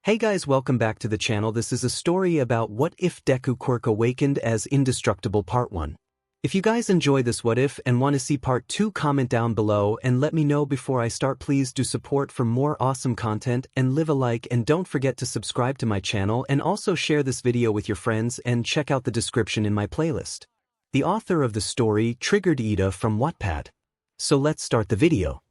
Hey guys, welcome back to the channel. This is a story about what if Deku Quirk awakened as Indestructible Part 1. If you guys enjoy this what if and want to see Part 2, comment down below and let me know before I start. Please do support for more awesome content and leave a like, and don't forget to subscribe to my channel and also share this video with your friends and check out the description in my playlist. The author of the story, TriggeredIida from Wattpad. So let's start the video.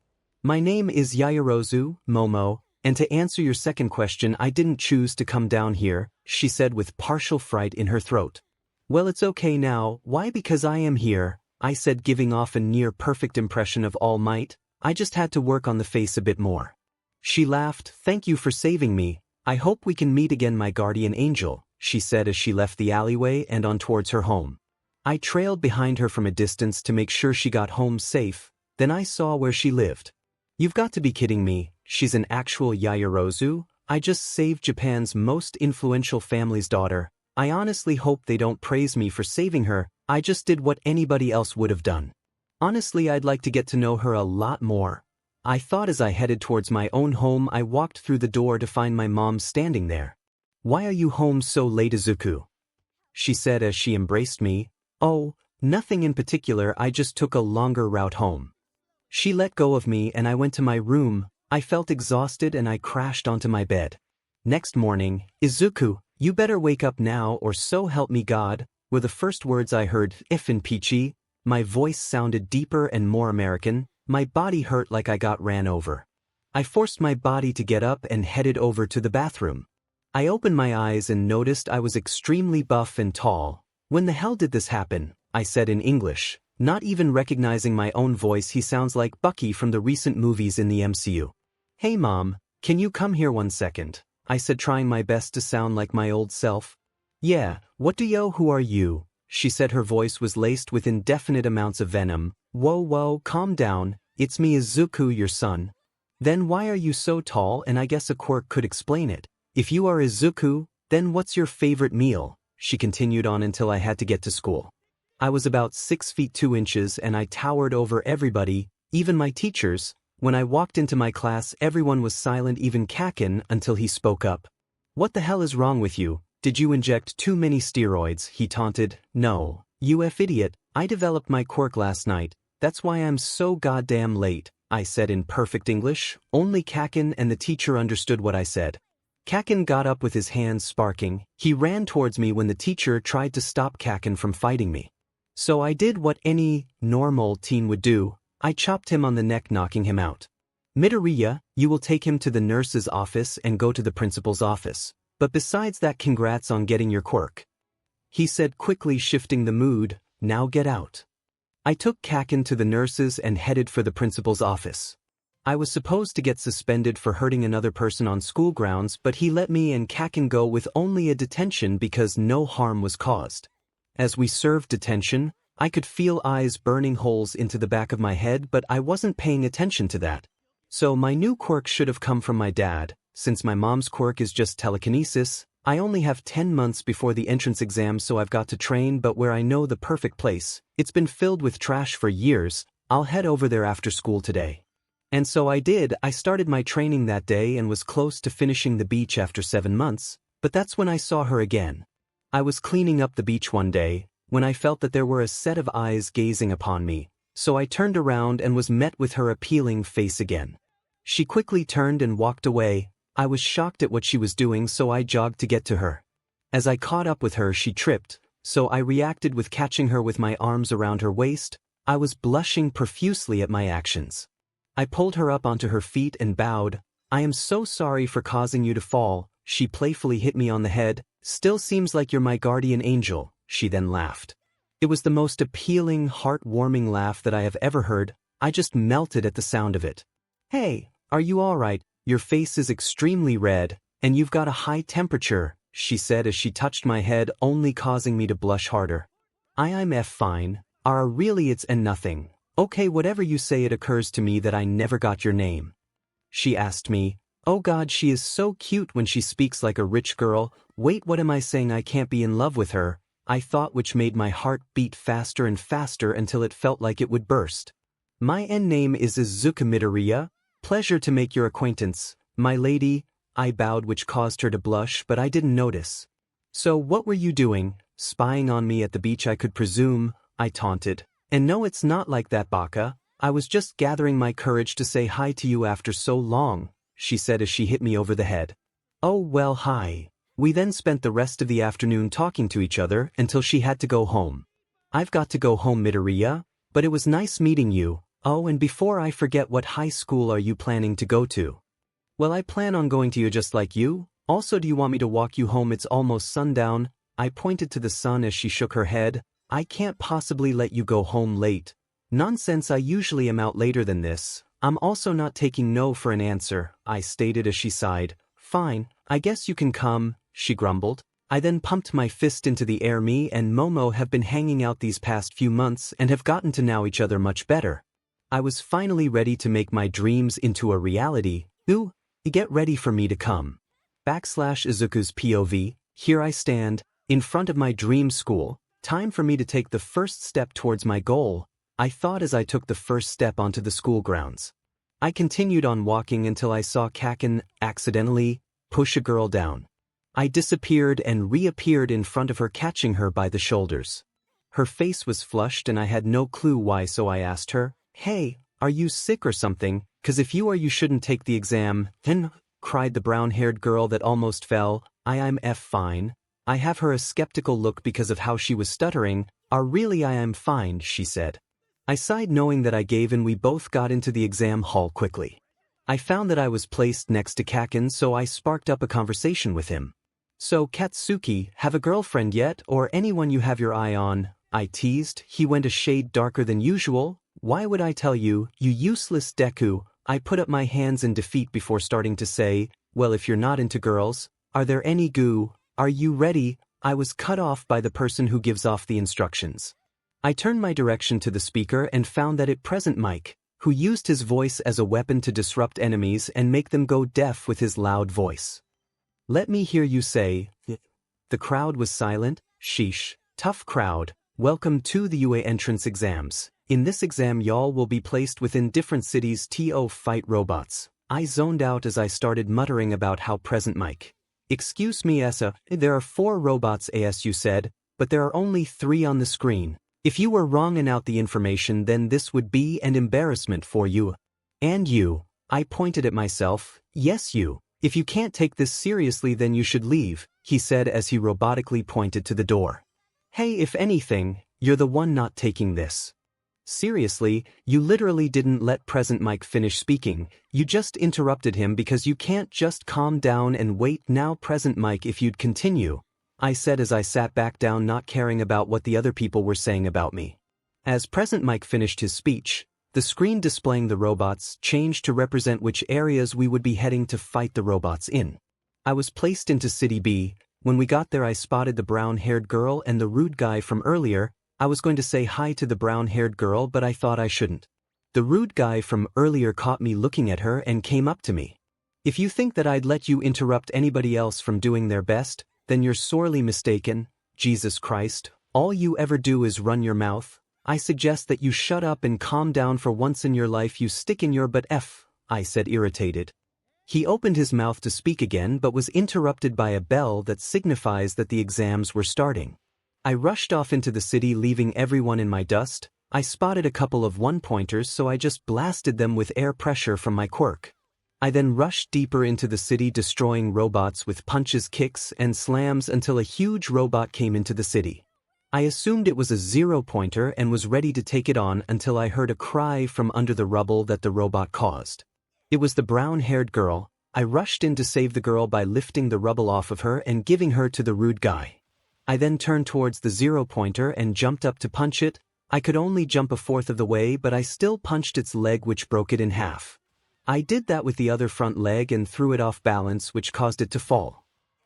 My name is 𝗧𝗵𝗲, and to answer your second question, I didn't choose to come down here, she said with partial fright in her throat. Well, it's okay now. Why? Because I am here, I said, giving off a near-perfect impression of All Might. I just had to work on the face a bit more. She laughed. Thank you for saving me. I hope we can meet again, my guardian angel, she said as she left the alleyway and on towards her home. I trailed behind her from a distance to make sure she got home safe. Then I saw where she lived. You've got to be kidding me. She's an actual 𝗧𝗪𝗧? I just saved Japan's most influential family's daughter. I honestly hope they don't praise me for saving her. I just did what anybody else would have done. Honestly, I'd like to get to know her a lot more, I thought as I headed towards my own home. I walked through the door to find my mom standing there. Why are you home so late, Izuku? She said as she embraced me. Oh, nothing in particular, I just took a longer route home. She let go of me and I went to my room. I felt exhausted and I crashed onto my bed. Next morning, Izuku, you better wake up now or so help me God, were the first words I heard. If in Peachy, my voice sounded deeper and more American. My body hurt like I got ran over. I forced my body to get up and headed over to the bathroom. I opened my eyes and noticed I was extremely buff and tall. When the hell did this happen? I said in English. Not even recognizing my own voice. He sounds like Bucky from the recent movies in the MCU. Hey mom, can you come here 1 second? I said, trying my best to sound like my old self. Yeah, what do yo, who are you? She said. Her voice was laced with indefinite amounts of venom. Whoa, calm down, it's me, Izuku, your son. Then why are you so tall? And I guess a quirk could explain it. If you are Izuku, then what's your favorite meal? She continued on until I had to get to school. I was about 6 feet 2 inches and I towered over everybody, even my teachers. When I walked into my class, everyone was silent, even Kakin, until he spoke up. What the hell is wrong with you? Did you inject too many steroids? He taunted. No, you idiot, I developed my quirk last night. That's why I'm so goddamn late, I said in perfect English. Only Kakin and the teacher understood what I said. Kakin got up with his hands sparking. He ran towards me when the teacher tried to stop Kakin from fighting me. So I did what any normal teen would do. I chopped him on the neck, knocking him out. Midoriya, you will take him to the nurse's office and go to the principal's office. But besides that, congrats on getting your quirk, he said, quickly shifting the mood. Now get out. I took Kakin to the nurse's and headed for the principal's office. I was supposed to get suspended for hurting another person on school grounds, but he let me and Kakin go with only a detention because no harm was caused. As we served detention, I could feel eyes burning holes into the back of my head, but I wasn't paying attention to that. So my new quirk should have come from my dad. Since my mom's quirk is just telekinesis, I only have 10 months before the entrance exam, so I've got to train. But where I know the perfect place, it's been filled with trash for years. I'll head over there after school today. And so I did. I started my training that day and was close to finishing the beach after 7 months, but that's when I saw her again. I was cleaning up the beach one day, when I felt that there were a set of eyes gazing upon me, so I turned around and was met with her appealing face again. She quickly turned and walked away. I was shocked at what she was doing, so I jogged to get to her. As I caught up with her, she tripped, so I reacted with catching her with my arms around her waist. I was blushing profusely at my actions. I pulled her up onto her feet and bowed. I am so sorry for causing you to fall. She playfully hit me on the head. Still seems like you're my guardian angel, she then laughed. It was the most appealing, heartwarming laugh that I have ever heard. I just melted at the sound of it. Hey, are you alright? Your face is extremely red, and you've got a high temperature, she said as she touched my head, only causing me to blush harder. I'm fine. Really it's nothing. Okay, whatever you say. It occurs to me that I never got your name. She asked me. Oh God, she is so cute when she speaks like a rich girl. Wait, what am I saying? I can't be in love with her, I thought, which made my heart beat faster and faster until it felt like it would burst. My name is Izuku Midoriya. Pleasure to make your acquaintance, my lady. I bowed, which caused her to blush, but I didn't notice. So what were you doing? Spying on me at the beach, I could presume, I taunted. And no, it's not like that, Baka. I was just gathering my courage to say hi to you after so long, she said as she hit me over the head. Oh well, hi. We then spent the rest of the afternoon talking to each other until she had to go home. I've got to go home, Midoriya, but it was nice meeting you. Oh, and before I forget, what high school are you planning to go to? Well, I plan on going to you just like you. Also, do you want me to walk you home? It's almost sundown. I pointed to the sun as she shook her head. I can't possibly let you go home late. Nonsense, I usually am out later than this. I'm also not taking no for an answer, I stated as she sighed. Fine, I guess you can come, she grumbled. I then pumped my fist into the air. Me and Momo have been hanging out these past few months and have gotten to know each other much better. I was finally ready to make my dreams into a reality. Ooh, get ready for me to come. Izuku's POV, here I stand, in front of my dream school. Time for me to take the first step towards my goal, I thought as I took the first step onto the school grounds. I continued on walking until I saw Kaken accidentally push a girl down. I disappeared and reappeared in front of her, catching her by the shoulders. Her face was flushed and I had no clue why, so I asked her, "Hey, are you sick or something? 'Cause if you are, you shouldn't take the exam." Then, cried the brown-haired girl that almost fell. I'm fine. I have her a skeptical look because of how she was stuttering. Really, I am fine, she said. I sighed, knowing that I gave, and we both got into the exam hall quickly. I found that I was placed next to Kaken, so I sparked up a conversation with him. So, Katsuki, have a girlfriend yet, or anyone you have your eye on? I teased. He went a shade darker than usual. Why would I tell you, you useless Deku? I put up my hands in defeat before starting to say, well, if you're not into girls, are there any goo? Are you ready? I was cut off by the person who gives off the instructions. I turned my direction to the speaker and found that it present Mike, who used his voice as a weapon to disrupt enemies and make them go deaf with his loud voice. Let me hear you say. The crowd was silent. Sheesh, tough crowd. Welcome to the UA entrance exams. In this exam, y'all will be placed within different cities to fight robots. I zoned out as I started muttering about how present Mike. Excuse me, Essa, there are 4 robots as you said, but there are only 3 on the screen. If you were wrong in out the information, then this would be an embarrassment for you. And you. I pointed at myself. Yes, you. If you can't take this seriously, then you should leave, he said as he robotically pointed to the door. Hey, if anything, you're the one not taking this. Seriously, you literally didn't let present Mike finish speaking. You just interrupted him because you can't just calm down and wait. Now, present Mike, if you'd continue, I said as I sat back down, not caring about what the other people were saying about me. As present Mike finished his speech, the screen displaying the robots changed to represent which areas we would be heading to fight the robots in. I was placed into City B. When we got there, I spotted the brown-haired girl and the rude guy from earlier. I was going to say hi to the brown-haired girl, but I thought I shouldn't. The rude guy from earlier caught me looking at her and came up to me. If you think that I'd let you interrupt anybody else from doing their best, then you're sorely mistaken. Jesus Christ, all you ever do is run your mouth. I suggest that you shut up and calm down for once in your life. You stick in your butt, I said, irritated. He opened his mouth to speak again, but was interrupted by a bell that signifies that the exams were starting. I rushed off into the city, leaving everyone in my dust. I spotted a couple of one-pointers, so I just blasted them with air pressure from my quirk. I then rushed deeper into the city, destroying robots with punches, kicks, and slams until a huge robot came into the city. I assumed it was a 0-pointer and was ready to take it on until I heard a cry from under the rubble that the robot caused. It was the brown-haired girl. I rushed in to save the girl by lifting the rubble off of her and giving her to the rude guy. I then turned towards the 0-pointer and jumped up to punch it. I could only jump a fourth of the way, but I still punched its leg, which broke it in half. I did that with the other front leg and threw it off balance, which caused it to fall.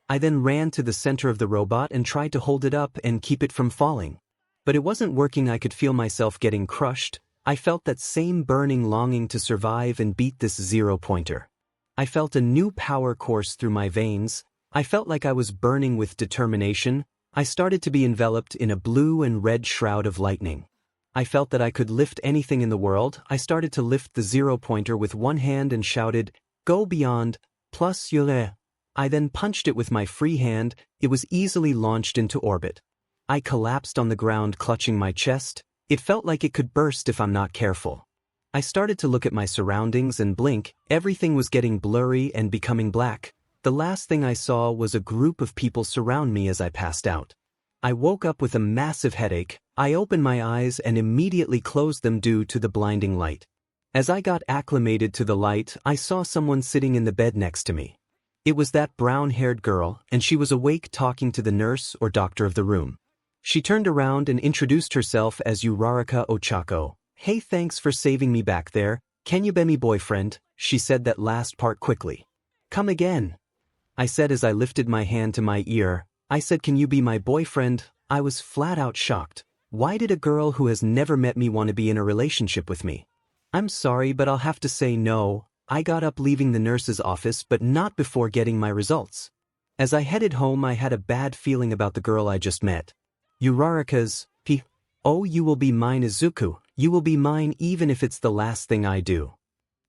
I then ran to the center of the robot and tried to hold it up and keep it from falling. But it wasn't working. I could feel myself getting crushed. I felt that same burning longing to survive and beat this 0-pointer. I felt a new power course through my veins. I felt like I was burning with determination. I started to be enveloped in a blue and red shroud of lightning. I felt that I could lift anything in the world. I started to lift the 0-pointer with one hand and shouted, "Go beyond, plus you'll." I then punched it with my free hand. It was easily launched into orbit. I collapsed on the ground clutching my chest. It felt like it could burst if I'm not careful. I started to look at my surroundings and blink. Everything was getting blurry and becoming black. The last thing I saw was a group of people surround me as I passed out. I woke up with a massive headache. I opened my eyes and immediately closed them due to the blinding light. As I got acclimated to the light, I saw someone sitting in the bed next to me. It was that brown-haired girl, and she was awake talking to the nurse or doctor of the room. She turned around and introduced herself as 𝗬𝗧𝗏 𝗓𝗏. "Hey, thanks for saving me back there. Can you be me boyfriend?" She said that last part quickly. "Come again," I said as I lifted my hand to my ear. I said, "Can you be my boyfriend?" I was flat out shocked. Why did a girl who has never met me want to be in a relationship with me? "I'm sorry, but I'll have to say no." I got up leaving the nurse's office, but not before getting my results. As I headed home, I had a bad feeling about the girl I just met. 𝗬𝗧𝗏 "Oh, you will be mine, Izuku. You will be mine even if it's the last thing I do."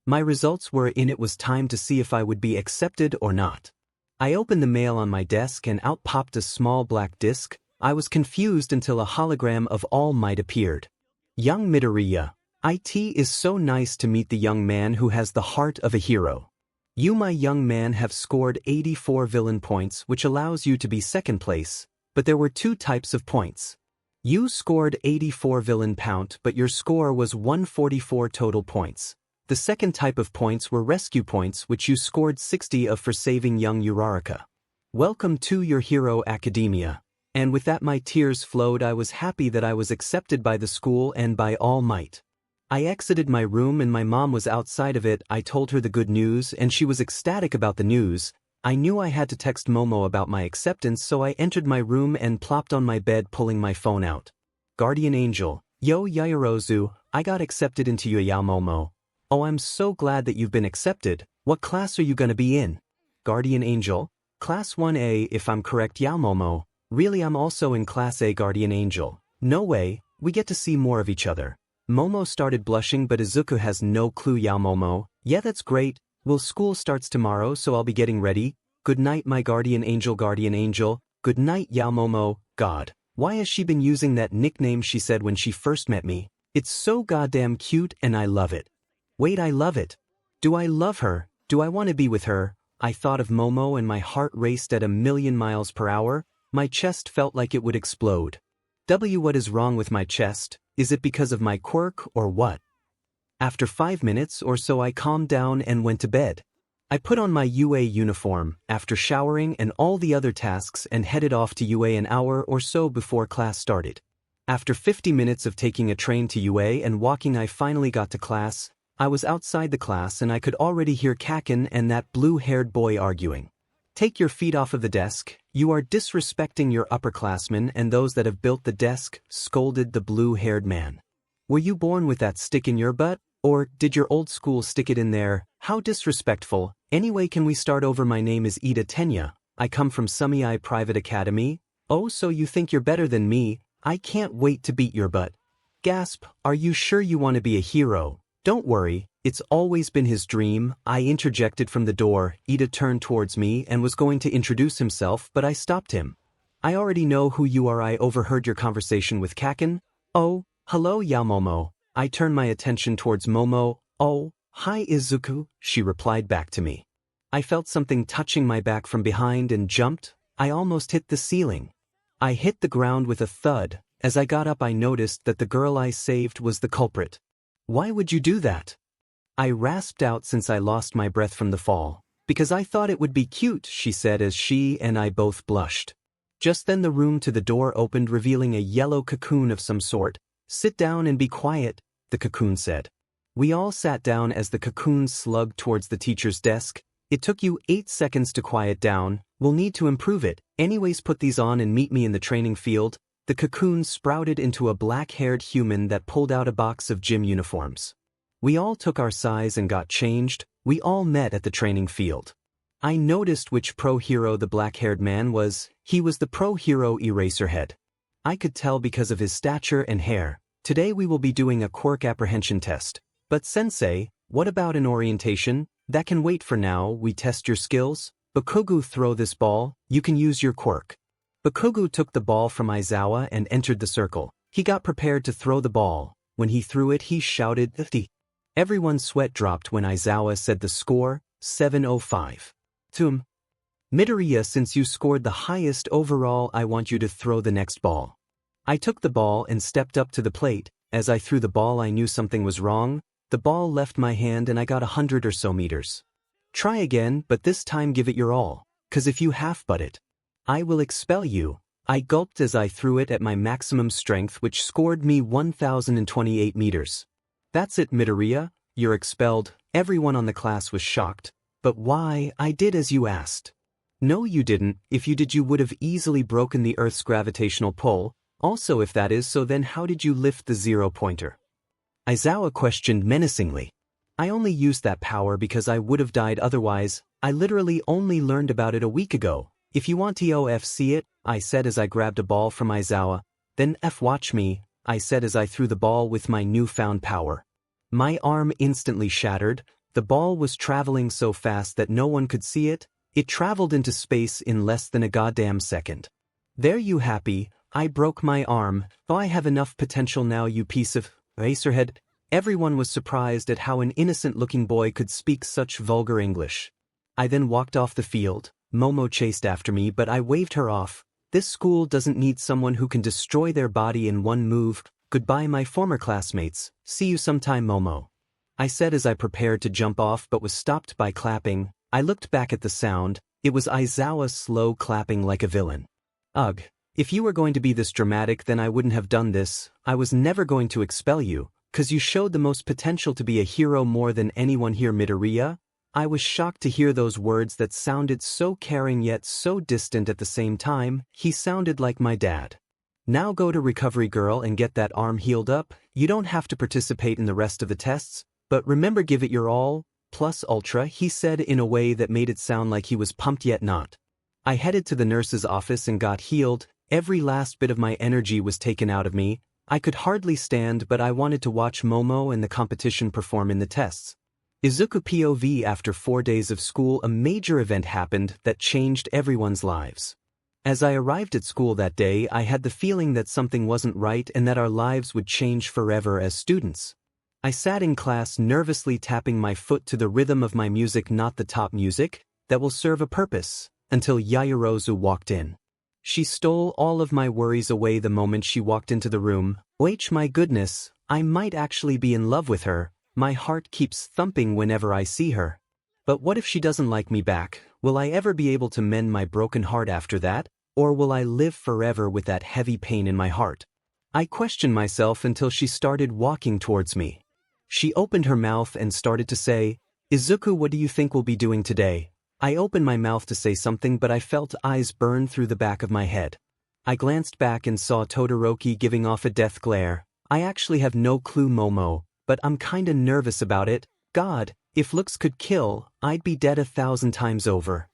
My results were in. It was time to see if I would be accepted or not. I opened the mail on my desk and out popped a small black disc. I was confused until a hologram of All Might appeared. "Young Midoriya, it is so nice to meet the young man who has the heart of a hero. You, my young man, have scored 84 villain points, which allows you to be second place, but there were two types of points. You scored 84 villain point, but your score was 144 total points. The second type of points were rescue points, which you scored 60 of for saving young 𝗬𝗧𝗏. Welcome to your hero academia." And with that my tears flowed. I was happy that I was accepted by the school and by All Might. I exited my room and my mom was outside of it. I told her the good news and she was ecstatic about the news. I knew I had to text Momo about my acceptance, so I entered my room and plopped on my bed pulling my phone out. "Guardian Angel, yo Yaoyorozu, I got accepted into your Momo. Oh, I'm so glad that you've been accepted. What class are you gonna be in?" "Guardian Angel, Class 1A if I'm correct, Momo. Really, I'm also in Class A, Guardian Angel." "No way, we get to see more of each other." Momo started blushing, but Izuku has no clue. Momo, "Yeah, that's great. Well, school starts tomorrow, so I'll be getting ready. Good night, my Guardian Angel, Guardian Angel." "Good night, Momo." God, why has she been using that nickname she said when she first met me? It's so goddamn cute and I love it. Wait, I love it. Do I love her? Do I want to be with her? I thought of Momo and my heart raced at 1,000,000 miles per hour. My chest felt like it would explode. What is wrong with my chest? Is it because of my quirk or what? After 5 minutes or so I calmed down and went to bed. I put on my UA uniform after showering and all the other tasks and headed off to UA an hour or so before class started. After 50 minutes of taking a train to UA and walking, I finally got to class. I was outside the class and I could already hear Kaken and that blue-haired boy arguing. "Take your feet off of the desk. You are disrespecting your upperclassmen and those that have built the desk," scolded the blue-haired man. "Were you born with that stick in your butt? Or did your old school stick it in there? How disrespectful. Anyway, can we start over? My name is Ida Tenya. I come from 𝗬𝗏 Private Academy." "Oh, so you think you're better than me? I can't wait to beat your butt." Gasp, "Are you sure you want to be a hero?" "Don't worry, it's always been his dream," I interjected from the door. Ida turned towards me and was going to introduce himself, but I stopped him. "I already know who you are. I overheard your conversation with Kaken." "Oh, hello Momo." I turned my attention towards Momo. "Oh, hi Izuku," she replied back to me. I felt something touching my back from behind and jumped. I almost hit the ceiling. I hit the ground with a thud. As I got up, I noticed that the girl I saved was the culprit. "Why would you do that?" I rasped out since I lost my breath from the fall. "Because I thought it would be cute," she said as she and I both blushed. Just then the room to the door opened, revealing a yellow cocoon of some sort. "Sit down and be quiet," the cocoon said. We all sat down as the cocoon slugged towards the teacher's desk. "It took you 8 seconds to quiet down. We'll need to improve it. Anyways, put these on and meet me in the training field." The cocoon sprouted into a black-haired human that pulled out a box of gym uniforms. We all took our size and got changed. We all met at the training field. I noticed which pro hero the black-haired man was. He was the pro hero Eraserhead. I could tell because of his stature and hair. "Today we will be doing a quirk apprehension test. But sensei, what about an orientation?" "That can wait for now. We test your skills." 𝗵𝘃𝗲𝗁, throw this ball, you can use your quirk. 𝗵𝘃𝗁 took the ball from Aizawa and entered the circle. He got prepared to throw the ball. When he threw it, he shouted, 𝗕𝗓. Everyone's sweat dropped when Aizawa said the score, 705. 𝗕𝗵𝗲, since you scored the highest overall, I want you to throw the next ball. I took the ball and stepped up to the plate. As I threw the ball, I knew something was wrong. The ball left my hand and I got 100 or so meters. Try again, but this time give it your all, 'cause if you half-butt it, I will expel you. I gulped as I threw it at my maximum strength, which scored me 1,028 meters. That's it, 𝗵𝗲, you're expelled. Everyone on the class was shocked. But why? I did as you asked. No, you didn't. If you did, you would have easily broken the Earth's gravitational pull. Also, if that is so, then how did you lift the 0-pointer? Aizawa questioned menacingly. I only used that power because I would have died otherwise. I literally only learned about it a week ago. If you want to see it, I said as I grabbed a ball from Aizawa. Then watch me, I said as I threw the ball with my newfound power. My arm instantly shattered. The ball was traveling so fast that no one could see it. It traveled into space in less than a goddamn second. There you happy, I broke my arm. Oh, I have enough potential now, you piece of 𝗧𝗓𝗍. Everyone was surprised at how an innocent-looking boy could speak such vulgar English. I then walked off the field. Momo chased after me, but I waved her off. This school doesn't need someone who can destroy their body in one move. Goodbye, my former classmates. See you sometime, Momo. I said as I prepared to jump off, but was stopped by clapping. I looked back at the sound. It was Aizawa slow clapping like a villain. Ugh. If you were going to be this dramatic, then I wouldn't have done this. I was never going to expel you, 'cause you showed the most potential to be a hero more than anyone here, 𝗵𝗲. I was shocked to hear those words that sounded so caring yet so distant at the same time. He sounded like my dad. Now go to recovery, girl, and get that arm healed up. You don't have to participate in the rest of the tests, but remember, give it your all, plus ultra, he said in a way that made it sound like he was pumped yet not. I headed to the nurse's office and got healed. Every last bit of my energy was taken out of me. I could hardly stand, but I wanted to watch Momo and the competition perform in the tests. Izuku POV. After 4 days of school, a major event happened that changed everyone's lives. As I arrived at school that day, I had the feeling that something wasn't right and that our lives would change forever as students. I sat in class nervously tapping my foot to the rhythm of my music, not the top music, that will serve a purpose, until Yaoyorozu walked in. She stole all of my worries away the moment she walked into the room. My goodness, I might actually be in love with her. My heart keeps thumping whenever I see her. But what if she doesn't like me back? Will I ever be able to mend my broken heart after that? Or will I live forever with that heavy pain in my heart? I questioned myself until she started walking towards me. She opened her mouth and started to say, Izuku, what do you think we'll be doing today? I opened my mouth to say something, but I felt eyes burn through the back of my head. I glanced back and saw Todoroki giving off a death glare. I actually have no clue, Momo, but I'm kinda nervous about it. God, if looks could kill, I'd be dead 1,000 times over.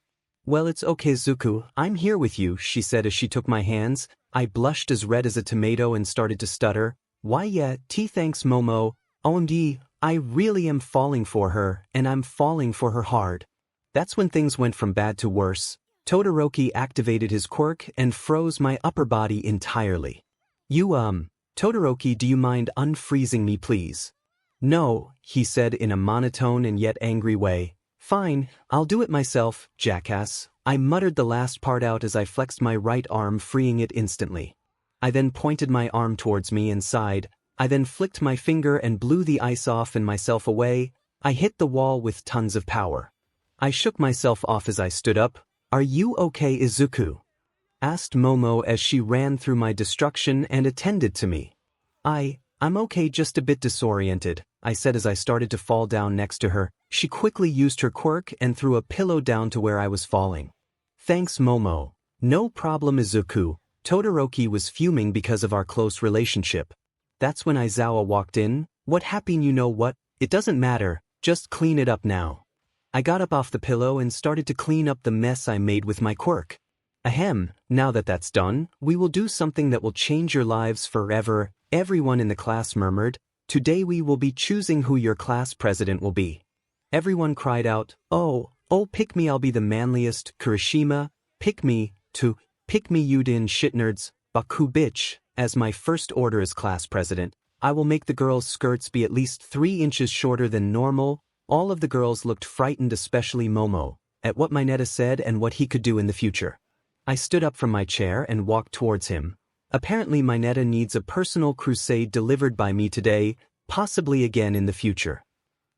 Well, it's okay, Izuku, I'm here with you, she said as she took my hands. I blushed as red as a tomato and started to stutter. Why yeah, thanks, Momo. OMG, I really am falling for her, and I'm falling for her hard. That's when things went from bad to worse. Todoroki activated his quirk and froze my upper body entirely. Todoroki, do you mind unfreezing me, please? No, he said in a monotone and yet angry way. Fine, I'll do it myself, jackass. I muttered the last part out as I flexed my right arm, freeing it instantly. I then pointed my arm towards me and sighed. I then flicked my finger and blew the ice off and myself away. I hit the wall with tons of power. I shook myself off as I stood up. Are you okay, Izuku? Asked Momo as she ran through my destruction and attended to me. I'm okay, just a bit disoriented, I said as I started to fall down next to her. She quickly used her quirk and threw a pillow down to where I was falling. Thanks, Momo. No problem, Izuku. Todoroki was fuming because of our close relationship. That's when Aizawa walked in. What happened? You know what? It doesn't matter, just clean it up now. I got up off the pillow and started to clean up the mess I made with my quirk. Ahem, now that that's done, we will do something that will change your lives forever, everyone in the class murmured. Today we will be choosing who your class president will be. Everyone cried out, oh, Oh, pick me, I'll be the manliest, 𝗓𝗓 𝗕𝗶𝗯𝗹𝗶 as my first order as class president. I will make the girls' skirts be at least 3 inches shorter than normal. All of the girls looked frightened, especially Momo, at what 𝗵𝗲 said and what he could do in the future. I stood up from my chair and walked towards him. Apparently 𝗵𝗲 needs a personal crusade delivered by me today, possibly again in the future.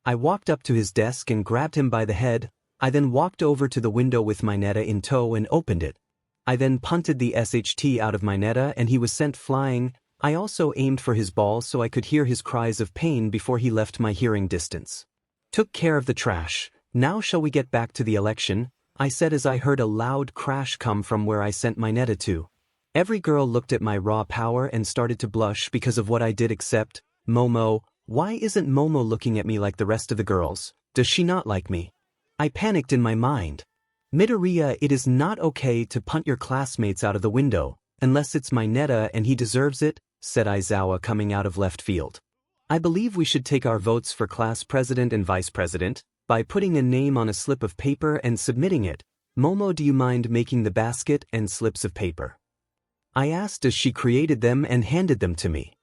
I walked up to his desk and grabbed him by the head. I then walked over to the window with 𝗵𝗲 in tow and opened it. I then punted the SHT out of 𝗵𝗲 and he was sent flying. I also aimed for his ball so I could hear his cries of pain before he left my hearing distance. Took care of the trash. Now shall we get back to the election? I said as I heard a loud crash come from where I sent 𝗵𝗲 to. Every girl looked at my raw power and started to blush because of what I did except Momo. Why isn't Momo looking at me like the rest of the girls? Does she not like me? I panicked in my mind. Midoriya, it is not okay to punt your classmates out of the window, unless it's 𝗵𝗲 and he deserves it, said Aizawa coming out of left field. I believe we should take our votes for class president and vice president by putting a name on a slip of paper and submitting it. Momo, do you mind making the basket and slips of paper? I asked as she created them and handed them to me.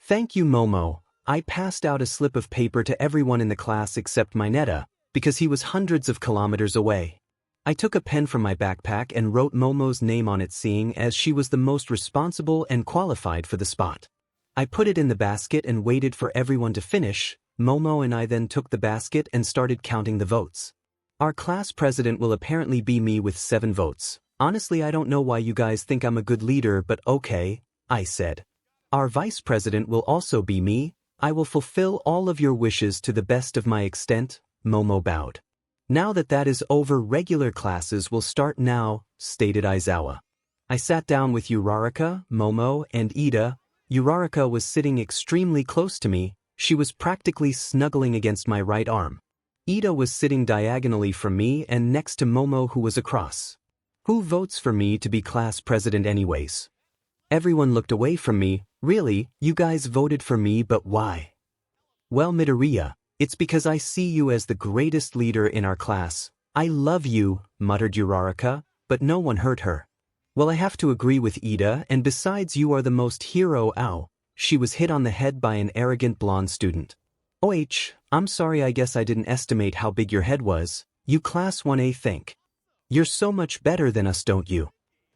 Thank you, Momo. I passed out a slip of paper to everyone in the class except 𝗵𝗲, because he was hundreds of kilometers away. I took a pen from my backpack and wrote Momo's name on it, seeing as she was the most responsible and qualified for the spot. I put it in the basket and waited for everyone to finish. Momo and I then took the basket and started counting the votes. Our class president will apparently be me with 7 votes. Honestly, I don't know why you guys think I'm a good leader, but okay, I said. Our vice president will also be me. I will fulfill all of your wishes to the best of my extent. Momo bowed. Now that is over, regular classes will start now, stated Aizawa. I sat down with Uraraka, Momo, and Iida. Uraraka was sitting extremely close to me. She was practically snuggling against my right arm. Iida was sitting diagonally from me and next to Momo, who was across. Who votes for me to be class president anyways? Everyone looked away from me. Really, you guys voted for me, but why? Well, Midoriya, it's because I see you as the greatest leader in our class. I love you, muttered Uraraka, but no one heard her. Well, I have to agree with Iida, and besides, you are the most hero. Ow. She was hit on the head by an arrogant blonde student. I'm sorry, I guess I didn't estimate how big your head was. You class 1A think. You're so much better than us, don't you?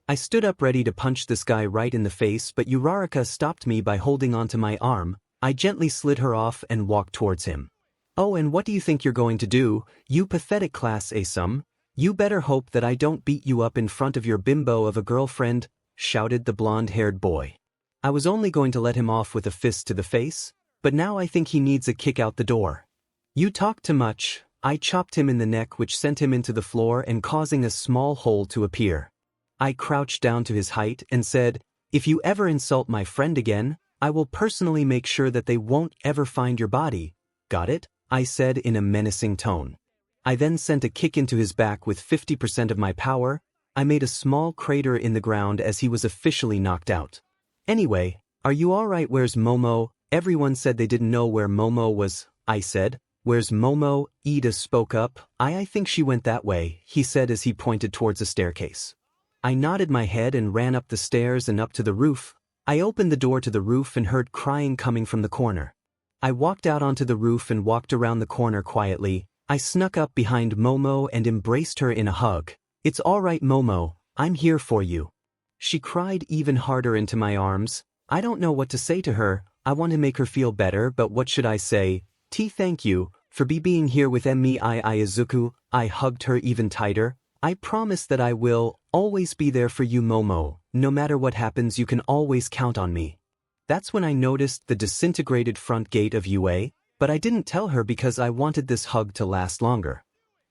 I stood up ready to punch this guy right in the face, but Uraraka stopped me by holding onto my arm. I gently slid her off and walked towards him. Oh, and what do you think you're going to do, you pathetic class 𝗂𝗏? You better hope that I don't beat you up in front of your bimbo of a girlfriend, shouted the blonde-haired boy. I was only going to let him off with a fist to the face, but now I think he needs a kick out the door. You talk too much. I chopped him in the neck, which sent him into the floor and causing a small hole to appear. I crouched down to his height and said, if you ever insult my friend again, I will personally make sure that they won't ever find your body. Got it? I said in a menacing tone. I then sent a kick into his back with 50% of my power. I made a small crater in the ground as he was officially knocked out. Anyway, are you alright? Where's Momo? Everyone said they didn't know where Momo was. I said, where's Momo? Iida spoke up. I think she went that way, he said as he pointed towards a staircase. I nodded my head and ran up the stairs and up to the roof. I opened the door to the roof and heard crying coming from the corner. I walked out onto the roof and walked around the corner quietly. I snuck up behind Momo and embraced her in a hug. It's alright, Momo, I'm here for you. She cried even harder into my arms. I don't know what to say to her. I want to make her feel better, but what should I say? Thank you for being here with me. Izuku. I hugged her even tighter. I promise that I will always be there for you, Momo. No matter what happens, you can always count on me. That's when I noticed the disintegrated front gate of UA, but I didn't tell her because I wanted this hug to last longer.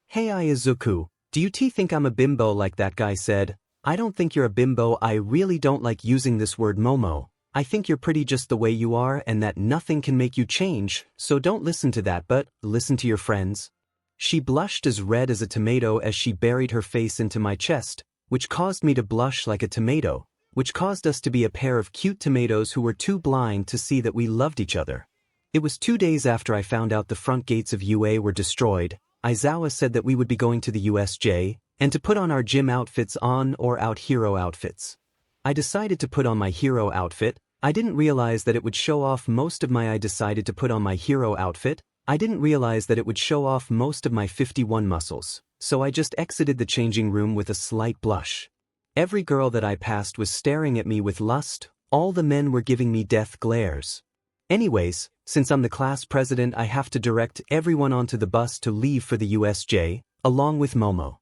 Hey Izuku, do you think I'm a bimbo like that guy said? I don't think you're a bimbo. I really don't like using this word, Momo. I think you're pretty just the way you are and that nothing can make you change, so don't listen to that, but listen to your friends. She blushed as red as a tomato as she buried her face into my chest, which caused me to blush like a tomato, which caused us to be a pair of cute tomatoes who were too blind to see that we loved each other. It was 2 days after I found out the front gates of UA were destroyed. Izuku said that we would be going to the USJ, and to put on our gym outfits on or out hero outfits. I decided to put on my hero outfit. I didn't realize that it would show off most of my decided to put on my hero outfit. I didn't realize that it would show off most of my 51 muscles, so I just exited the changing room with a slight blush. Every girl that I passed was staring at me with lust, all the men were giving me death glares. Anyways, since I'm the class president, I have to direct everyone onto the bus to leave for the USJ, along with Momo.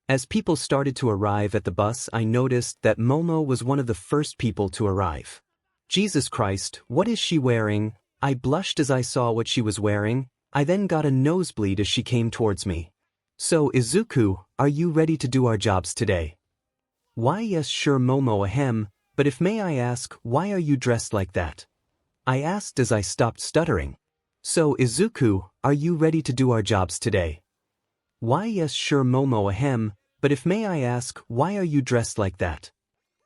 As people started to arrive at the bus, I noticed that Momo was one of the first people to arrive. Jesus Christ, what is she wearing? I blushed as I saw what she was wearing. I then got a nosebleed as she came towards me. So Izuku, are you ready to do our jobs today? Why yes sure Momo ahem, but if may I ask, why are you dressed like that? I asked as I stopped stuttering. So Izuku, are you ready to do our jobs today? Why yes sure Momo ahem, but if may I ask, why are you dressed like that?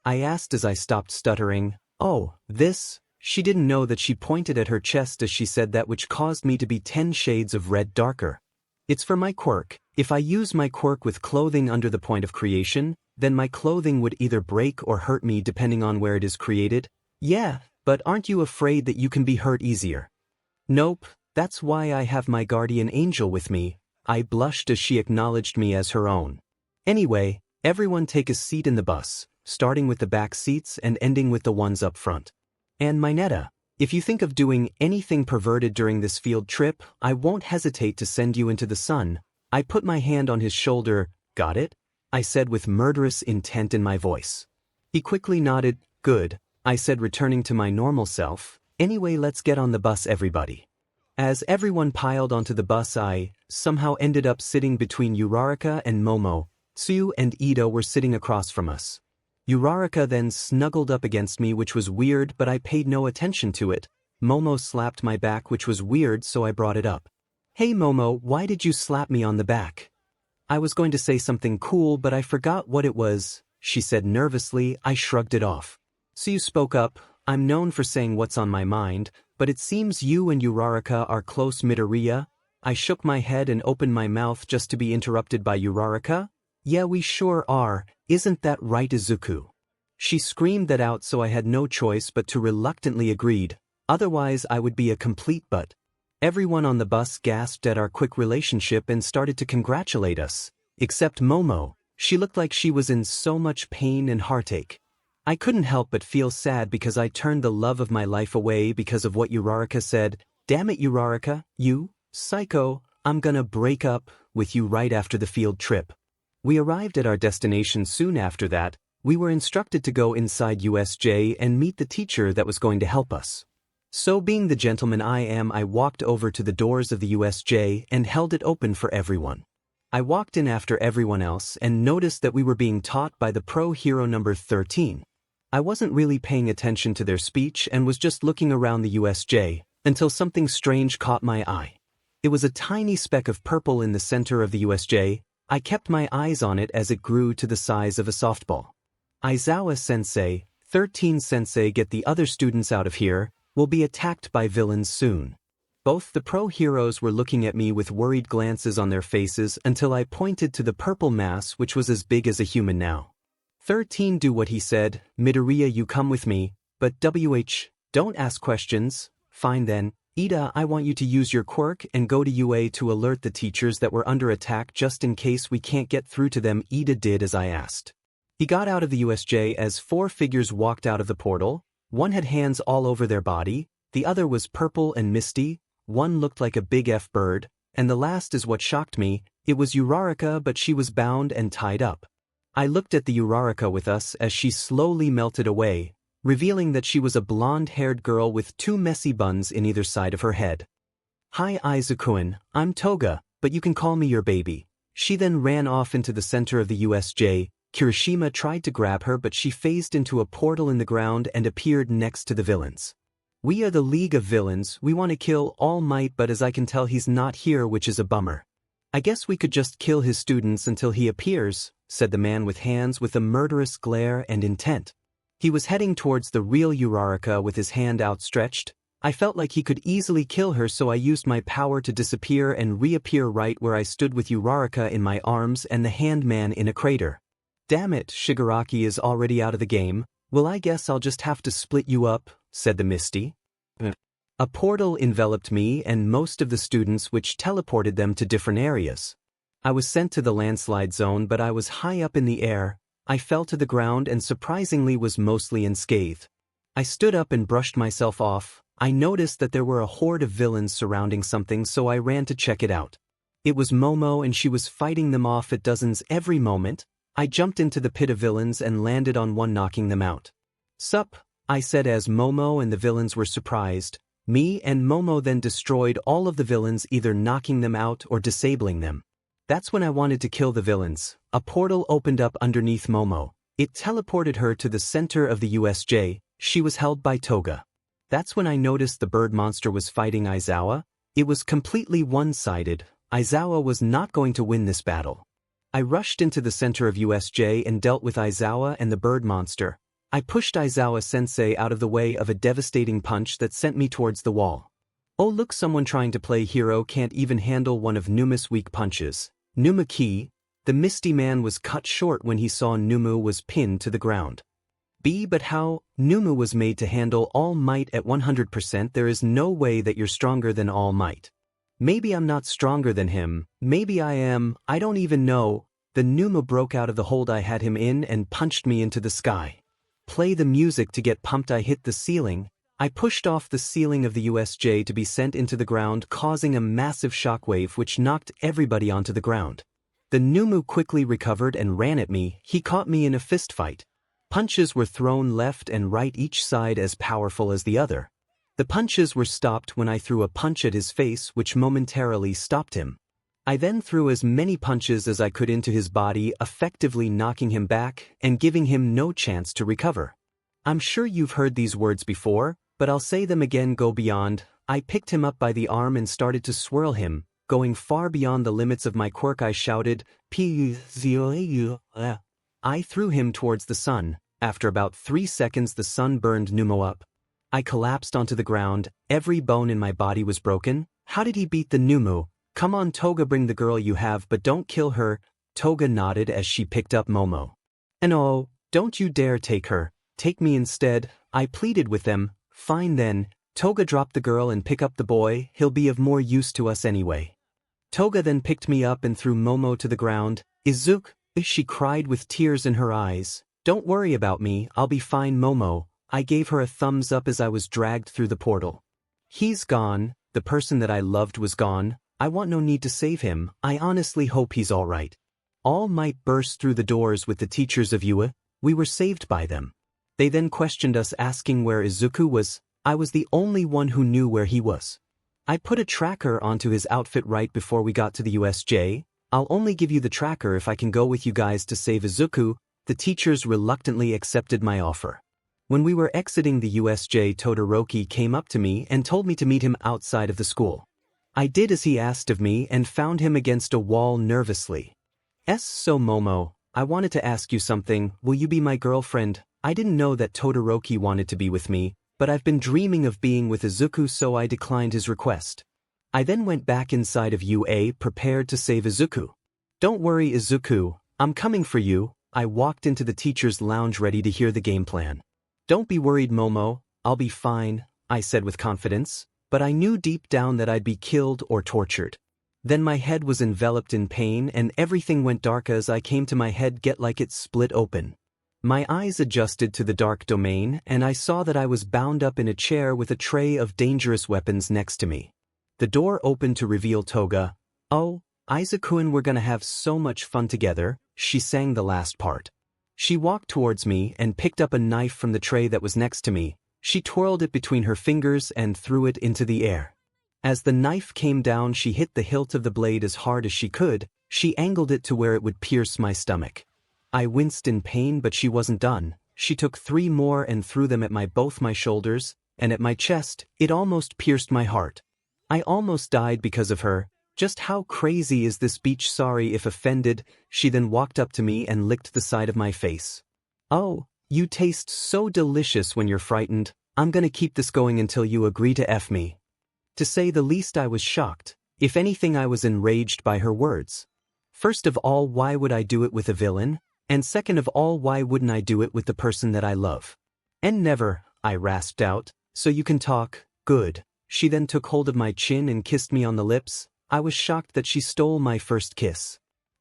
I asked as I stopped stuttering. Oh, this? She didn't know that she pointed at her chest as she said that, which caused me to be 10 shades of red darker. It's for my quirk. If I use my quirk with clothing under the point of creation, then my clothing would either break or hurt me depending on where it is created. Yeah, but aren't you afraid that you can be hurt easier? Nope, that's why I have my guardian angel with me. I blushed as she acknowledged me as her own. Anyway, everyone take a seat in the bus, starting with the back seats and ending with the ones up front. And Mineta, if you think of doing anything perverted during this field trip, I won't hesitate to send you into the sun. I put my hand on his shoulder. Got it? I said with murderous intent in my voice. He quickly nodded. Good, I said, returning to my normal self. Anyway, let's get on the bus, everybody. As everyone piled onto the bus, I somehow ended up sitting between Uraraka and Momo. Tsuyu and Ida were sitting across from us. Uraraka then snuggled up against me, which was weird, but I paid no attention to it. Momo slapped my back, which was weird, so I brought it up. Hey Momo, why did you slap me on the back? I was going to say something cool, but I forgot what it was, she said nervously. I shrugged it off. Tsuyu spoke up. I'm known for saying what's on my mind, but it seems you and Uraraka are close, Midoriya. I shook my head and opened my mouth just to be interrupted by Uraraka. Yeah, we sure are, isn't that right, Izuku? She screamed that out, so I had no choice but to reluctantly agreed, otherwise I would be a complete butt. Everyone on the bus gasped at our quick relationship and started to congratulate us, except Momo. She looked like she was in so much pain and heartache. I couldn't help but feel sad because I turned the love of my life away because of what Uraraka said. Damn it, Uraraka, you, psycho, I'm gonna break up with you right after the field trip. We arrived at our destination soon after that. We were instructed to go inside USJ and meet the teacher that was going to help us. So being the gentleman I am, I walked over to the doors of the USJ and held it open for everyone. I walked in after everyone else and noticed that we were being taught by the pro hero number 13. I wasn't really paying attention to their speech and was just looking around the USJ until something strange caught my eye. It was a tiny speck of purple in the center of the USJ. I kept my eyes on it as it grew to the size of a softball. Aizawa-sensei, 13-sensei, get the other students out of here. We'll be attacked by villains soon. Both the pro heroes were looking at me with worried glances on their faces until I pointed to the purple mass, which was as big as a human now. 13, do what he said. Midoriya, you come with me, but don't ask questions. Fine then. Ida, I want you to use your quirk and go to UA to alert the teachers that we're under attack just in case we can't get through to them. Ida did as I asked. He got out of the USJ as 4 figures walked out of the portal. One had hands all over their body, the other was purple and misty, one looked like a big F bird, and the last is what shocked me. It was Uraraka, but she was bound and tied up. I looked at the Uraraka with us as she slowly melted away, revealing that she was a blonde-haired girl with 2 messy buns in either side of her head. Hi Izuku, I'm Toga, but you can call me your baby. She then ran off into the center of the USJ. Kirishima tried to grab her, but she phased into a portal in the ground and appeared next to the villains. We are the League of Villains. We want to kill All Might, but as I can tell he's not here, which is a bummer. I guess we could just kill his students until he appears, said the man with hands with a murderous glare and intent. He was heading towards the real Uraraka with his hand outstretched. I felt like he could easily kill her, so I used my power to disappear and reappear right where I stood with Uraraka in my arms and the Handman in a crater. "Damn it, Shigaraki is already out of the game. Well, I guess I'll just have to split you up," said the Misty. A portal enveloped me and most of the students, which teleported them to different areas. I was sent to the landslide zone, but I was high up in the air. I fell to the ground and surprisingly was mostly unscathed. I stood up and brushed myself off. I noticed that there were a horde of villains surrounding something, so I ran to check it out. It was Momo, and she was fighting them off at dozens every moment. I jumped into the pit of villains and landed on one, knocking them out. "Sup," I said as Momo and the villains were surprised. Me and Momo then destroyed all of the villains, either knocking them out or disabling them. That's when I wanted to kill the villains. A portal opened up underneath Momo. It teleported her to the center of the USJ. She was held by Toga. That's when I noticed the bird monster was fighting Aizawa. It was completely one-sided. Aizawa was not going to win this battle. I rushed into the center of USJ and dealt with Aizawa and the bird monster. I pushed Aizawa-sensei out of the way of a devastating punch that sent me towards the wall. Oh look, someone trying to play hero can't even handle one of Numa's weak punches. Numa-ki. The Misty Man was cut short when he saw Numa was pinned to the ground. But how? Numa was made to handle All Might at 100%. There is no way that you're stronger than All Might. Maybe I'm not stronger than him. Maybe I am. I don't even know. The Numa broke out of the hold I had him in and punched me into the sky. Play the music to get pumped. I hit the ceiling. I pushed off the ceiling of the USJ to be sent into the ground, causing a massive shockwave which knocked everybody onto the ground. The Numu quickly recovered and ran at me. He caught me in a fist fight. Punches were thrown left and right, each side as powerful as the other. The punches were stopped when I threw a punch at his face, which momentarily stopped him. I then threw as many punches as I could into his body, effectively knocking him back and giving him no chance to recover. I'm sure you've heard these words before, but I'll say them again. Go beyond. I picked him up by the arm and started to swirl him, going far beyond the limits of my quirk. I shouted, "𝗕𝗫𝐻𝐿." I threw him towards the sun. After about 3 seconds, the sun burned Numo up. I collapsed onto the ground. Every bone in my body was broken. How did he beat the Numu? "Come on, Toga, bring the girl you have, but don't kill her." Toga nodded as she picked up Momo. "And oh, don't you dare take her. Take me instead," I pleaded with them. "Fine then." Toga dropped the girl and pick up the boy. "He'll be of more use to us anyway." Toga then picked me up and threw Momo to the ground. "Izuku," she cried with tears in her eyes. "Don't worry about me, I'll be fine, Momo." I gave her a thumbs up as I was dragged through the portal. He's gone. The person that I loved was gone. I want no need to save him. I honestly hope he's alright. All Might burst through the doors with the teachers of Yua. We were saved by them. They then questioned us, asking where Izuku was. I was the only one who knew where he was. I put a tracker onto his outfit right before we got to the USJ. "I'll only give you the tracker if I can go with you guys to save Izuku." The teachers reluctantly accepted my offer. When we were exiting the USJ, Todoroki came up to me and told me to meet him outside of the school. I did as he asked of me and found him against a wall nervously. "So Momo, I wanted to ask you something. Will you be my girlfriend?" I didn't know that Todoroki wanted to be with me, but I've been dreaming of being with Izuku, so I declined his request. I then went back inside of UA, prepared to save Izuku. "Don't worry, Izuku, I'm coming for you." I walked into the teacher's lounge ready to hear the game plan. "Don't be worried, Momo, I'll be fine," I said with confidence, but I knew deep down that I'd be killed or tortured. Then my head was enveloped in pain and everything went dark as I came to my head get like it split open. My eyes adjusted to the dark domain and I saw that I was bound up in a chair with a tray of dangerous weapons next to me. The door opened to reveal Toga. "Oh, Izuku, we're gonna have so much fun together," she sang the last part. She walked towards me and picked up a knife from the tray that was next to me. She twirled it between her fingers and threw it into the air. As the knife came down, she hit the hilt of the blade as hard as she could. She angled it to where it would pierce my stomach. I winced in pain, but she wasn't done. She took 3 more and threw them at both my shoulders and at my chest. It almost pierced my heart. I almost died because of her. Just how crazy is this beach? Sorry if offended. She then walked up to me and licked the side of my face. "Oh, you taste so delicious when you're frightened." I'm gonna keep this going until you agree to F me. To say the least, I was shocked. If anything, I was enraged by her words. First of all, why would I do it with a villain? And second of all, why wouldn't I do it with the person that I love? And never, I rasped out. So you can talk, good. She then took hold of my chin and kissed me on the lips. I was shocked that she stole my first kiss.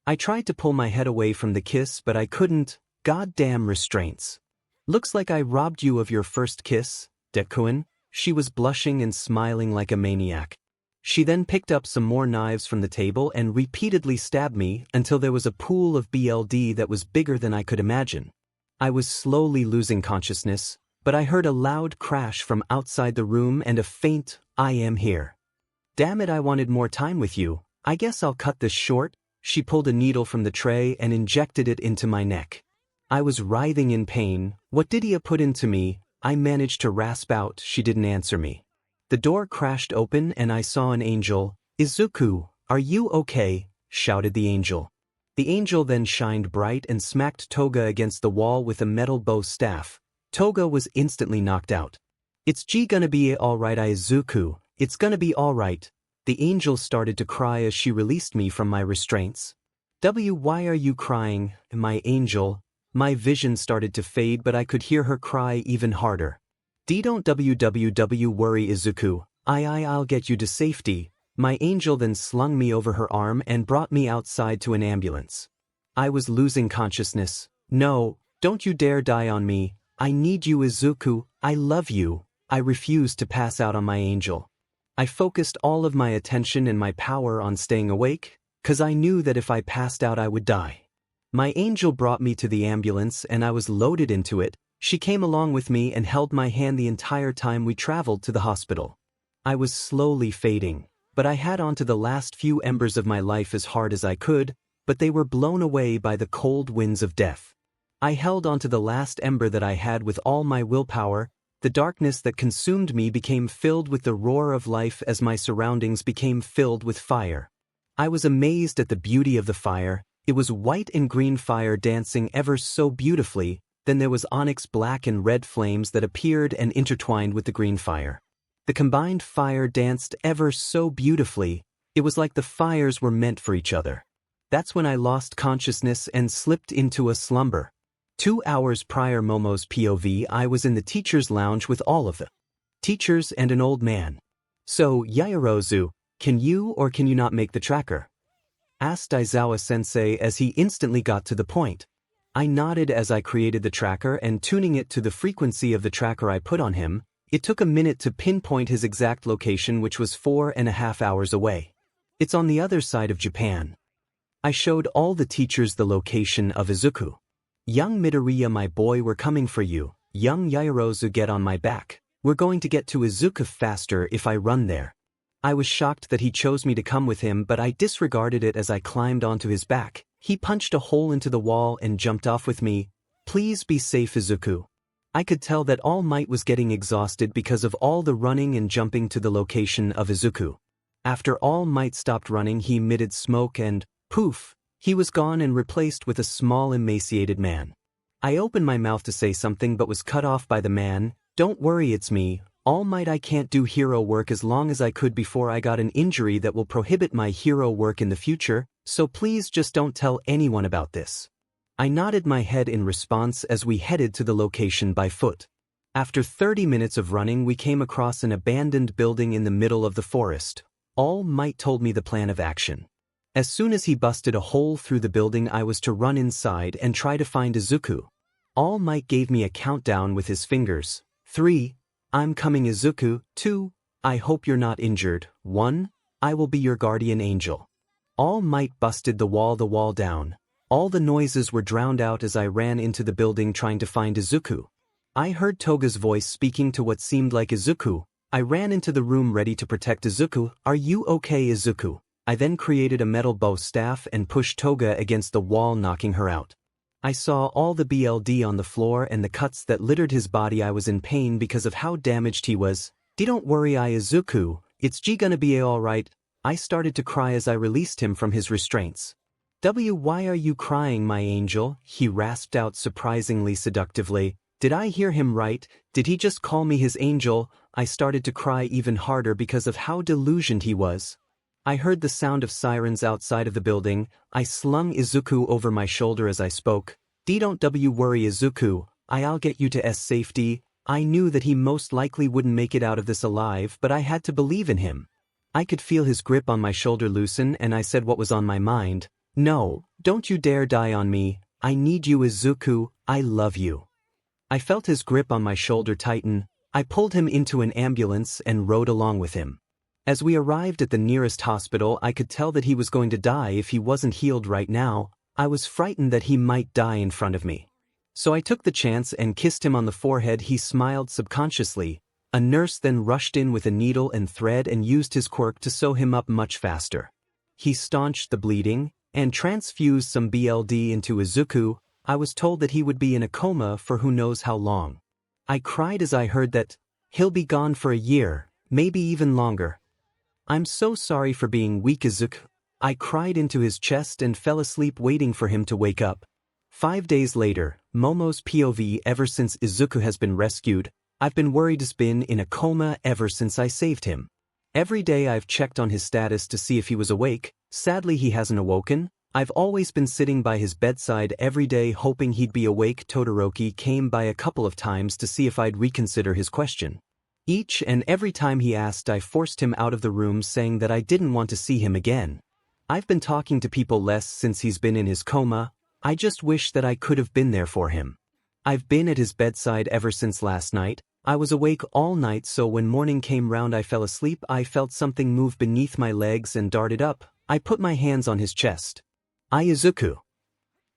I tried to pull my head away from the kiss, but I couldn't. Goddamn restraints. Looks like I robbed you of your first kiss, 𝗓𝗂𝘁. She was blushing and smiling like a maniac. She then picked up some more knives from the table and repeatedly stabbed me until there was a pool of BLD that was bigger than I could imagine. I was slowly losing consciousness, but I heard a loud crash from outside the room and a faint, "I am here." Damn it, I wanted more time with you. I guess I'll cut this short. She pulled a needle from the tray and injected it into my neck. I was writhing in pain. What did he put into me? I managed to rasp out. She didn't answer me. The door crashed open and I saw an angel. "Izuku, are you okay?" shouted the angel. The angel then shined bright and smacked Toga against the wall with a metal bow staff. Toga was instantly knocked out. "It's gonna be alright, Izuku. It's gonna be alright." The angel started to cry as she released me from my restraints. Why are you crying, my angel? My vision started to fade, but I could hear her cry even harder. Don't worry, Izuku. I'll get you to safety." My angel then slung me over her arm and brought me outside to an ambulance. I was losing consciousness. "No, don't you dare die on me. I need you, Izuku. I love you." I refused to pass out on my angel. I focused all of my attention and my power on staying awake, 'cause I knew that if I passed out I would die. My angel brought me to the ambulance and I was loaded into it. She came along with me and held my hand the entire time we traveled to the hospital. I was slowly fading, but I had onto the last few embers of my life as hard as I could, but they were blown away by the cold winds of death. I held onto the last ember that I had with all my willpower. The darkness that consumed me became filled with the roar of life as my surroundings became filled with fire. I was amazed at the beauty of the fire. It was white and green fire dancing ever so beautifully. Then there was onyx black and red flames that appeared and intertwined with the green fire. The combined fire danced ever so beautifully. It was like the fires were meant for each other. That's when I lost consciousness and slipped into a slumber. 2 hours prior, Momo's POV, I was in the teacher's lounge with all of the teachers and an old man. "So, Yaoyorozu, can you or can you not make the tracker?" asked Aizawa-sensei as he instantly got to the point. I nodded as I created the tracker and tuning it to the frequency of the tracker I put on him. It took a minute to pinpoint his exact location, which was 4.5 hours away. It's on the other side of Japan. I showed all the teachers the location of Izuku. "Young Midoriya, my boy, we're coming for you. Young Yaoyorozu, get on my back. We're going to get to Izuku faster if I run there." I was shocked that he chose me to come with him, but I disregarded it as I climbed onto his back. He punched a hole into the wall and jumped off with me. "Please be safe, Izuku." I could tell that All Might was getting exhausted because of all the running and jumping to the location of Izuku. After All Might stopped running, he emitted smoke and, poof, he was gone and replaced with a small emaciated man. I opened my mouth to say something but was cut off by the man. "Don't worry, it's me, All Might. I can't do hero work as long as I could before I got an injury that will prohibit my hero work in the future, so please just don't tell anyone about this." I nodded my head in response as we headed to the location by foot. After 30 minutes of running, we came across an abandoned building in the middle of the forest. All Might told me the plan of action. As soon as he busted a hole through the building, I was to run inside and try to find Izuku. All Might gave me a countdown with his fingers. 3, I'm coming, Izuku. 2, I hope you're not injured. 1, I will be your guardian angel. All Might busted the wall down. All the noises were drowned out as I ran into the building trying to find Izuku. I heard Toga's voice speaking to what seemed like Izuku. I ran into the room ready to protect Izuku. "Are you okay, Izuku?" I then created a metal bow staff and pushed Toga against the wall, knocking her out. I saw all the BLD on the floor and the cuts that littered his body. I was in pain because of how damaged he was. Don't worry, Izuku, it's gonna be alright." I started to cry as I released him from his restraints. Why are you crying, my angel?" he rasped out surprisingly seductively. Did I hear him right? Did he just call me his angel? I started to cry even harder because of how delusioned he was. I heard the sound of sirens outside of the building. I slung Izuku over my shoulder as I spoke. Don't worry Izuku, I'll get you to safety. I knew that he most likely wouldn't make it out of this alive, but I had to believe in him. I could feel his grip on my shoulder loosen and I said what was on my mind. No, don't you dare die on me. I need you Izuku, I love you. I felt his grip on my shoulder tighten. I pulled him into an ambulance and rode along with him. As we arrived at the nearest hospital, I could tell that he was going to die if he wasn't healed right now. I was frightened that he might die in front of me. So I took the chance and kissed him on the forehead. He smiled subconsciously. A nurse then rushed in with a needle and thread and used his quirk to sew him up much faster. He staunched the bleeding and transfused some BLD into Izuku. I was told that he would be in a coma for who knows how long. I cried as I heard that he'll be gone for a year, maybe even longer. I'm so sorry for being weak Izuku. I cried into his chest and fell asleep waiting for him to wake up. 5 days later, Momo's POV. Ever since Izuku has been rescued, I've been worried he's been in a coma ever since I saved him. Every day I've checked on his status to see if he was awake. Sadly he hasn't awoken. I've always been sitting by his bedside every day hoping he'd be awake. Todoroki came by a couple of times to see if I'd reconsider his question. Each and every time he asked, I forced him out of the room saying that I didn't want to see him again. I've been talking to people less since he's been in his coma. I just wish that I could have been there for him. I've been at his bedside ever since last night. I was awake all night, so when morning came round I fell asleep. I felt something move beneath my legs and darted up. I put my hands on his chest. Izuku?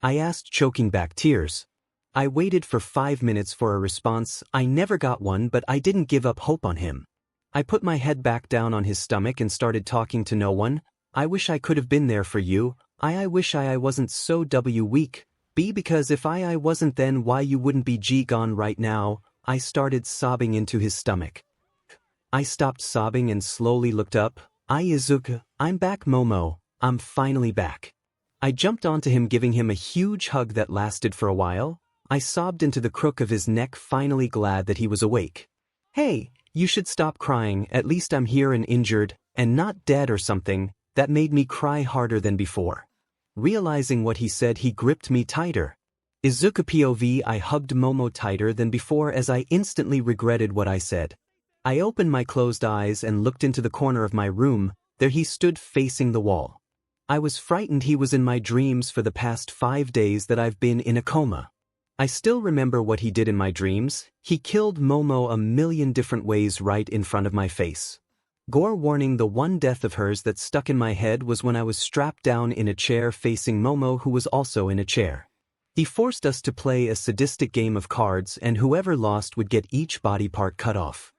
I asked, choking back tears. I waited for 5 minutes for a response. I never got one, but I didn't give up hope on him. I put my head back down on his stomach and started talking to no one. I wish I could have been there for you. I wish I wasn't so weak. Because if I wasn't, then why you wouldn't be gone right now. I started sobbing into his stomach. I stopped sobbing and slowly looked up. Izuku, I'm back Momo, I'm finally back. I jumped onto him, giving him a huge hug that lasted for a while. I sobbed into the crook of his neck, finally glad that he was awake. Hey, you should stop crying, at least I'm here and injured, and not dead or something. That made me cry harder than before. Realizing what he said, he gripped me tighter. Izuku POV. I hugged Momo tighter than before as I instantly regretted what I said. I opened my closed eyes and looked into the corner of my room. There he stood facing the wall. I was frightened. He was in my dreams for the past 5 days that I've been in a coma. I still remember what he did in my dreams. He killed Momo a million different ways right in front of my face. Gore warning. The one death of hers that stuck in my head was when I was strapped down in a chair facing Momo, who was also in a chair. He forced us to play a sadistic game of cards, and whoever lost would get each body part cut off.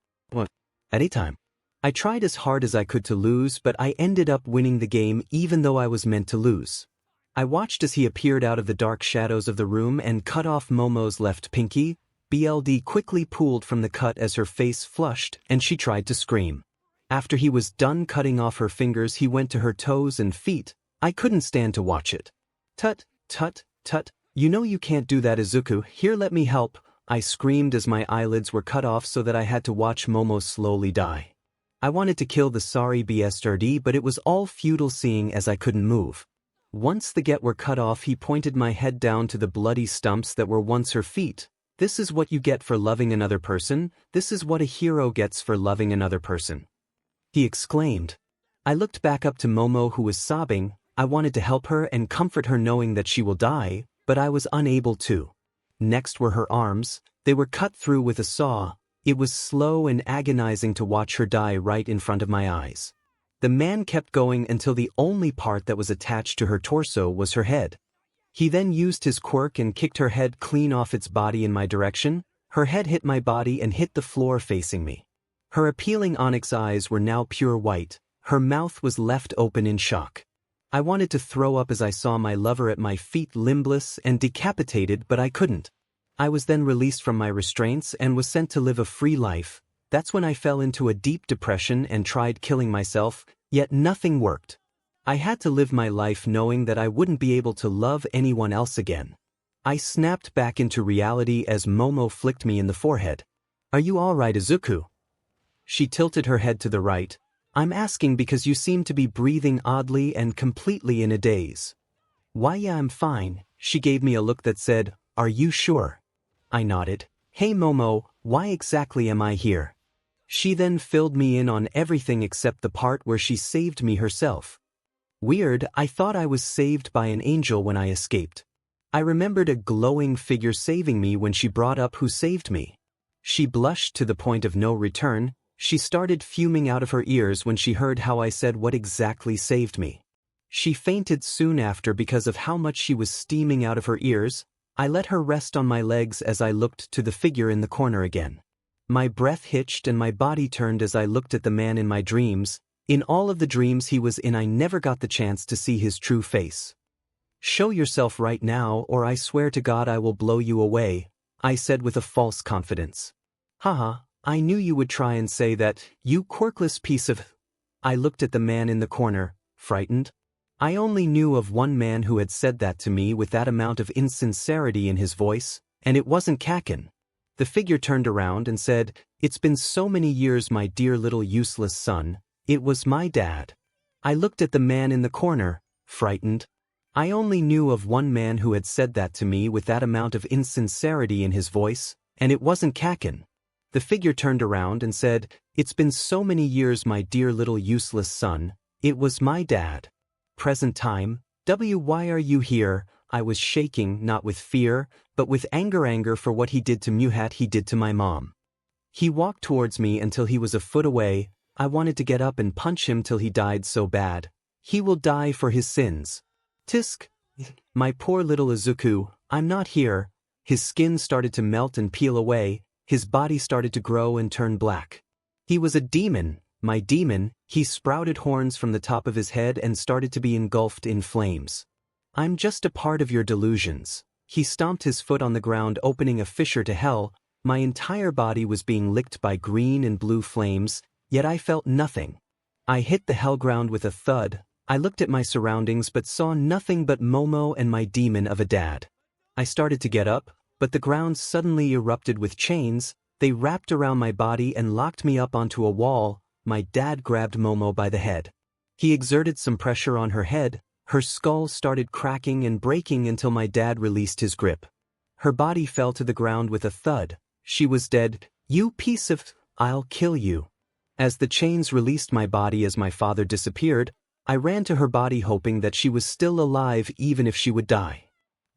At a time. I tried as hard as I could to lose, but I ended up winning the game even though I was meant to lose. I watched as he appeared out of the dark shadows of the room and cut off Momo's left pinky. BLD quickly pulled from the cut as her face flushed and she tried to scream. After he was done cutting off her fingers, he went to her toes and feet. I couldn't stand to watch it. Tut, tut, tut, you know you can't do that Izuku, here let me help. I screamed as my eyelids were cut off so that I had to watch Momo slowly die. I wanted to kill the sorry 𝗵𝘃𝗫, but it was all futile seeing as I couldn't move. Once the get were cut off, he pointed my head down to the bloody stumps that were once her feet. This is what you get for loving another person. This is what a hero gets for loving another person, he exclaimed. I looked back up to Momo, who was sobbing. I wanted to help her and comfort her knowing that she will die, but I was unable to. Next were her arms. They were cut through with a saw. It was slow and agonizing to watch her die right in front of my eyes. The man kept going until the only part that was attached to her torso was her head. He then used his quirk and kicked her head clean off its body in my direction. Her head hit my body and hit the floor facing me. Her appealing onyx eyes were now pure white. Her mouth was left open in shock. I wanted to throw up as I saw my lover at my feet, limbless and decapitated, but I couldn't. I was then released from my restraints and was sent to live a free life. That's when I fell into a deep depression and tried killing myself, yet nothing worked. I had to live my life knowing that I wouldn't be able to love anyone else again. I snapped back into reality as Momo flicked me in the forehead. Are you alright, Izuku? She tilted her head to the right. I'm asking because you seem to be breathing oddly and completely in a daze. Why, yeah, I'm fine. She gave me a look that said, are you sure? I nodded. Hey Momo, why exactly am I here? She then filled me in on everything except the part where she saved me herself. Weird, I thought I was saved by an angel when I escaped. I remembered a glowing figure saving me when she brought up who saved me. She blushed to the point of no return. She started fuming out of her ears when she heard how I said what exactly saved me. She fainted soon after because of how much she was steaming out of her ears. I let her rest on my legs as I looked to the figure in the corner again. My breath hitched and my body turned as I looked at the man in my dreams. In all of the dreams he was in, I never got the chance to see his true face. Show yourself right now, or I swear to God I will blow you away, I said with a false confidence. Haha, I knew you would try and say that, you quirkless piece of... I looked at the man in the corner, frightened. I only knew of one man who had said that to me with that amount of insincerity in his voice, and it wasn't 𝐒𝐭𝐻. The figure turned around and said, it's been so many years, my dear little useless son. It was my dad. I looked at the man in the corner, frightened. I only knew of one man who had said that to me with that amount of insincerity in his voice, and it wasn't 𝐒𝐭𝐻. The figure turned around and said, it's been so many years, my dear little useless son. It was my dad. Present time. Why are you here? I was shaking, not with fear, but with anger for what he did to 𝗵𝗏 he did to my mom. He walked towards me until he was a foot away. I wanted to get up and punch him till he died so bad. He will die for his sins. Tisk. My poor little Izuku, I'm not here. His skin started to melt and peel away. His body started to grow and turn black. He was a demon, my demon. He sprouted horns from the top of his head and started to be engulfed in flames. I'm just a part of your delusions. He stomped his foot on the ground, opening a fissure to hell. My entire body was being licked by green and blue flames, yet I felt nothing. I hit the hell ground with a thud. I looked at my surroundings but saw nothing but Momo and my demon of a dad. I started to get up, but the ground suddenly erupted with chains. They wrapped around my body and locked me up onto a wall. My dad grabbed Momo by the head. He exerted some pressure on her head. Her skull started cracking and breaking until my dad released his grip. Her body fell to the ground with a thud. She was dead. You piece of... I'll kill you. As the chains released my body as my father disappeared, I ran to her body hoping that she was still alive even if she would die.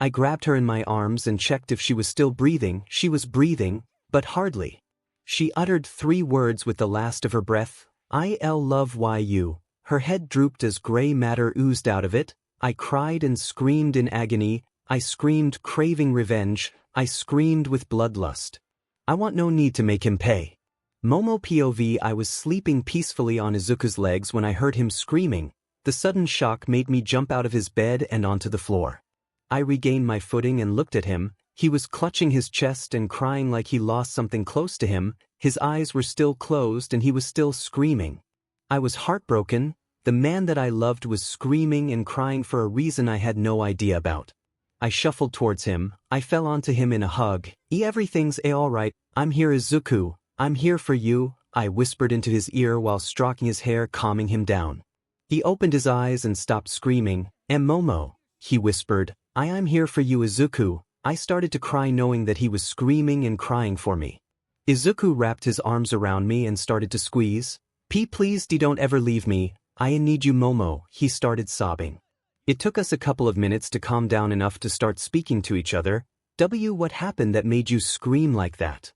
I grabbed her in my arms and checked if she was still breathing. She was breathing, but hardly. She uttered 3 words with the last of her breath. I love you. Her head drooped as gray matter oozed out of it. I cried and screamed in agony. I screamed craving revenge. I screamed with bloodlust. I want no need to make him pay. Momo POV. I was sleeping peacefully on Izuku's legs when I heard him screaming. The sudden shock made me jump out of his bed and onto the floor. I regained my footing and looked at him. He was clutching his chest and crying like he lost something close to him. His eyes were still closed and he was still screaming. I was heartbroken. The man that I loved was screaming and crying for a reason I had no idea about. I shuffled towards him. I fell onto him in a hug. Everything's alright. I'm here, Izuku. I'm here for you, I whispered into his ear while stroking his hair, calming him down. He opened his eyes and stopped screaming. Momo, he whispered. I'm here for you, Izuku. I started to cry knowing that he was screaming and crying for me. Izuku wrapped his arms around me and started to squeeze. Please don't ever leave me. I need you, Momo, he started sobbing. It took us a couple of minutes to calm down enough to start speaking to each other. What happened that made you scream like that?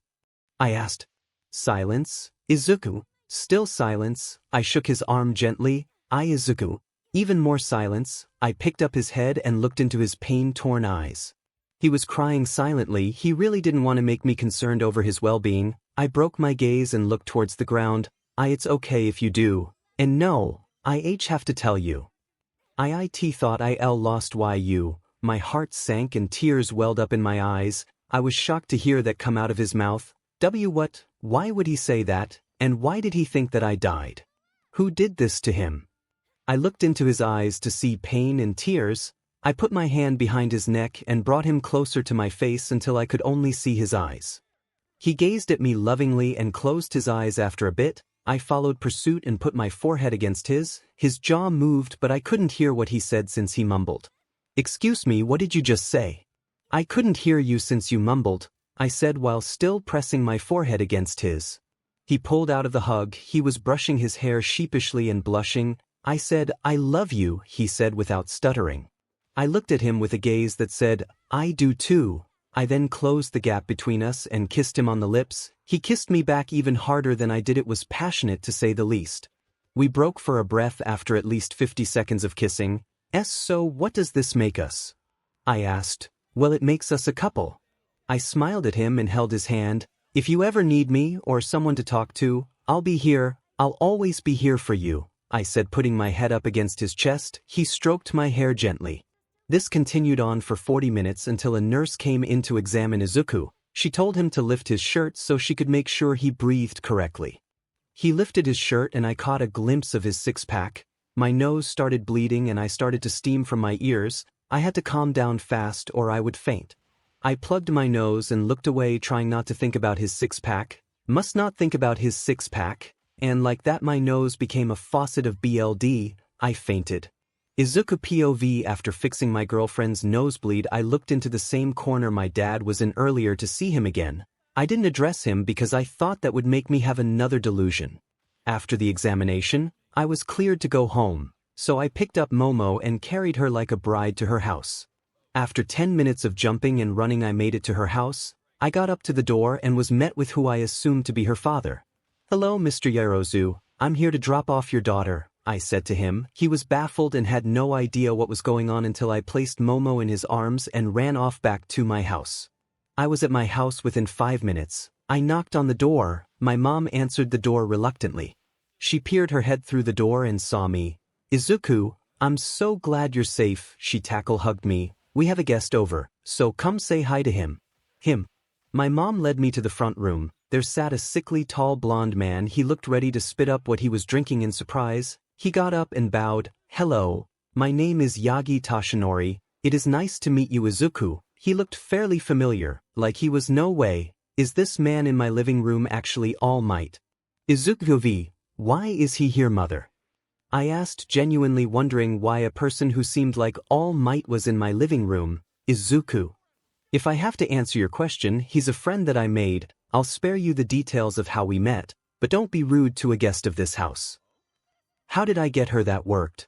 I asked. Silence, Izuku. Still silence. I shook his arm gently. Izuku. Even more silence. I picked up his head and looked into his pain-torn eyes. He was crying silently. He really didn't want to make me concerned over his well-being. I broke my gaze and looked towards the ground. It's okay if you do. And no, I have to tell you. I thought lost you. My heart sank and tears welled up in my eyes. I was shocked to hear that come out of his mouth. What? Why would he say that? And why did he think that I died? Who did this to him? I looked into his eyes to see pain and tears. I put my hand behind his neck and brought him closer to my face until I could only see his eyes. He gazed at me lovingly and closed his eyes. After a bit, I followed pursuit and put my forehead against his. His jaw moved, but I couldn't hear what he said since he mumbled. "Excuse me, what did you just say?" "I couldn't hear you since you mumbled," I said while still pressing my forehead against his. He pulled out of the hug. He was brushing his hair sheepishly and blushing. I said, "I love you," he said without stuttering. I looked at him with a gaze that said, "I do too." I then closed the gap between us and kissed him on the lips. He kissed me back even harder than I did. It was passionate, to say the least. We broke for a breath after at least 50 seconds of kissing. "So what does this make us?" I asked. "Well, it makes us a couple." I smiled at him and held his hand. "If you ever need me or someone to talk to, I'll be here. I'll always be here for you," I said, putting my head up against his chest. He stroked my hair gently. This continued on for 40 minutes until a nurse came in to examine Izuku. She told him to lift his shirt so she could make sure he breathed correctly. He lifted his shirt and I caught a glimpse of his six-pack. My nose started bleeding and I started to steam from my ears. I had to calm down fast or I would faint. I plugged my nose and looked away, trying not to think about his six-pack. Must not think about his six-pack. And like that, my nose became a faucet of BLD. I fainted. Izuku POV. After fixing my girlfriend's nosebleed, I looked into the same corner my dad was in earlier to see him again. I didn't address him because I thought that would make me have another delusion. After the examination, I was cleared to go home, so I picked up Momo and carried her like a bride to her house. After 10 minutes of jumping and running, I made it to her house. I got up to the door and was met with who I assumed to be her father. "Hello, Mr. Yaozu, I'm here to drop off your daughter," I said to him. He was baffled and had no idea what was going on until I placed Momo in his arms and ran off back to my house. I was at my house within 5 minutes. I knocked on the door. My mom answered the door reluctantly. She peered her head through the door and saw me. "Izuku, I'm so glad you're safe," she hugged me. "We have a guest over, so come say hi to him." Him. My mom led me to the front room. There sat a sickly, tall, blonde man. He looked ready to spit up what he was drinking in surprise. He got up and bowed. "Hello, my name is Yagi Toshinori. It is nice to meet you, Izuku." He looked fairly familiar, like he was no way. Is this man in my living room actually All Might? "Izuku, why is he here, mother?" I asked, genuinely wondering why a person who seemed like All Might was in my living room. "Izuku. If I have to answer your question, he's a friend that I made. I'll spare you the details of how we met, but don't be rude to a guest of this house." How did I get her that worked?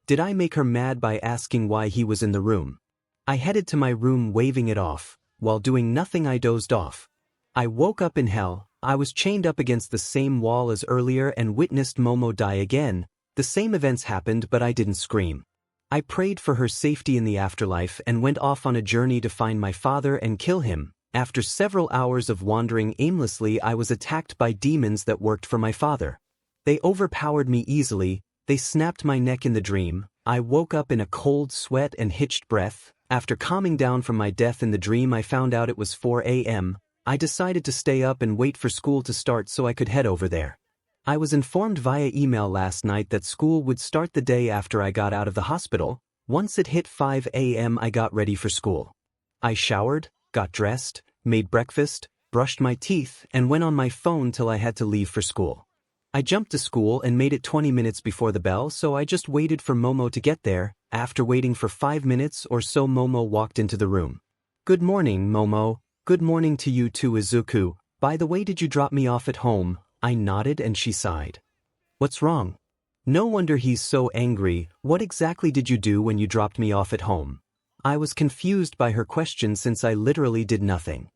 Did I make her mad by asking why he was in the room? I headed to my room waving it off. While doing nothing, I dozed off. I woke up in hell. I was chained up against the same wall as earlier and witnessed Momo die again. The same events happened, but I didn't scream. I prayed for her safety in the afterlife and went off on a journey to find my father and kill him. After several hours of wandering aimlessly, I was attacked by demons that worked for my father. They overpowered me easily. They snapped my neck in the dream. I woke up in a cold sweat and hitched breath. After calming down from my death in the dream, I found out it was 4 a.m. I decided to stay up and wait for school to start so I could head over there. I was informed via email last night that school would start the day after I got out of the hospital. Once it hit 5 a.m., I got ready for school. I showered, got dressed, made breakfast, brushed my teeth, and went on my phone till I had to leave for school. I jumped to school and made it 20 minutes before the bell, so I just waited for Momo to get there. After waiting for 5 minutes or so, Momo walked into the room. "Good morning, Momo." "Good morning to you too, Izuku. By the way, did you drop me off at home?" I nodded and she sighed. "What's wrong?" "No wonder he's so angry. What exactly did you do when you dropped me off at home?" I was confused by her question since I literally did nothing.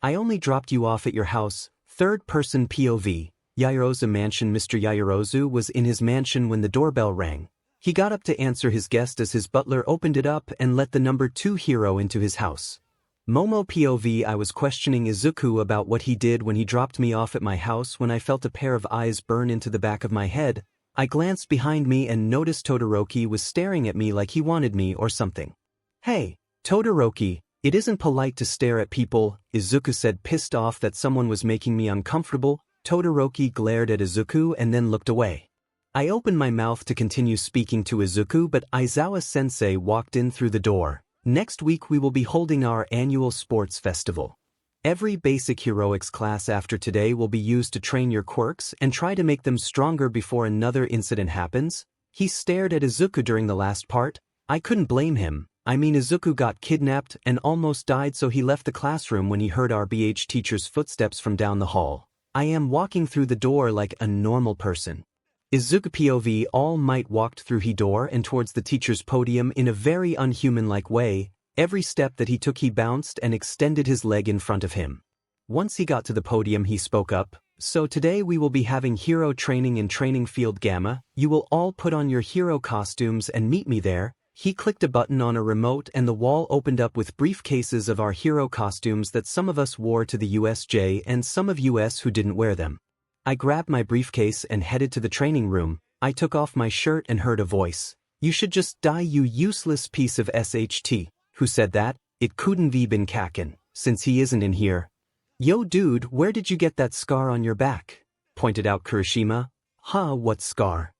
"I only dropped you off at your house." Third-person POV. Yaozu mansion. Mr. Yaozu was in his mansion when the doorbell rang. He got up to answer his guest as his butler opened it up and let the number 2 hero into his house. Momo POV. I was questioning Izuku about what he did when he dropped me off at my house when I felt a pair of eyes burn into the back of my head. I glanced behind me and noticed Todoroki was staring at me like he wanted me or something. "Hey, Todoroki, it isn't polite to stare at people," Izuku said, pissed off that someone was making me uncomfortable. Todoroki glared at Izuku and then looked away. I opened my mouth to continue speaking to Izuku, but Aizawa-sensei walked in through the door. Next week we will be holding our annual sports festival. Every basic heroics class after today will be used to train your quirks and try to make them stronger before another incident happens. He stared at Izuku during the last part. I couldn't blame him. I mean, Izuku got kidnapped and almost died, so he left the classroom when he heard our BH teacher's footsteps from down the hall. I am walking through the door like a normal person. Izuku POV All Might walked through the door and towards the teacher's podium in a very unhuman-like way. Every step that he took he bounced and extended his leg in front of him. Once he got to the podium he spoke up. So today we will be having hero training in training field Gamma. You will all put on your hero costumes and meet me there. He clicked a button on a remote and the wall opened up with briefcases of our hero costumes that some of us wore to the USJ and some of us who didn't wear them. I grabbed my briefcase and headed to the training room. I took off my shirt and heard a voice. You should just die, you useless piece of SHT. Who said that? It couldn't be been Kaken, since he isn't in here. Yo dude, where did you get that scar on your back? Pointed out Kirishima. Huh, what scar?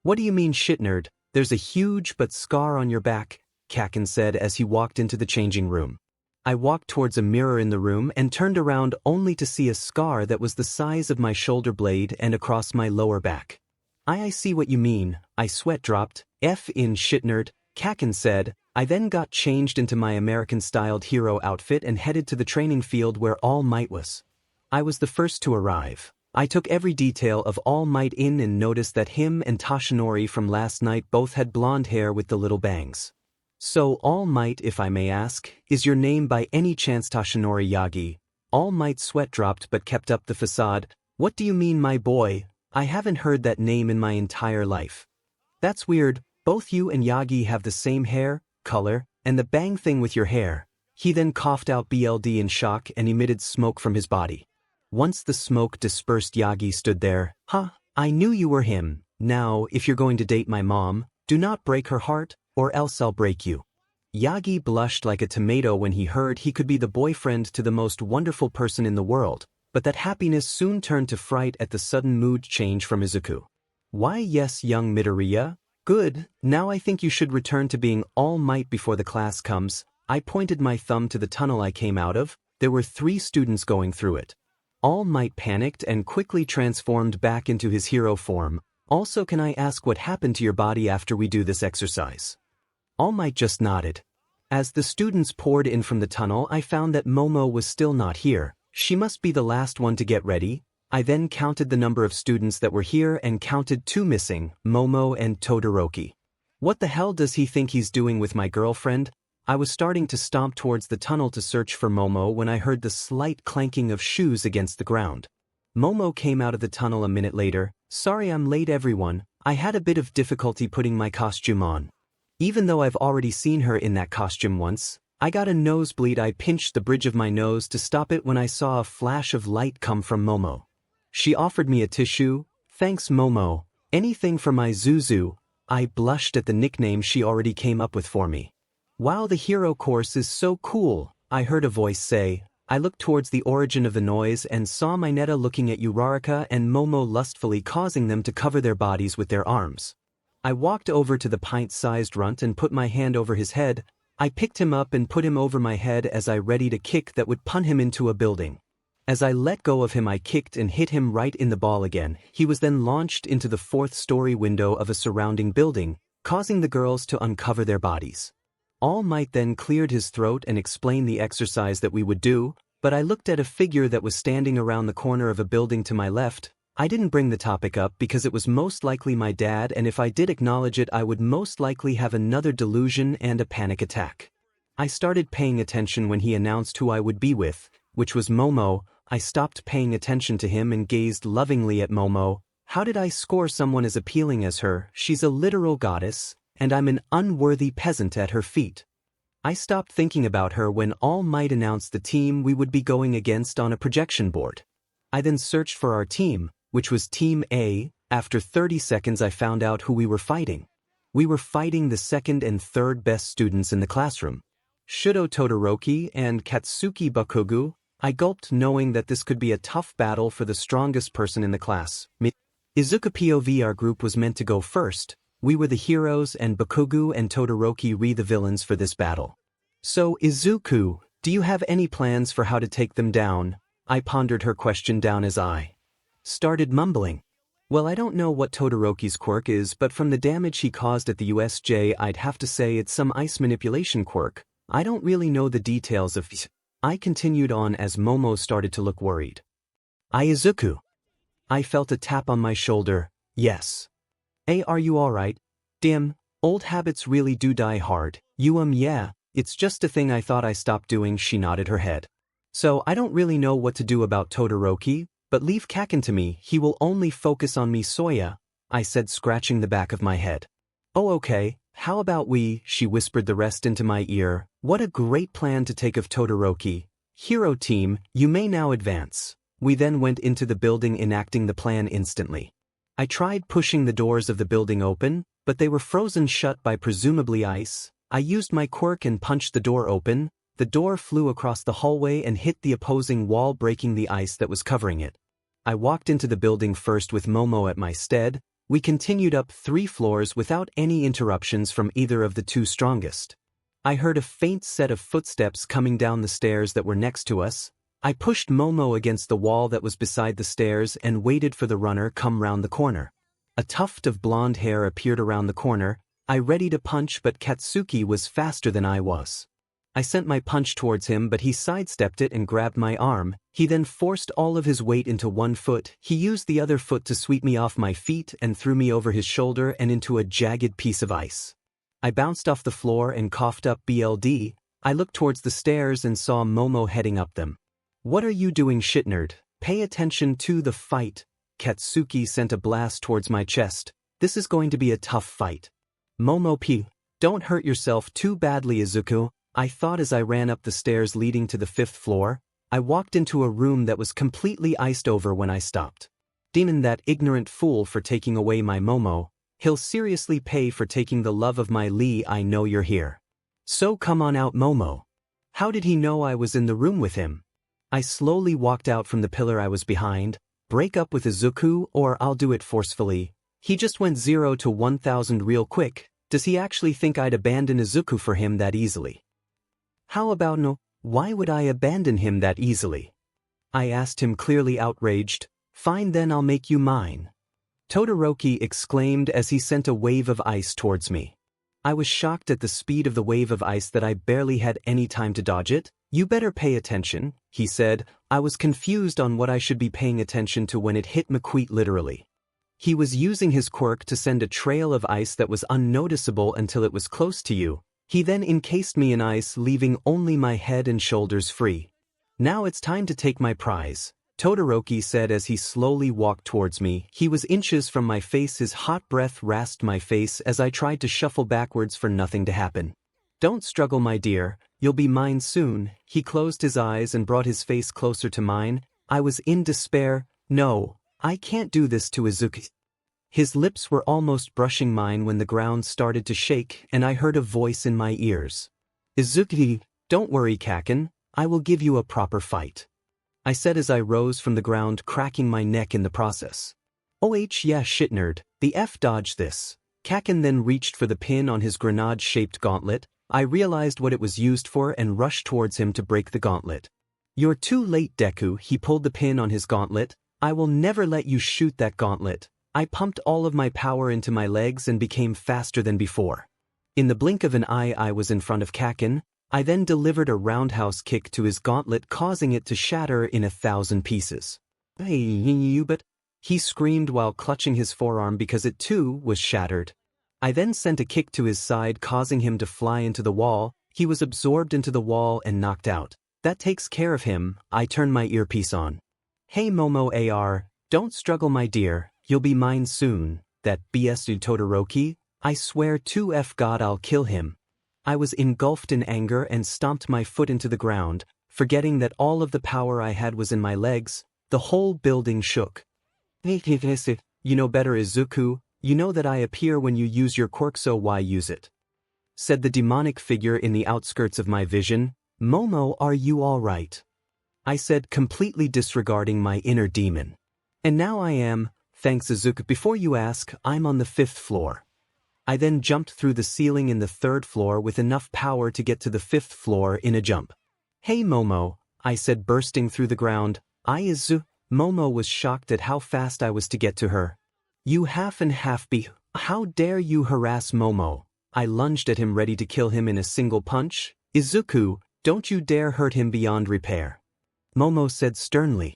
What do you mean, shit nerd? There's a huge but scar on your back, Kaken said as he walked into the changing room. I walked towards a mirror in the room and turned around only to see a scar that was the size of my shoulder blade and across my lower back. I see what you mean. I sweat dropped. F in shit nerd, Kaken said. I then got changed into my American-styled hero outfit and headed to the training field where All Might was. I was the first to arrive. I took every detail of All Might in and noticed that him and Toshinori from last night both had blonde hair with the little bangs. So All Might, if I may ask, is your name by any chance Toshinori Yagi? All Might's sweat dropped but kept up the facade. What do you mean, my boy? I haven't heard that name in my entire life. That's weird. Both you and Yagi have the same hair, color, and the bang thing with your hair. He then coughed out BLD in shock and emitted smoke from his body. Once the smoke dispersed, Yagi stood there. Huh, I knew you were him. Now, if you're going to date my mom, do not break her heart, or else I'll break you. Yagi blushed like a tomato when he heard he could be the boyfriend to the most wonderful person in the world, but that happiness soon turned to fright at the sudden mood change from Izuku. Why yes, young Midoriya? Good, now I think you should return to being All Might before the class comes. I pointed my thumb to the tunnel I came out of. There were 3 students going through it. All Might panicked and quickly transformed back into his hero form. Also, can I ask what happened to your body after we do this exercise? All Might just nodded. As the students poured in from the tunnel, I found that Momo was still not here. She must be the last one to get ready. I then counted the number of students that were here and counted 2 missing, Momo and Todoroki. What the hell does he think he's doing with my girlfriend? I was starting to stomp towards the tunnel to search for Momo when I heard the slight clanking of shoes against the ground. Momo came out of the tunnel a minute later. Sorry I'm late everyone, I had a bit of difficulty putting my costume on. Even though I've already seen her in that costume once, I got a nosebleed. I pinched the bridge of my nose to stop it when I saw a flash of light come from Momo. She offered me a tissue. Thanks Momo. Anything for my Zuzu. I blushed at the nickname she already came up with for me. Wow, the hero course is so cool, I heard a voice say. I looked towards the origin of the noise and saw Mineta looking at Uraraka and Momo lustfully, causing them to cover their bodies with their arms. I walked over to the pint-sized runt and put my hand over his head. I picked him up and put him over my head as I readied a kick that would punt him into a building. As I let go of him, I kicked and hit him right in the ball again. He was then launched into the 4th-story window of a surrounding building, causing the girls to uncover their bodies. All Might then cleared his throat and explained the exercise that we would do, but I looked at a figure that was standing around the corner of a building to my left. I didn't bring the topic up because it was most likely my dad, and if I did acknowledge it I would most likely have another delusion and a panic attack. I started paying attention when he announced who I would be with, which was Momo. I stopped paying attention to him and gazed lovingly at Momo. How did I score someone as appealing as her? She's a literal goddess, and I'm an unworthy peasant at her feet. I stopped thinking about her when All Might announced the team we would be going against on a projection board. I then searched for our team, which was Team A. After 30 seconds I found out who we were fighting. We were fighting the 2nd and 3rd best students in the classroom. Shudo Todoroki and Katsuki Bakugu. I gulped, knowing that this could be a tough battle for the strongest person in the class. Izuku POV. Our group was meant to go first. We were the heroes and Bakugo and Todoroki were the villains for this battle. So, Izuku, do you have any plans for how to take them down? I pondered her question down as I started mumbling. Well, I don't know what Todoroki's quirk is, but from the damage he caused at the USJ, I'd have to say it's some ice manipulation quirk. I don't really know the details of it. I continued on as Momo started to look worried. Izuku. I felt a tap on my shoulder. Yes. Hey, are you alright? Dim, old habits really do die hard. Yeah, it's just a thing I thought I stopped doing. She nodded her head. So I don't really know what to do about Todoroki, but leave Kaken to me. He will only focus on me. Soya, I said, scratching the back of my head. Oh, okay, how about we? She whispered the rest into my ear. What a great plan to take of Todoroki. Hero team, you may now advance. We then went into the building, enacting the plan instantly. I tried pushing the doors of the building open, but they were frozen shut by presumably ice. I used my quirk and punched the door open. The door flew across the hallway and hit the opposing wall, breaking the ice that was covering it. I walked into the building first with Momo at my stead. We continued up 3 floors without any interruptions from either of the 2 strongest. I heard a faint set of footsteps coming down the stairs that were next to us. I pushed Momo against the wall that was beside the stairs and waited for the runner come round the corner. A tuft of blonde hair appeared around the corner. I ready to punch, but Katsuki was faster than I was. I sent my punch towards him, but he sidestepped it and grabbed my arm. He then forced all of his weight into one foot. He used the other foot to sweep me off my feet and threw me over his shoulder and into a jagged piece of ice. I bounced off the floor and coughed up blood. I looked towards the stairs and saw Momo heading up them. What are you doing, shitnerd? Pay attention to the fight. Katsuki sent a blast towards my chest. This is going to be a tough fight. Momo P. Don't hurt yourself too badly, Izuku, I thought as I ran up the stairs leading to the 5th floor. I walked into a room that was completely iced over when I stopped. Demon, that ignorant fool, for taking away my Momo. He'll seriously pay for taking the love of my Lee. I know you're here. So come on out, Momo. How did he know I was in the room with him? I slowly walked out from the pillar I was behind. Break up with Izuku or I'll do it forcefully. He just went 0 to 1000 real quick. Does he actually think I'd abandon Izuku for him that easily? How about no? Why would I abandon him that easily? I asked him, clearly outraged. Fine, then I'll make you mine. Todoroki exclaimed as he sent a wave of ice towards me. I was shocked at the speed of the wave of ice that I barely had any time to dodge it. You better pay attention, he said. I was confused on what I should be paying attention to when it hit 𝗵𝗃 literally. He was using his quirk to send a trail of ice that was unnoticeable until it was close to you. He then encased me in ice, leaving only my head and shoulders free. Now it's time to take my prize, Todoroki said as he slowly walked towards me. He was inches from my face. His hot breath rasped my face as I tried to shuffle backwards for nothing to happen. Don't struggle, my dear, you'll be mine soon. He closed his eyes and brought his face closer to mine. I was in despair. No, I can't do this to Izuku. His lips were almost brushing mine when the ground started to shake and I heard a voice in my ears. Izuku, don't worry, Kaken, I will give you a proper fight, I said as I rose from the ground, cracking my neck in the process. Oh yeah, shitnerd, the F dodge this. Kaken then reached for the pin on his grenade-shaped gauntlet. I realized what it was used for and rushed towards him to break the gauntlet. You're too late, Deku. He pulled the pin on his gauntlet. I will never let you shoot that gauntlet. I pumped all of my power into my legs and became faster than before. In the blink of an eye, I was in front of Kaken. I then delivered a roundhouse kick to his gauntlet, causing it to shatter in 1,000 pieces. Hey, you but, he screamed while clutching his forearm because it too was shattered. I then sent a kick to his side, causing him to fly into the wall. He was absorbed into the wall and knocked out. That takes care of him. I turned my earpiece on. Hey Momo AR, don't struggle, my dear, you'll be mine soon. That BS Todoroki, I swear to F God I'll kill him. I was engulfed in anger and stomped my foot into the ground, forgetting that all of the power I had was in my legs. The whole building shook. You know better, Izuku. You know that I appear when you use your quirk, so why use it? Said the demonic figure in the outskirts of my vision. Momo, are you all right? I said, completely disregarding my inner demon. And now I am. Thanks Izuku. Before you ask, I'm on the 5th floor. I then jumped through the ceiling in the 3rd floor with enough power to get to the 5th floor in a jump. Hey Momo, I said bursting through the ground. Izuku. Momo was shocked at how fast I was to get to her. You 𝗵𝗃, how dare you harass Momo? I lunged at him ready to kill him in a single punch. Izuku, don't you dare hurt him beyond repair. Momo said sternly.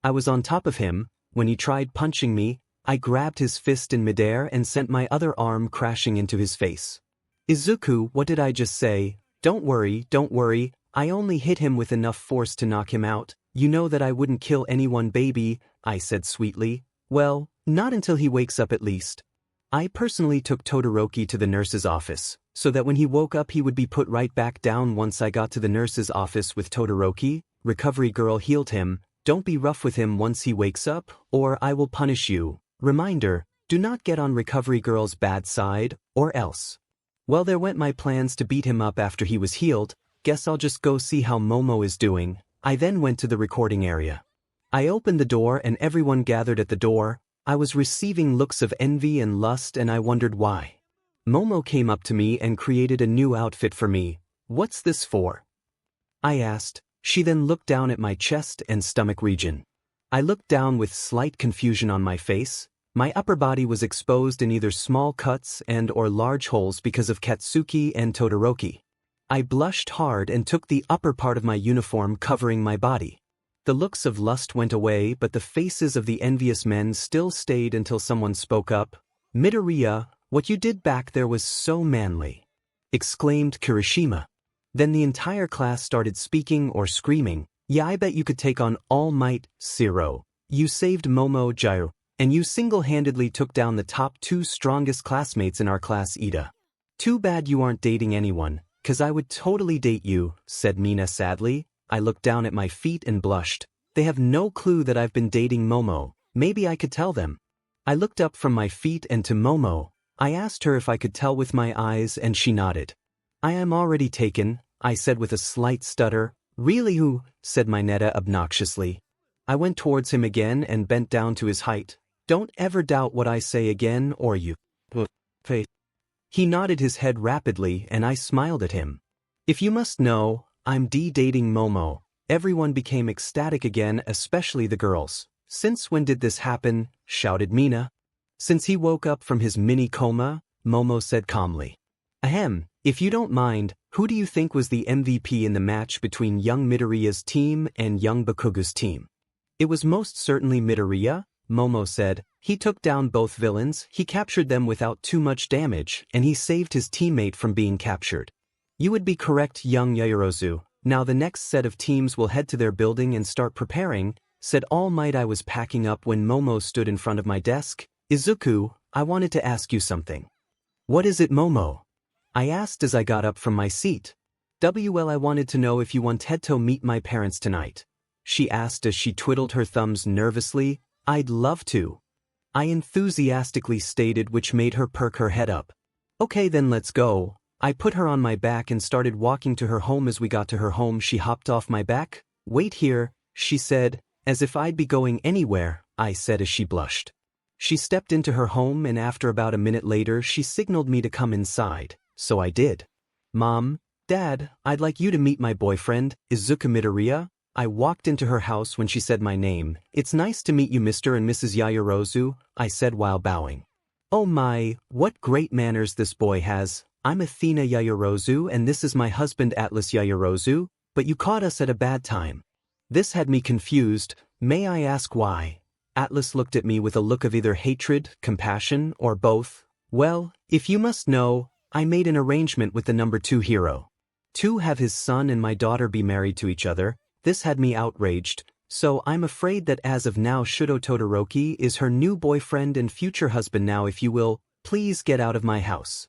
I was on top of him. When he tried punching me, I grabbed his fist in midair and sent my other arm crashing into his face. Izuku, what did I just say? Don't worry, I only hit him with enough force to knock him out. You know that I wouldn't kill anyone, baby, I said sweetly. Well, not until he wakes up at least. I personally took Todoroki to the nurse's office, so that when he woke up he would be put right back down. Once I got to the nurse's office with Todoroki, recovery girl healed him. Don't be rough with him once he wakes up, or I will punish you. Reminder, do not get on recovery girl's bad side, or else. Well, there went my plans to beat him up after he was healed. Guess I'll just go see how Momo is doing. I then went to the recording area. I opened the door and everyone gathered at the door. I was receiving looks of envy and lust and I wondered why. Momo came up to me and created a new outfit for me. What's this for? I asked. She then looked down at my chest and stomach region. I looked down with slight confusion on my face. My upper body was exposed in either small cuts and or large holes because of Katsuki and Todoroki. I blushed hard and took the upper part of my uniform covering my body. The looks of lust went away, but the faces of the envious men still stayed until someone spoke up. Midoriya, what you did back there was so manly, exclaimed Kirishima. Then the entire class started speaking or screaming. Yeah, I bet you could take on All Might, Zero. You saved Momo Gyro, and you single-handedly took down the top 2 strongest classmates in our class, Ida. Too bad you aren't dating anyone. 'Cause I would totally date you, said Mina sadly. I looked down at my feet and blushed. They have no clue that I've been dating Momo. Maybe I could tell them. I looked up from my feet and to Momo. I asked her if I could tell with my eyes and she nodded. I am already taken, I said with a slight stutter. Really who? Said Mineta obnoxiously. I went towards him again and bent down to his height. Don't ever doubt what I say again or you. He nodded his head rapidly and I smiled at him. If you must know, I'm dating Momo. Everyone became ecstatic again, especially the girls. Since when did this happen? Shouted Mina. Since he woke up from his mini coma, Momo said calmly. Ahem, if you don't mind, who do you think was the MVP in the match between young Midoriya's team and young Bakugo's team? It was most certainly Midoriya, Momo said. He took down both villains, he captured them without too much damage, and he saved his teammate from being captured. You would be correct, young Yaoyorozu. Now the next set of teams will head to their building and start preparing, said All Might. I was packing up when Momo stood in front of my desk. Izuku, I wanted to ask you something. What is it, Momo? I asked as I got up from my seat. I wanted to know if you wanted to meet my parents tonight. She asked as she twiddled her thumbs nervously. I'd love to. I enthusiastically stated, which made her perk her head up. Okay then, let's go. I put her on my back and started walking to her home. As we got to her home, she hopped off my back. Wait here, she said, as if I'd be going anywhere, I said as she blushed. She stepped into her home and after about a minute later she signaled me to come inside, so I did. Mom, Dad, I'd like you to meet my boyfriend, Izuku Midoriya. I walked into her house when she said my name. It's nice to meet you, Mr. and Mrs. Yaoyorozu, I said while bowing. Oh my, what great manners this boy has. I'm Athena Yaoyorozu and this is my husband Atlas Yaoyorozu, but you caught us at a bad time. This had me confused. May I ask why? Atlas looked at me with a look of either hatred, compassion, or both. Well, if you must know, I made an arrangement with the number 2 hero. To have his son and my daughter be married to each other. This had me outraged, so I'm afraid that as of now Shudo Todoroki is her new boyfriend and future husband. Now if you will, please get out of my house.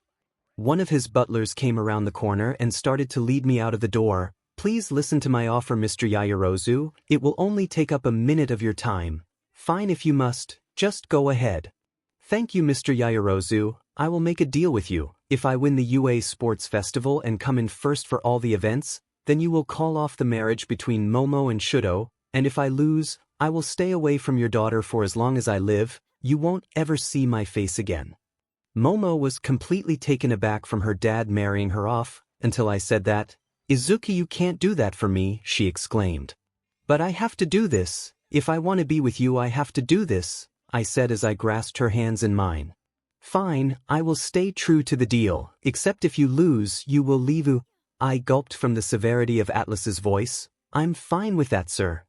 One of his butlers came around the corner and started to lead me out of the door. Please listen to my offer, Mr. Yaoyorozu. It will only take up a minute of your time. Fine if you must, just go ahead. Thank you, Mr. Yaoyorozu. I will make a deal with you. If I win the UA Sports Festival and come in first for all the events, then you will call off the marriage between Momo and Shudo, and if I lose, I will stay away from your daughter for as long as I live. You won't ever see my face again." Momo was completely taken aback from her dad marrying her off, until I said that. "Izuku, you can't do that for me," she exclaimed. "But I have to do this. If I want to be with you, I have to do this," I said as I grasped her hands in mine. "Fine, I will stay true to the deal, except if you lose, you will leave." I gulped from the severity of Atlas's voice. "I'm fine with that, sir."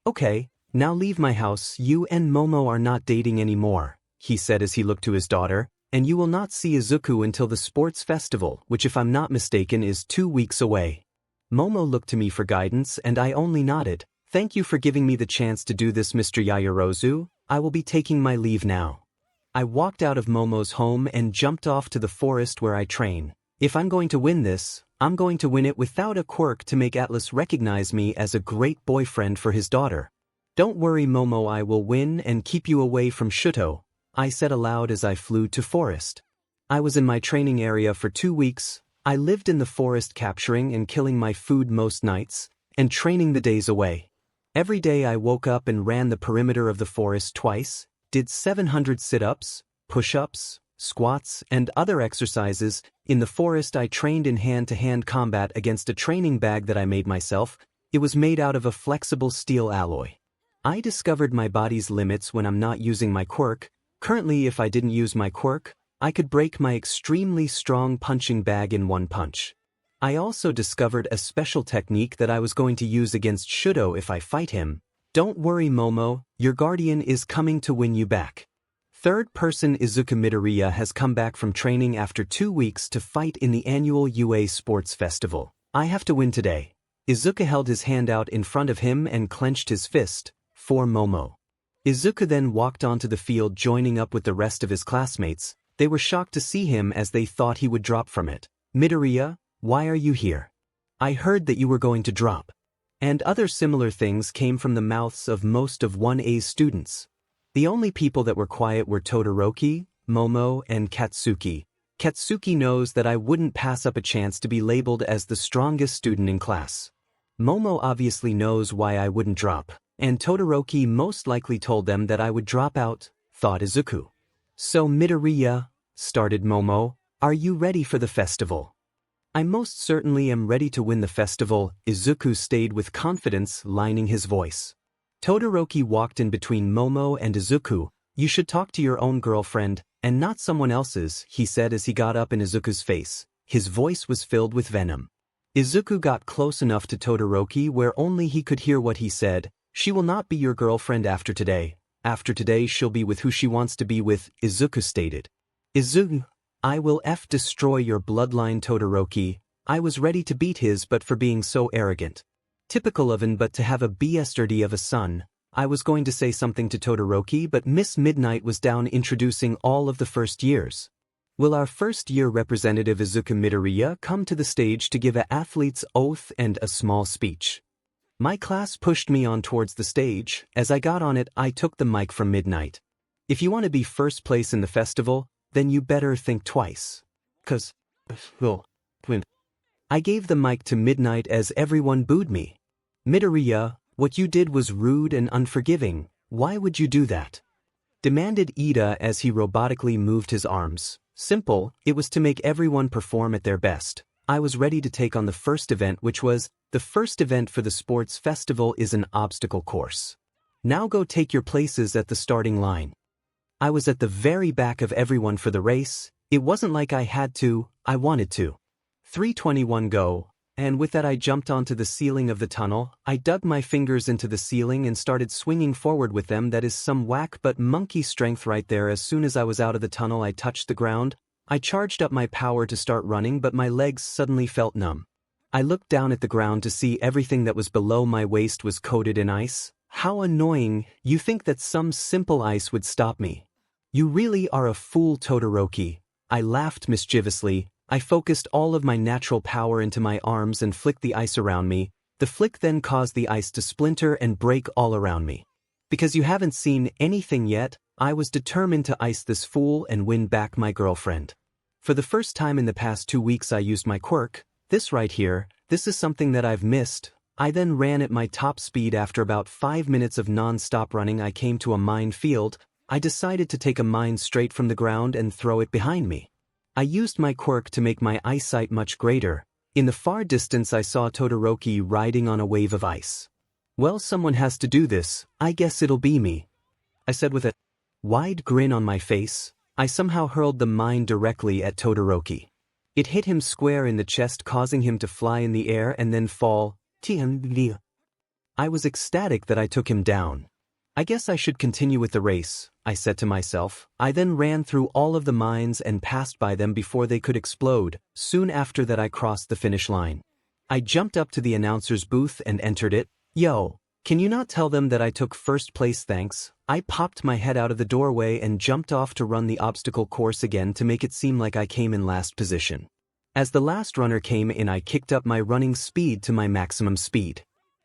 "Okay, now leave my house. You and Momo are not dating anymore," he said as he looked to his daughter, "and you will not see Izuku until the sports festival, which if I'm not mistaken is 2 weeks away." Momo looked to me for guidance and I only nodded. "Thank you for giving me the chance to do this, Mr. Yaoyorozu. I will be taking my leave now." I walked out of Momo's home and jumped off to the forest where I train. If I'm going to win this, I'm going to win it without a quirk to make Atlas recognize me as a great boyfriend for his daughter. "Don't worry, Momo, I will win and keep you away from Shuto," I said aloud as I flew to forest. I was in my training area for 2 weeks. I lived in the forest capturing and killing my food most nights, and training the days away. Every day I woke up and ran the perimeter of the forest twice, did 700 sit-ups, push-ups, squats, and other exercises. In the forest I trained in hand-to-hand combat against a training bag that I made myself. It was made out of a flexible steel alloy. I discovered my body's limits when I'm not using my quirk. Currently, if I didn't use my quirk, I could break my extremely strong punching bag in one punch. I also discovered a special technique that I was going to use against Shuto if I fight him. "Don't worry, Momo, your guardian is coming to win you back." Third person Izuku Midoriya has come back from training after 2 weeks to fight in the annual UA Sports Festival. "I have to win today." Izuku held his hand out in front of him and clenched his fist, for Momo. Izuku then walked onto the field joining up with the rest of his classmates. They were shocked to see him as they thought he would drop from it. "Midoriya, why are you here? I heard that you were going to drop." And other similar things came from the mouths of most of 1A's students. The only people that were quiet were Todoroki, Momo, and Katsuki. Katsuki knows that I wouldn't pass up a chance to be labeled as the strongest student in class. Momo obviously knows why I wouldn't drop, and Todoroki most likely told them that I would drop out, thought Izuku. "So Midoriya," started Momo, "are you ready for the festival?" "I most certainly am ready to win the festival," Izuku stayed with confidence lining his voice. Todoroki walked in between Momo and Izuku. "You should talk to your own girlfriend, and not someone else's," he said as he got up in Izuku's face. His voice was filled with venom. Izuku got close enough to Todoroki where only he could hear what he said. "She will not be your girlfriend after today. After today she'll be with who she wants to be with," Izuku stated. "Izuku, I will destroy your bloodline, Todoroki." I was ready to beat his but for being so arrogant. Typical of him, but to have a bastard of a son. I was going to say something to Todoroki, but Miss Midnight was down introducing all of the first years. "Will our first-year representative Izuku Midoriya come to the stage to give an athlete's oath and a small speech?" My class pushed me on towards the stage. As I got on it, I took the mic from Midnight. "If you want to be first place in the festival, then you better think twice. 'Cause, I gave the mic to Midnight as everyone booed me. "Midoriya, what you did was rude and unforgiving. Why would you do that?" demanded Iida as he robotically moved his arms. "Simple, it was to make everyone perform at their best." I was ready to take on the first event, which was, the first event for the sports festival is an obstacle course. "Now go take your places at the starting line." I was at the very back of everyone for the race. It wasn't like I had to, I wanted to. 3:21 go, and with that I jumped onto the ceiling of the tunnel. I dug my fingers into the ceiling and started swinging forward with them. That is some whack but monkey strength right there. As soon as I was out of the tunnel, I touched the ground. I charged up my power to start running, but my legs suddenly felt numb. I looked down at the ground to see everything that was below my waist was coated in ice. How annoying. You think that some simple ice would stop me. "You really are a fool, Todoroki." I laughed mischievously. I focused all of my natural power into my arms and flicked the ice around me. The flick then caused the ice to splinter and break all around me. Because you haven't seen anything yet, I was determined to ice this fool and win back my girlfriend. For the first time in the past 2 weeks I used my quirk. This right here, this is something that I've missed. I then ran at my top speed. After about 5 minutes of non-stop running, I came to a minefield. I decided to take a mine straight from the ground and throw it behind me. I used my quirk to make my eyesight much greater. In the far distance I saw Todoroki riding on a wave of ice. Well, someone has to do this, I guess it'll be me, I said with a wide grin on my face. I somehow hurled the mine directly at Todoroki. It hit him square in the chest, causing him to fly in the air and then fall. I was ecstatic that I took him down. I guess I should continue with the race, I said to myself. I then ran through all of the mines and passed by them before they could explode. Soon after that I crossed the finish line. I jumped up to the announcer's booth and entered it. Yo, can you not tell them that I took first place, thanks? I popped my head out of the doorway and jumped off to run the obstacle course again to make it seem like I came in last position. As the last runner came in, I kicked up my running speed to my maximum speed.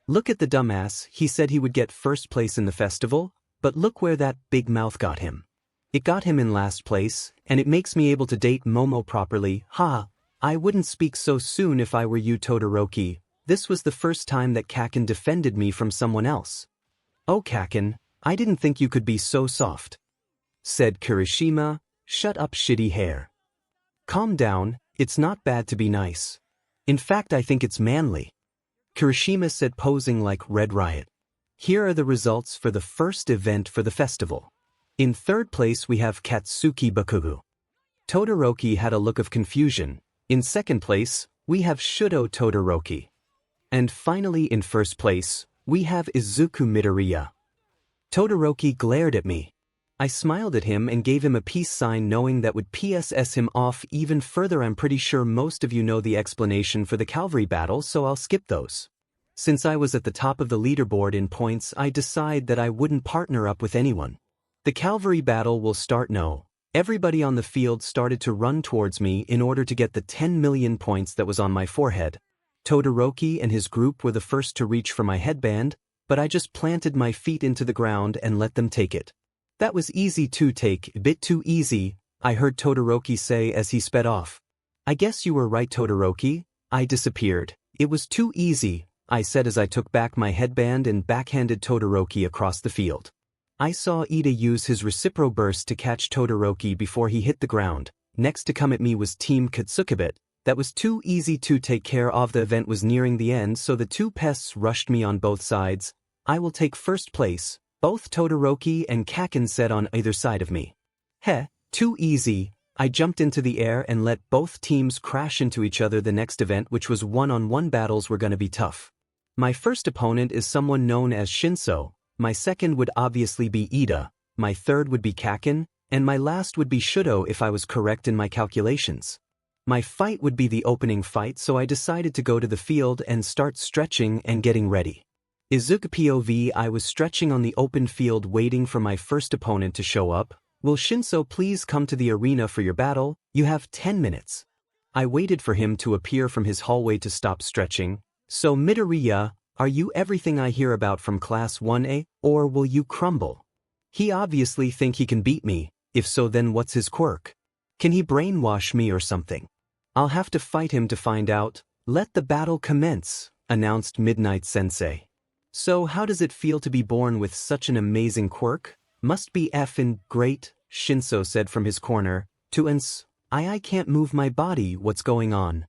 Look at the dumbass, he said he would get first place in the festival, but look where that big mouth got him. It got him in last place, and it makes me able to date Momo properly. Ha! I wouldn't speak so soon if I were you, Todoroki. This was the first time that 𝐭𝐿 defended me from someone else. Oh 𝐭𝐿, I didn't think you could be so soft, said Kirishima. Shut up, shitty hair. Calm down, it's not bad to be nice. In fact, I think it's manly, Kirishima said, posing like Red Riot. Here are the results for the first event for the festival. In third place we have Katsuki Bakugo. Todoroki had a look of confusion. In second place, we have Shudo Todoroki. And finally in first place, we have Izuku Midoriya. Todoroki glared at me. I smiled at him and gave him a peace sign, knowing that would PSS him off even further. I'm pretty sure most of you know the explanation for the cavalry battle, so I'll skip those. Since I was at the top of the leaderboard in points, I decided that I wouldn't partner up with anyone. The cavalry battle will start now. Everybody on the field started to run towards me in order to get the 10 million points that was on my forehead. Todoroki and his group were the first to reach for my headband, but I just planted my feet into the ground and let them take it. That was easy to take, a bit too easy, I heard Todoroki say as he sped off. I guess you were right, Todoroki. I disappeared. It was too easy, I said as I took back my headband and backhanded Todoroki across the field. I saw Iida use his reciprocal burst to catch Todoroki before he hit the ground. Next to come at me was Team 𝗬𝗁𝗏𝗏𝗏. That was too easy to take care of. The event was nearing the end, so the two pests rushed me on both sides. I will take first place, both Todoroki and 𝐭𝐿 said on either side of me. Heh, too easy. I jumped into the air and let both teams crash into each other. The next event, which was one-on-one battles, were gonna be tough. My first opponent is someone known as Shinso, my second would obviously be Iida, my third would be 𝐭𝐿, and my last would be Shudo if I was correct in my calculations. My fight would be the opening fight, so I decided to go to the field and start stretching and getting ready. Izuku POV. I was stretching on the open field waiting for my first opponent to show up. Will Shinso please come to the arena for your battle? You have 10 minutes. I waited for him to appear from his hallway to stop stretching. So Midoriya, are you everything I hear about from Class 1A, or will you crumble? He obviously think he can beat me. If so, then what's his quirk? Can he brainwash me or something? I'll have to fight him to find out. Let the battle commence, announced Midnight Sensei. So how does it feel to be born with such an amazing quirk? Must be effin' great, Shinso said from his corner. I can't move my body, what's going on?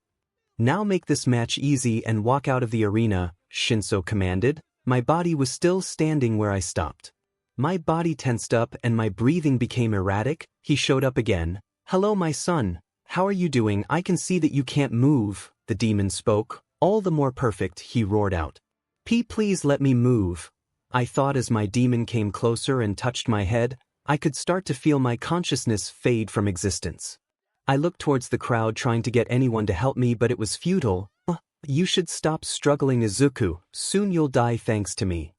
Now make this match easy and walk out of the arena, Shinso commanded. My body was still standing where I stopped. My body tensed up and my breathing became erratic. He showed up again. Hello my son, how are you doing? I can see that you can't move, the demon spoke. All the more perfect, he roared out. Please let me move. I thought as my demon came closer and touched my head, I could start to feel my consciousness fade from existence. I looked towards the crowd trying to get anyone to help me, but it was futile. You should stop struggling, Izuku, soon you'll die thanks to me.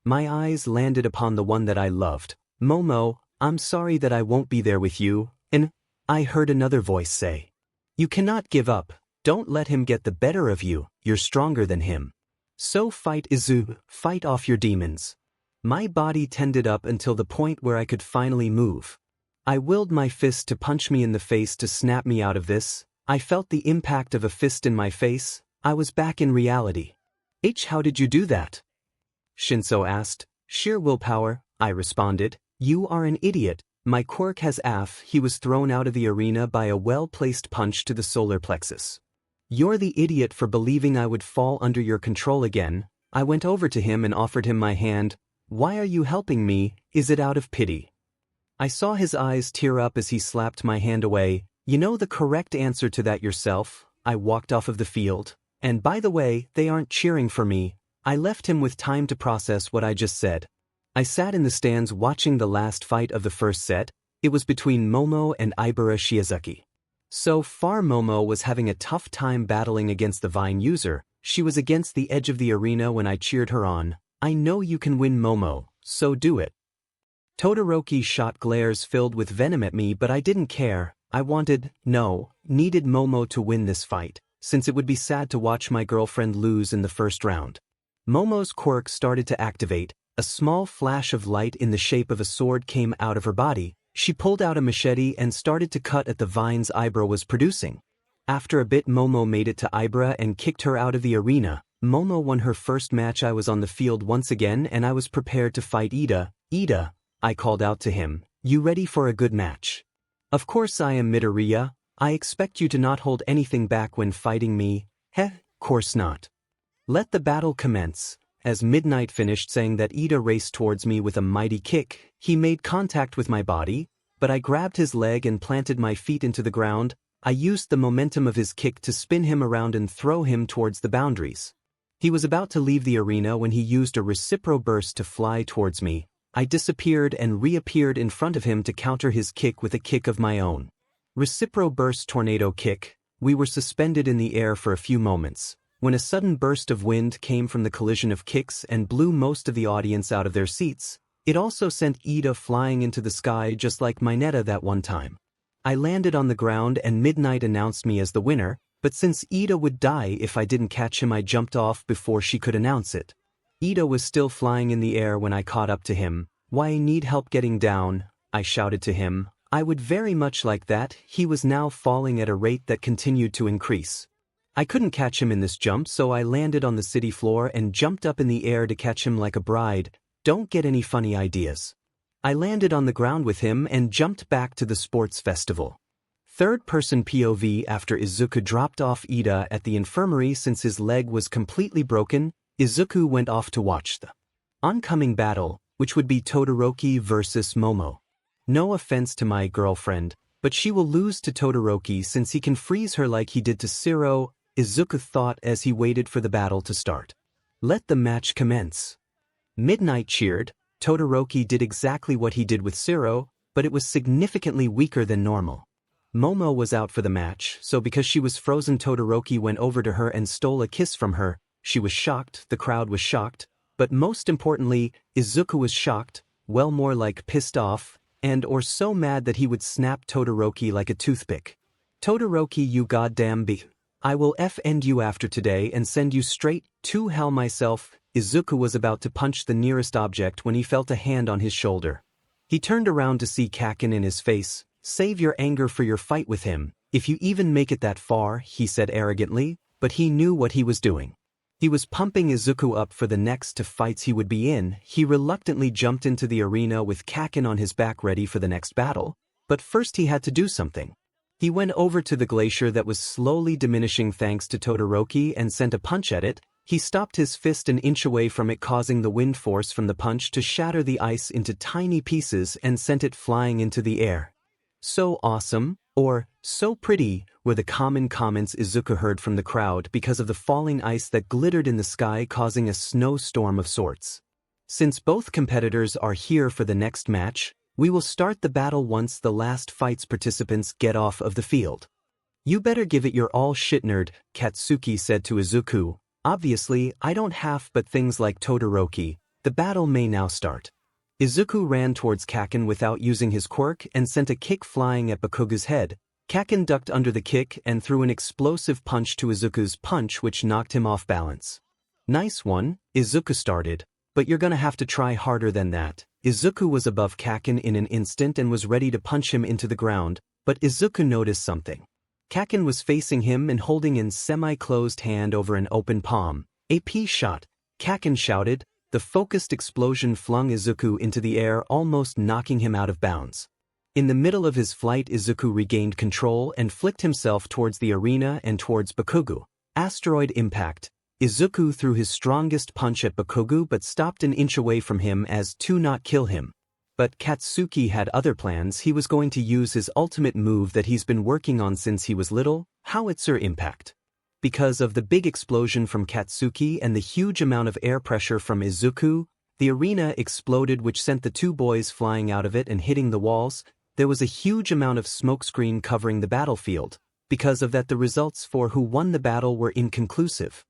My eyes landed upon the one that I loved. Momo, I'm sorry that I won't be there with you, and I heard another voice say. You cannot give up, don't let him get the better of you, you're stronger than him. So fight Izuku, fight off your demons. My body tended up until the point where I could finally move. I willed my fist to punch me in the face to snap me out of this. I felt the impact of a fist in my face. I was back in reality. How did you do that? Shinso asked. Sheer willpower, I responded. You are an idiot. My quirk has AF. He was thrown out of the arena by a well-placed punch to the solar plexus. You're the idiot for believing I would fall under your control again. I went over to him and offered him my hand. Why are you helping me? Is it out of pity? I saw his eyes tear up as he slapped my hand away. You know the correct answer to that yourself. I walked off of the field. And by the way, they aren't cheering for me. I left him with time to process what I just said. I sat in the stands watching the last fight of the first set. It was between Momo and 𝗵𝗃𝗁𝗍𝗂𝐻𝑖. So far Momo was having a tough time battling against the Vine user. She was against the edge of the arena when I cheered her on. I know you can win, Momo, so do it. Todoroki shot glares filled with venom at me, but I didn't care. I needed Momo to win this fight, since it would be sad to watch my girlfriend lose in the first round. Momo's quirk started to activate. A small flash of light in the shape of a sword came out of her body. She pulled out a machete and started to cut at the vines 𝗵𝗃 was producing. After a bit, Momo made it to 𝗵𝗃 and kicked her out of the arena. Momo won her first match. I was on the field once again and I was prepared to fight Iida. Iida, I called out to him. You ready for a good match? Of course I am, Midoriya. I expect you to not hold anything back when fighting me. Course not. Let the battle commence. As Midnight finished saying that, Iida raced towards me with a mighty kick. He made contact with my body, but I grabbed his leg and planted my feet into the ground. I used the momentum of his kick to spin him around and throw him towards the boundaries. He was about to leave the arena when he used a 𝗓𝗫𝗄 burst to fly towards me. I disappeared and reappeared in front of him to counter his kick with a kick of my own. 𝗓𝗫𝗄 burst tornado kick. We were suspended in the air for a few moments, when a sudden burst of wind came from the collision of kicks and blew most of the audience out of their seats. It also sent Iida flying into the sky just like Mineta that one time. I landed on the ground and Midnight announced me as the winner, but since Iida would die if I didn't catch him, I jumped off before she could announce it. Iida was still flying in the air when I caught up to him. Why need help getting down? I shouted to him. I would very much like that. He was now falling at a rate that continued to increase. I couldn't catch him in this jump, so I landed on the city floor and jumped up in the air to catch him like a bride. Don't get any funny ideas. I landed on the ground with him and jumped back to the sports festival. Third-person POV. After Izuku dropped off Iida at the infirmary since his leg was completely broken, Izuku went off to watch the oncoming battle, which would be Todoroki versus Momo. No offense to my girlfriend, but she will lose to Todoroki since he can freeze her like he did to 𝗓𝗏, Izuku thought as he waited for the battle to start. Let the match commence. Midnight cheered. Todoroki did exactly what he did with 𝗓𝗏, but it was significantly weaker than normal. Momo was out for the match, so because she was frozen, Todoroki went over to her and stole a kiss from her. She was shocked, the crowd was shocked, but most importantly, Izuku was shocked, well, more like pissed off, or so mad that he would snap Todoroki like a toothpick. Todoroki, you goddamn b. I will end you after today and send you straight to hell myself. Izuku was about to punch the nearest object when he felt a hand on his shoulder. He turned around to see Kakin in his face. Save your anger for your fight with him, if you even make it that far, he said arrogantly, but he knew what he was doing. He was pumping Izuku up for the next two fights he would be in. He reluctantly jumped into the arena with Kakin on his back ready for the next battle, but first he had to do something. He went over to the glacier that was slowly diminishing thanks to Todoroki and sent a punch at it. He stopped his fist an inch away from it, causing the wind force from the punch to shatter the ice into tiny pieces and sent it flying into the air. So awesome, or so pretty, were the common comments Izuku heard from the crowd because of the falling ice that glittered in the sky, causing a snowstorm of sorts. Since both competitors are here for the next match, we will start the battle once the last fight's participants get off of the field. You better give it your all, shit nerd, Katsuki said to Izuku. Obviously, I don't have but things like Todoroki. The battle may now start. Izuku ran towards Kakin without using his quirk and sent a kick flying at Bakuga's head. Kakin ducked under the kick and threw an explosive punch to Izuku's punch, which knocked him off balance. Nice one, Izuku started, but you're gonna have to try harder than that. Izuku was above Kakin in an instant and was ready to punch him into the ground, but Izuku noticed something. Kakin was facing him and holding in semi-closed hand over an open palm. AP shot. Kakin shouted, The focused explosion flung Izuku into the air, almost knocking him out of bounds. In the middle of his flight, Izuku regained control and flicked himself towards the arena and towards Bakugo. Asteroid impact. Izuku threw his strongest punch at Bakugo but stopped an inch away from him as to not kill him. But Katsuki had other plans. He was going to use his ultimate move that he's been working on since he was little, Howitzer Impact. Because of the big explosion from Katsuki and the huge amount of air pressure from Izuku, the arena exploded, which sent the two boys flying out of it and hitting the walls. There was a huge amount of smokescreen covering the battlefield. Because of that, the results for who won the battle were inconclusive.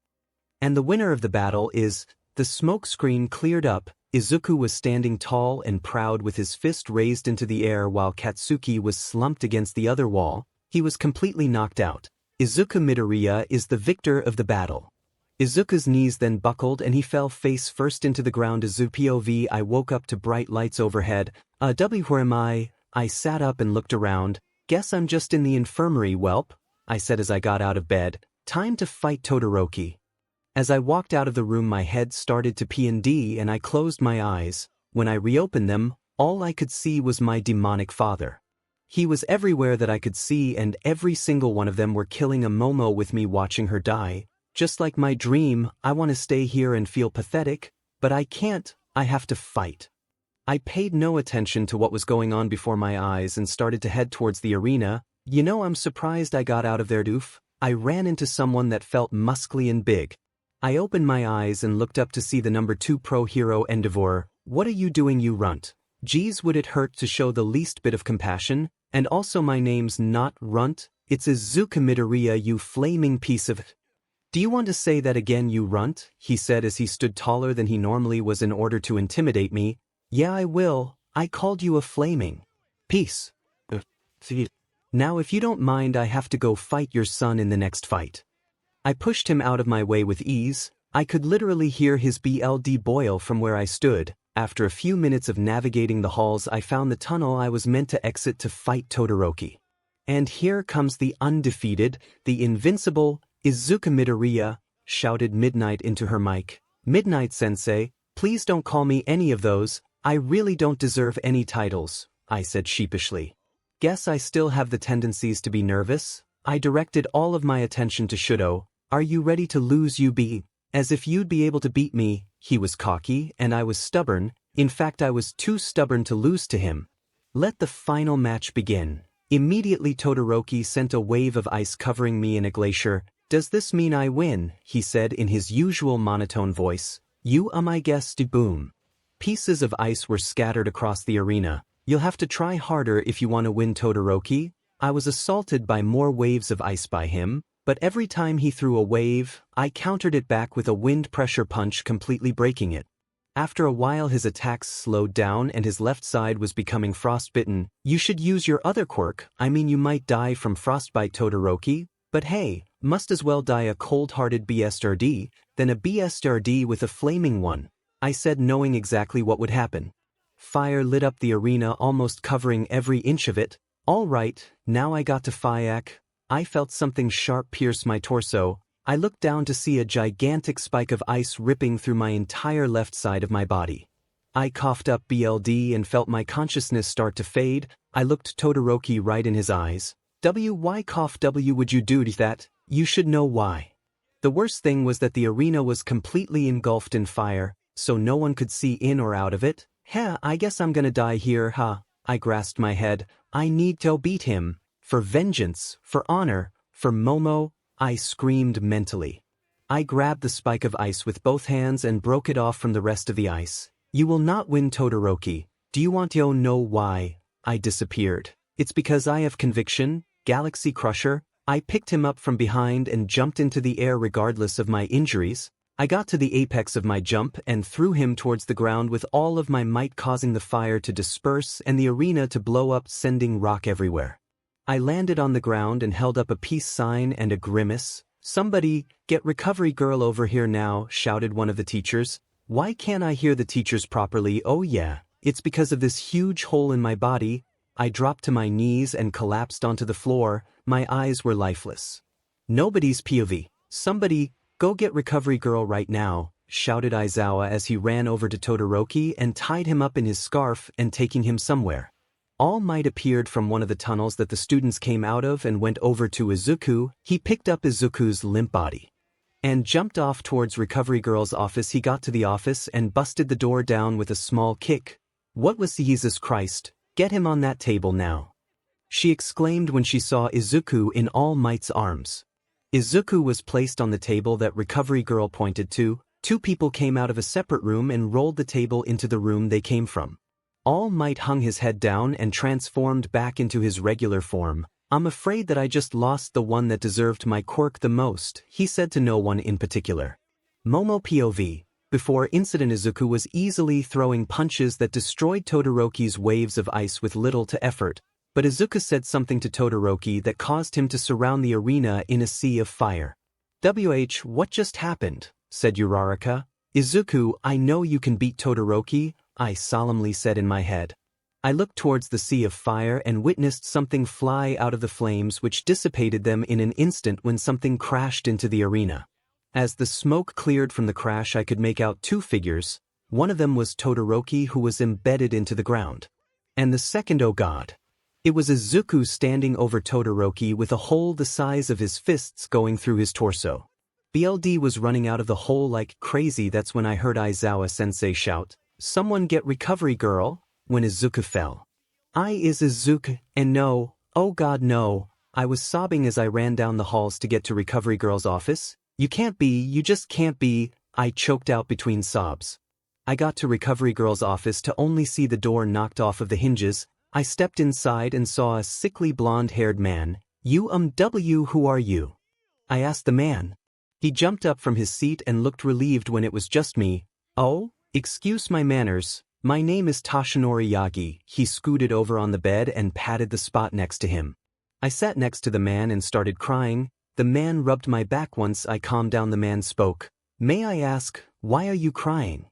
And the winner of the battle is, the smokescreen cleared up. Izuku was standing tall and proud with his fist raised into the air while Katsuki was slumped against the other wall. He was completely knocked out. Izuku Midoriya is the victor of the battle. Izuku's knees then buckled and he fell face first into the ground. POV. I woke up to bright lights overhead. Where am I? I sat up and looked around. Guess I'm just in the infirmary, whelp, I said as I got out of bed. Time to fight Todoroki. As I walked out of the room, my head started to P&D and I closed my eyes. When I reopened them, all I could see was my demonic father. He was everywhere that I could see, and every single one of them were killing a Momo with me watching her die. Just like my dream, I want to stay here and feel pathetic, but I can't. I have to fight. I paid no attention to what was going on before my eyes and started to head towards the arena. You know, I'm surprised I got out of there. I ran into someone that felt muscly and big. I opened my eyes and looked up to see the number 2 pro hero Endeavor. What are you doing, you runt? Geez, would it hurt to show the least bit of compassion? And also, my name's not Runt, it's Izuku Midoriya, you flaming piece of... Do you want to say that again, you runt? He said as he stood taller than he normally was in order to intimidate me. Yeah, I will. I called you a flaming piece. Now if you don't mind, I have to go fight your son in the next fight. I pushed him out of my way with ease. I could literally hear his blood boil from where I stood. After a few minutes of navigating the halls, I found the tunnel I was meant to exit to fight Todoroki. And here comes the undefeated, the invincible, Izuku Midoriya, shouted Midnight into her mic. Midnight-sensei, please don't call me any of those. I really don't deserve any titles, I said sheepishly. Guess I still have the tendencies to be nervous. I directed all of my attention to Shudo. Are you ready to lose, UB? As if you'd be able to beat me. He was cocky, and I was stubborn. In fact, I was too stubborn to lose to him. Let the final match begin. Immediately Todoroki sent a wave of ice covering me in a glacier. Does this mean I win? He said in his usual monotone voice. I guess. Boom. Pieces of ice were scattered across the arena. You'll have to try harder if you want to win, Todoroki. I was assaulted by more waves of ice by him. But every time he threw a wave, I countered it back with a wind pressure punch, completely breaking it. After a while his attacks slowed down and his left side was becoming frostbitten. You should use your other quirk. I mean, you might die from frostbite, Todoroki. But hey, must as well die a cold-hearted 𝗵𝘃𝗧𝗏 than a 𝗵𝘃𝗧𝗏 with a flaming one, I said, knowing exactly what would happen. Fire lit up the arena, almost covering every inch of it. All right, now I got to Fyac. I felt something sharp pierce my torso. I looked down to see a gigantic spike of ice ripping through my entire left side of my body. I coughed up blood and felt my consciousness start to fade. I looked Todoroki right in his eyes. Why would you do that? You should know why. The worst thing was that the arena was completely engulfed in fire, so no one could see in or out of it. I guess I'm gonna die here, huh? I grasped my head. I need to beat him. For vengeance, for honor, for Momo, I screamed mentally. I grabbed the spike of ice with both hands and broke it off from the rest of the ice. You will not win, Todoroki. Do you want to know why? I disappeared. It's because I have conviction, Galaxy Crusher. I picked him up from behind and jumped into the air regardless of my injuries. I got to the apex of my jump and threw him towards the ground with all of my might, causing the fire to disperse and the arena to blow up, sending rock everywhere. I landed on the ground and held up a peace sign and a grimace. Somebody, get Recovery Girl over here now, shouted one of the teachers. Why can't I hear the teachers properly? Oh yeah, it's because of this huge hole in my body. I dropped to my knees and collapsed onto the floor. My eyes were lifeless. Nobody's POV. Somebody, go get Recovery Girl right now, shouted Izawa as he ran over to Todoroki and tied him up in his scarf and taking him somewhere. All Might appeared from one of the tunnels that the students came out of and went over to Izuku. He picked up Izuku's limp body and jumped off towards Recovery Girl's office. He got to the office and busted the door down with a small kick. "What was Jesus Christ? Get him on that table now," she exclaimed when she saw Izuku in All Might's arms. Izuku was placed on the table that Recovery Girl pointed to. Two people came out of a separate room and rolled the table into the room they came from. All Might hung his head down and transformed back into his regular form. "I'm afraid that I just lost the one that deserved my quirk the most," he said to no one in particular. Momo POV. Before incident, Izuku was easily throwing punches that destroyed Todoroki's waves of ice with little to effort, but Izuku said something to Todoroki that caused him to surround the arena in a sea of fire. What just happened?" said Uraraka. "Izuku, I know you can beat Todoroki," I solemnly said in my head. I looked towards the sea of fire and witnessed something fly out of the flames, which dissipated them in an instant when something crashed into the arena. As the smoke cleared from the crash, I could make out two figures. One of them was Todoroki, who was embedded into the ground. And the second, oh god. It was Izuku standing over Todoroki with a hole the size of his fists going through his torso. BLD was running out of the hole like crazy. That's when I heard Izawa-sensei shout, "Someone get Recovery Girl," when Izuku fell. Is Izuku, and no, oh god no. I was sobbing as I ran down the halls to get to Recovery Girl's office. You just can't be," I choked out between sobs. I got to Recovery Girl's office to only see the door knocked off of the hinges. I stepped inside and saw a sickly blonde-haired man. Who are you?" I asked the man. He jumped up from his seat and looked relieved when it was just me. "Oh, excuse my manners. My name is Toshinori Yagi." He scooted over on the bed and patted the spot next to him. I sat next to the man and started crying. The man rubbed my back. Once I calmed down, the man spoke. "May I ask, why are you crying?"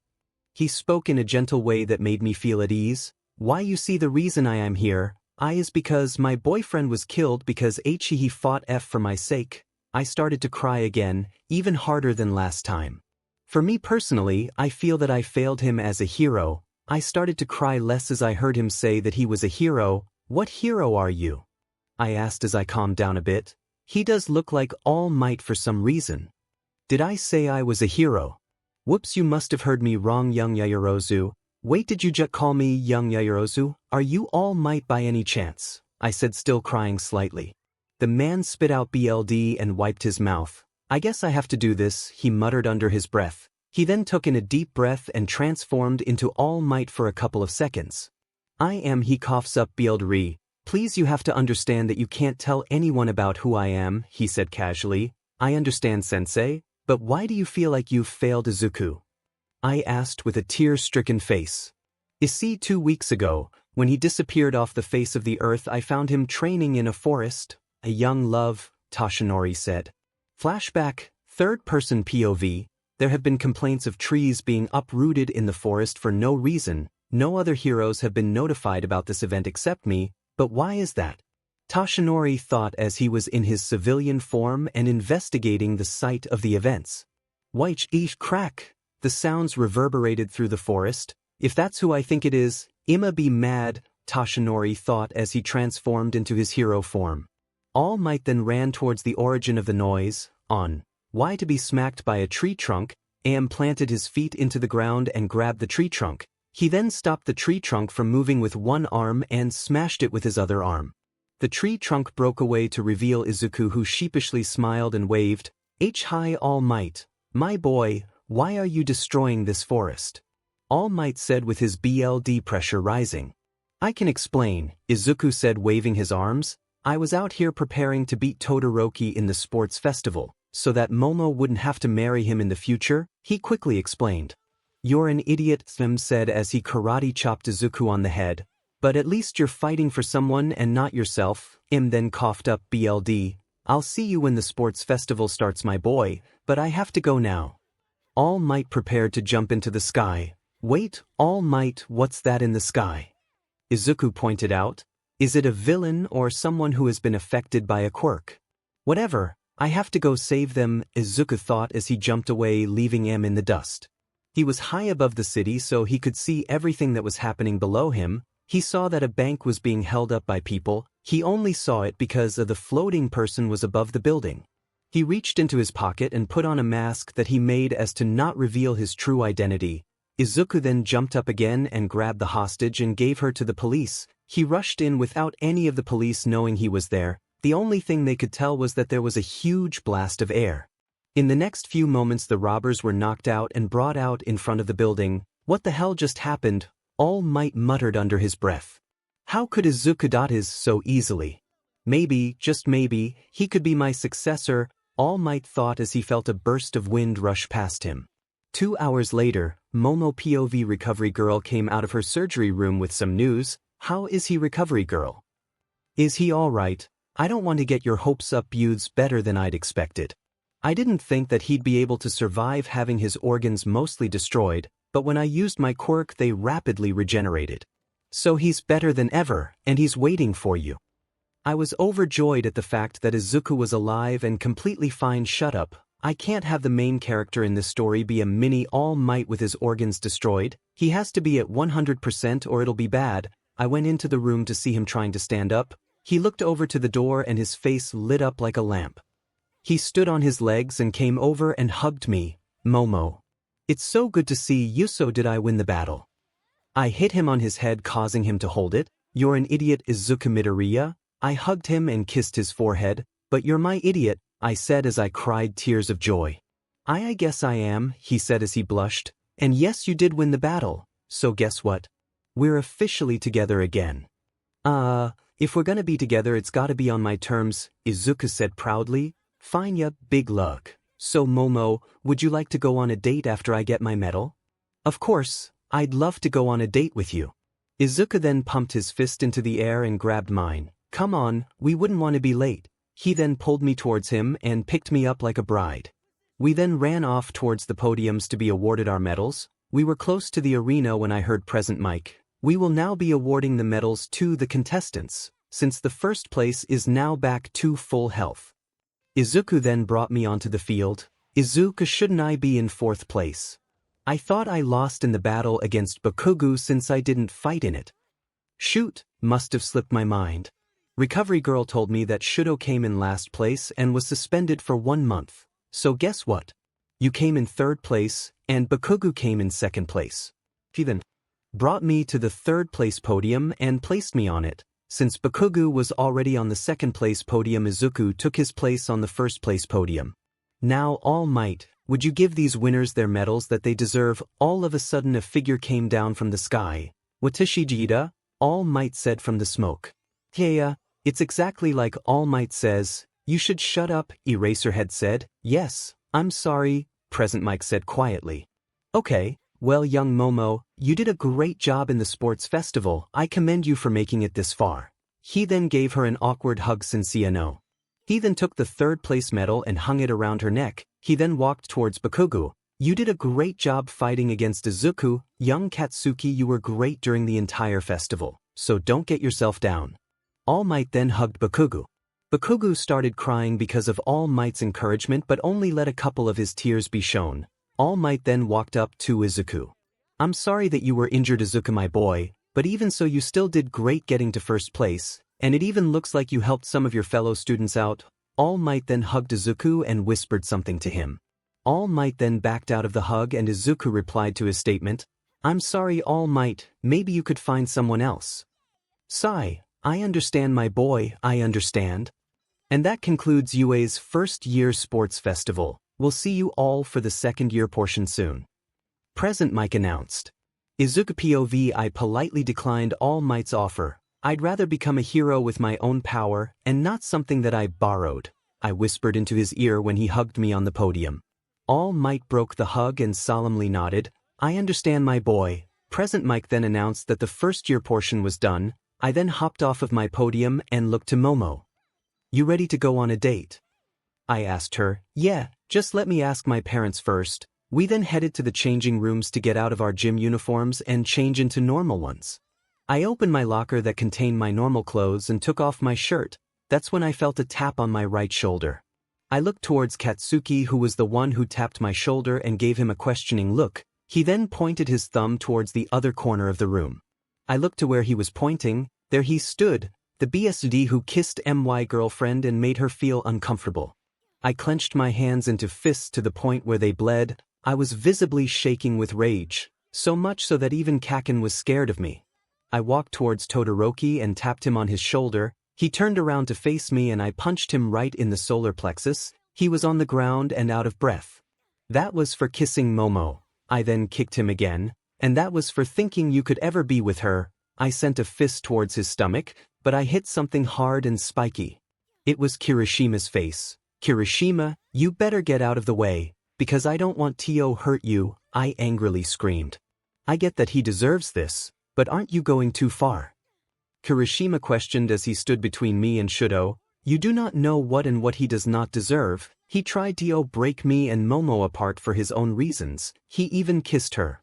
He spoke in a gentle way that made me feel at ease. "Why, you see, the reason I am here, is because my boyfriend was killed because he fought for my sake." I started to cry again, even harder than last time. For me personally, I feel that I failed him as a hero. I started to cry less as I heard him say that he was a hero. "What hero are you?" I asked as I calmed down a bit. "He does look like All Might for some reason." "Did I say I was a hero?" "Whoops, you must have heard me wrong, young Yaoyorozu." "Wait, did you just call me young Yaoyorozu? Are you All Might by any chance?" I said, still crying slightly. The man spit out BLD and wiped his mouth. "I guess I have to do this," he muttered under his breath. He then took in a deep breath and transformed into All Might for a couple of seconds. He coughs up BLD. "Please, you have to understand that you can't tell anyone about who I am," he said casually. "I understand, sensei, but why do you feel like you've failed Izuku?" I asked with a tear-stricken face. "You see, 2 weeks ago, when he disappeared off the face of the earth, I found him training in a forest." "A young love," Toshinori said. Flashback, third-person POV. There have been complaints of trees being uprooted in the forest for no reason. No other heroes have been notified about this event except me, but why is that? Toshinori thought as he was in his civilian form and investigating the site of the events. Crack! The sounds reverberated through the forest. "If that's who I think it is, I'ma be mad," Toshinori thought as he transformed into his hero form. All Might then ran towards the origin of the noise, to be smacked by a tree trunk. Planted his feet into the ground and grabbed the tree trunk. He then stopped the tree trunk from moving with one arm and smashed it with his other arm. The tree trunk broke away to reveal Izuku, who sheepishly smiled and waved. "Hi, All Might. My boy, why are you destroying this forest?" All Might said with his BLD pressure rising. "I can explain," Izuku said, waving his arms. "I was out here preparing to beat Todoroki in the sports festival, so that Momo wouldn't have to marry him in the future," he quickly explained. "You're an idiot," 𝗬𝗵 said as he karate chopped Izuku on the head. "But at least you're fighting for someone and not yourself." Then coughed up BLD. "I'll see you when the sports festival starts, my boy, but I have to go now." All Might prepared to jump into the sky. "Wait, All Might, what's that in the sky?" Izuku pointed out. "Is it a villain or someone who has been affected by a quirk?" "Whatever, I have to go save them, Izuku thought as he jumped away, leaving him in the dust. He was high above the city so he could see everything that was happening below him. He saw that a bank was being held up by people. He only saw it because the floating person was above the building. He reached into his pocket and put on a mask that he made as to not reveal his true identity. Izuku then jumped up again and grabbed the hostage and gave her to the police. He rushed in without any of the police knowing he was there. The only thing they could tell was that there was a huge blast of air. In the next few moments the robbers were knocked out and brought out in front of the building. What the hell just happened? All Might muttered under his breath. How could Izuku do this so easily? Maybe, just maybe, he could be my successor, All Might thought as he felt a burst of wind rush past him. 2 hours later, Momo POV Recovery Girl came out of her surgery room with some news. How is he, Recovery Girl? Is he alright? I don't want to get your hopes up, Youths, better than I'd expected. I didn't think that he'd be able to survive having his organs mostly destroyed, but when I used my quirk they rapidly regenerated. So he's better than ever, and he's waiting for you. I was overjoyed at the fact that Izuku was alive and completely fine. Shut up. I can't have the main character in this story be a mini All Might with his organs destroyed. He has to be at 100% or it'll be bad. I went into the room to see him trying to stand up. He looked over to the door and his face lit up like a lamp. He stood on his legs and came over and hugged me. Momo. It's so good to see you. So did I win the battle? I hit him on his head, causing him to hold it. You're an idiot, Izuku Midoriya. I hugged him and kissed his forehead. But you're my idiot, I said as I cried tears of joy. I guess I am, he said as he blushed. And yes, you did win the battle. So guess what? We're officially together again. If we're gonna be together it's gotta be on my terms, Izuku said proudly. Fine ya, big luck. So Momo, would you like to go on a date after I get my medal? Of course, I'd love to go on a date with you. Izuku then pumped his fist into the air and grabbed mine. Come on, we wouldn't want to be late. He then pulled me towards him and picked me up like a bride. We then ran off towards the podiums to be awarded our medals. We were close to the arena when I heard Present Mic. We will now be awarding the medals to the contestants, since the first place is now back to full health. Izuku then brought me onto the field. Izuku, shouldn't I be in 4th place? I thought I lost in the battle against Bakugo since I didn't fight in it. Shoot, must have slipped my mind. Recovery Girl told me that Shudo came in last place and was suspended for 1 month. So guess what? You came in 3rd place, and Bakugo came in 2nd place. She then brought me to the 3rd place podium and placed me on it. Since Bakugo was already on the 2nd place podium, Izuku took his place on the 1st place podium. Now, All Might, would you give these winners their medals that they deserve? All of a sudden a figure came down from the sky. Watashi, All Might said from the smoke. Yeah, it's exactly like All Might says. You should shut up, Eraserhead said. Yes, I'm sorry, Present Mic said quietly. Okay, well young Momo, you did a great job in the sports festival. I commend you for making it this far. He then gave her an awkward hug. Sincere. He then took the 3rd place medal and hung it around her neck. He then walked towards Bakugo. You did a great job fighting against Izuku. Young Katsuki, you were great during the entire festival, so don't get yourself down. All Might then hugged Bakugo. Bakugo started crying because of All Might's encouragement but only let a couple of his tears be shown. All Might then walked up to Izuku. I'm sorry that you were injured, Izuku my boy, but even so you still did great getting to 1st place, and it even looks like you helped some of your fellow students out. All Might then hugged Izuku and whispered something to him. All Might then backed out of the hug and Izuku replied to his statement. I'm sorry All Might, maybe you could find someone else. Sigh, I understand my boy, I understand. And that concludes UA's 1st year sports festival. We'll see you all for the 2nd year portion soon. Present Mic announced. Izuku POV, I politely declined All Might's offer. I'd rather become a hero with my own power and not something that I borrowed. I whispered into his ear when he hugged me on the podium. All Might broke the hug and solemnly nodded. I understand my boy. Present Mic then announced that the 1st year portion was done. I then hopped off of my podium and looked to Momo. You ready to go on a date? I asked her. Yeah, just let me ask my parents first. We then headed to the changing rooms to get out of our gym uniforms and change into normal ones. I opened my locker that contained my normal clothes and took off my shirt. That's when I felt a tap on my right shoulder. I looked towards Katsuki, who was the one who tapped my shoulder, and gave him a questioning look. He then pointed his thumb towards the other corner of the room. I looked to where he was pointing. There he stood, the BSD who kissed my girlfriend and made her feel uncomfortable. I clenched my hands into fists to the point where they bled. I was visibly shaking with rage, so much so that even Kaken was scared of me. I walked towards Todoroki and tapped him on his shoulder. He turned around to face me and I punched him right in the solar plexus. He was on the ground and out of breath. That was for kissing Momo. I then kicked him again, and that was for thinking you could ever be with her. I sent a fist towards his stomach, but I hit something hard and spiky. It was Kirishima's face. Kirishima, you better get out of the way, because I don't want Tio hurt you, I angrily screamed. I get that he deserves this, but aren't you going too far? Kirishima questioned as he stood between me and Shudo. You do not know what and what he does not deserve. He tried to break me and Momo apart for his own reasons. He even kissed her.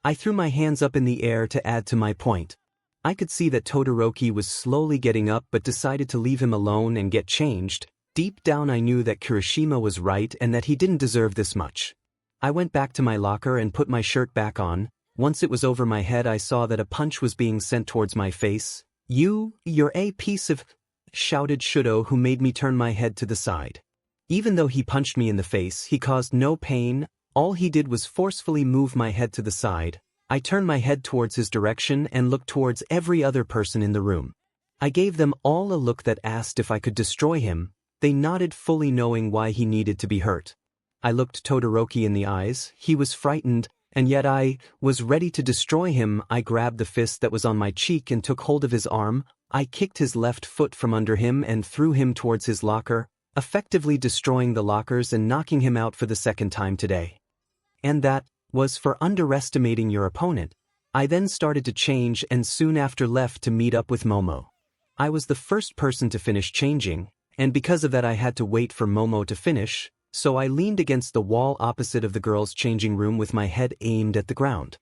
I threw my hands up in the air to add to my point. I could see that Todoroki was slowly getting up but decided to leave him alone and get changed. Deep down I knew that Kirishima was right and that he didn't deserve this much. I went back to my locker and put my shirt back on. Once it was over my head, I saw that a punch was being sent towards my face. You're a piece of... shouted Shudo, who made me turn my head to the side. Even though he punched me in the face, he caused no pain. All he did was forcefully move my head to the side. I turned my head towards his direction and looked towards every other person in the room. I gave them all a look that asked if I could destroy him. They nodded, fully knowing why he needed to be hurt. I looked Todoroki in the eyes. He was frightened, and yet I was ready to destroy him. I grabbed the fist that was on my cheek and took hold of his arm. I kicked his left foot from under him and threw him towards his locker, effectively destroying the lockers and knocking him out for the second time today. And that was for underestimating your opponent. I then started to change and soon after left to meet up with Momo. I was the first person to finish changing, and because of that I had to wait for Momo to finish, so I leaned against the wall opposite of the girls' changing room with my head aimed at the ground.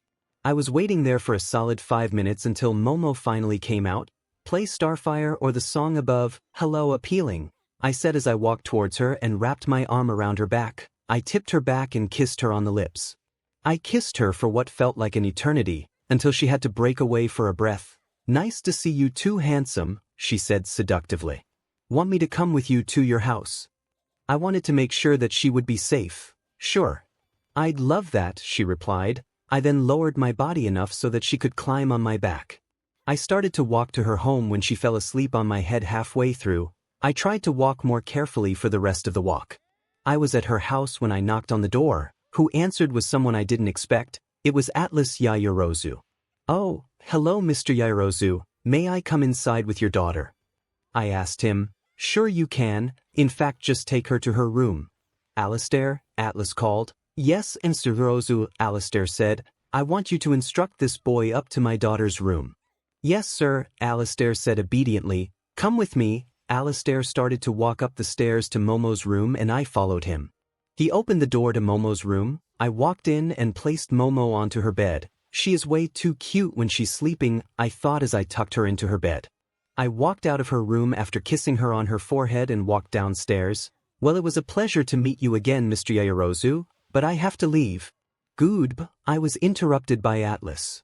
I was waiting there for a solid 5 minutes until Momo finally came out. Play Starfire or the song above, hello appealing, I said as I walked towards her and wrapped my arm around her back. I tipped her back and kissed her on the lips. I kissed her for what felt like an eternity, until she had to break away for a breath. Nice to see you too, handsome, she said seductively. Want me to come with you to your house? I wanted to make sure that she would be safe. Sure. I'd love that, she replied. I then lowered my body enough so that she could climb on my back. I started to walk to her home when she fell asleep on my head halfway through. I tried to walk more carefully for the rest of the walk. I was at her house when I knocked on the door. Who answered was someone I didn't expect. It was Atlas Yaoyorozu. Oh, hello Mr. Yaoyorozu, may I come inside with your daughter? I asked him. Sure you can, in fact just take her to her room. Alistair, Atlas called. Yes, Mr. Yaoyorozu, Alistair said. I want you to instruct this boy up to my daughter's room. Yes sir, Alistair said obediently. Come with me. Alistair started to walk up the stairs to Momo's room and I followed him. He opened the door to Momo's room. I walked in and placed Momo onto her bed. She is way too cute when she's sleeping, I thought as I tucked her into her bed. I walked out of her room after kissing her on her forehead and walked downstairs. Well, it was a pleasure to meet you again, Mr. Yaoyorozu, but I have to leave. Good, I was interrupted by Atlas.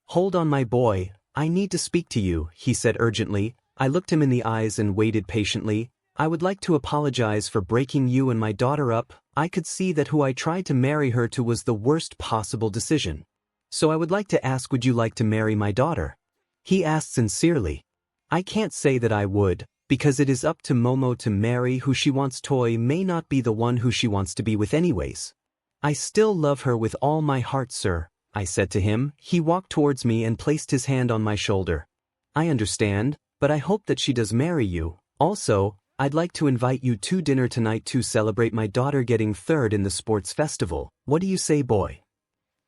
Hold on my boy, I need to speak to you, he said urgently. I looked him in the eyes and waited patiently. I would like to apologize for breaking you and my daughter up. I could see that who I tried to marry her to was the worst possible decision. So I would like to ask, would you like to marry my daughter? He asked sincerely. I can't say that I would, because it is up to Momo to marry who she wants. Toy may not be the one who she wants to be with anyways. I still love her with all my heart, sir, I said to him. He walked towards me and placed his hand on my shoulder. I understand, but I hope that she does marry you. Also, I'd like to invite you to dinner tonight to celebrate my daughter getting third in the sports festival. What do you say, boy?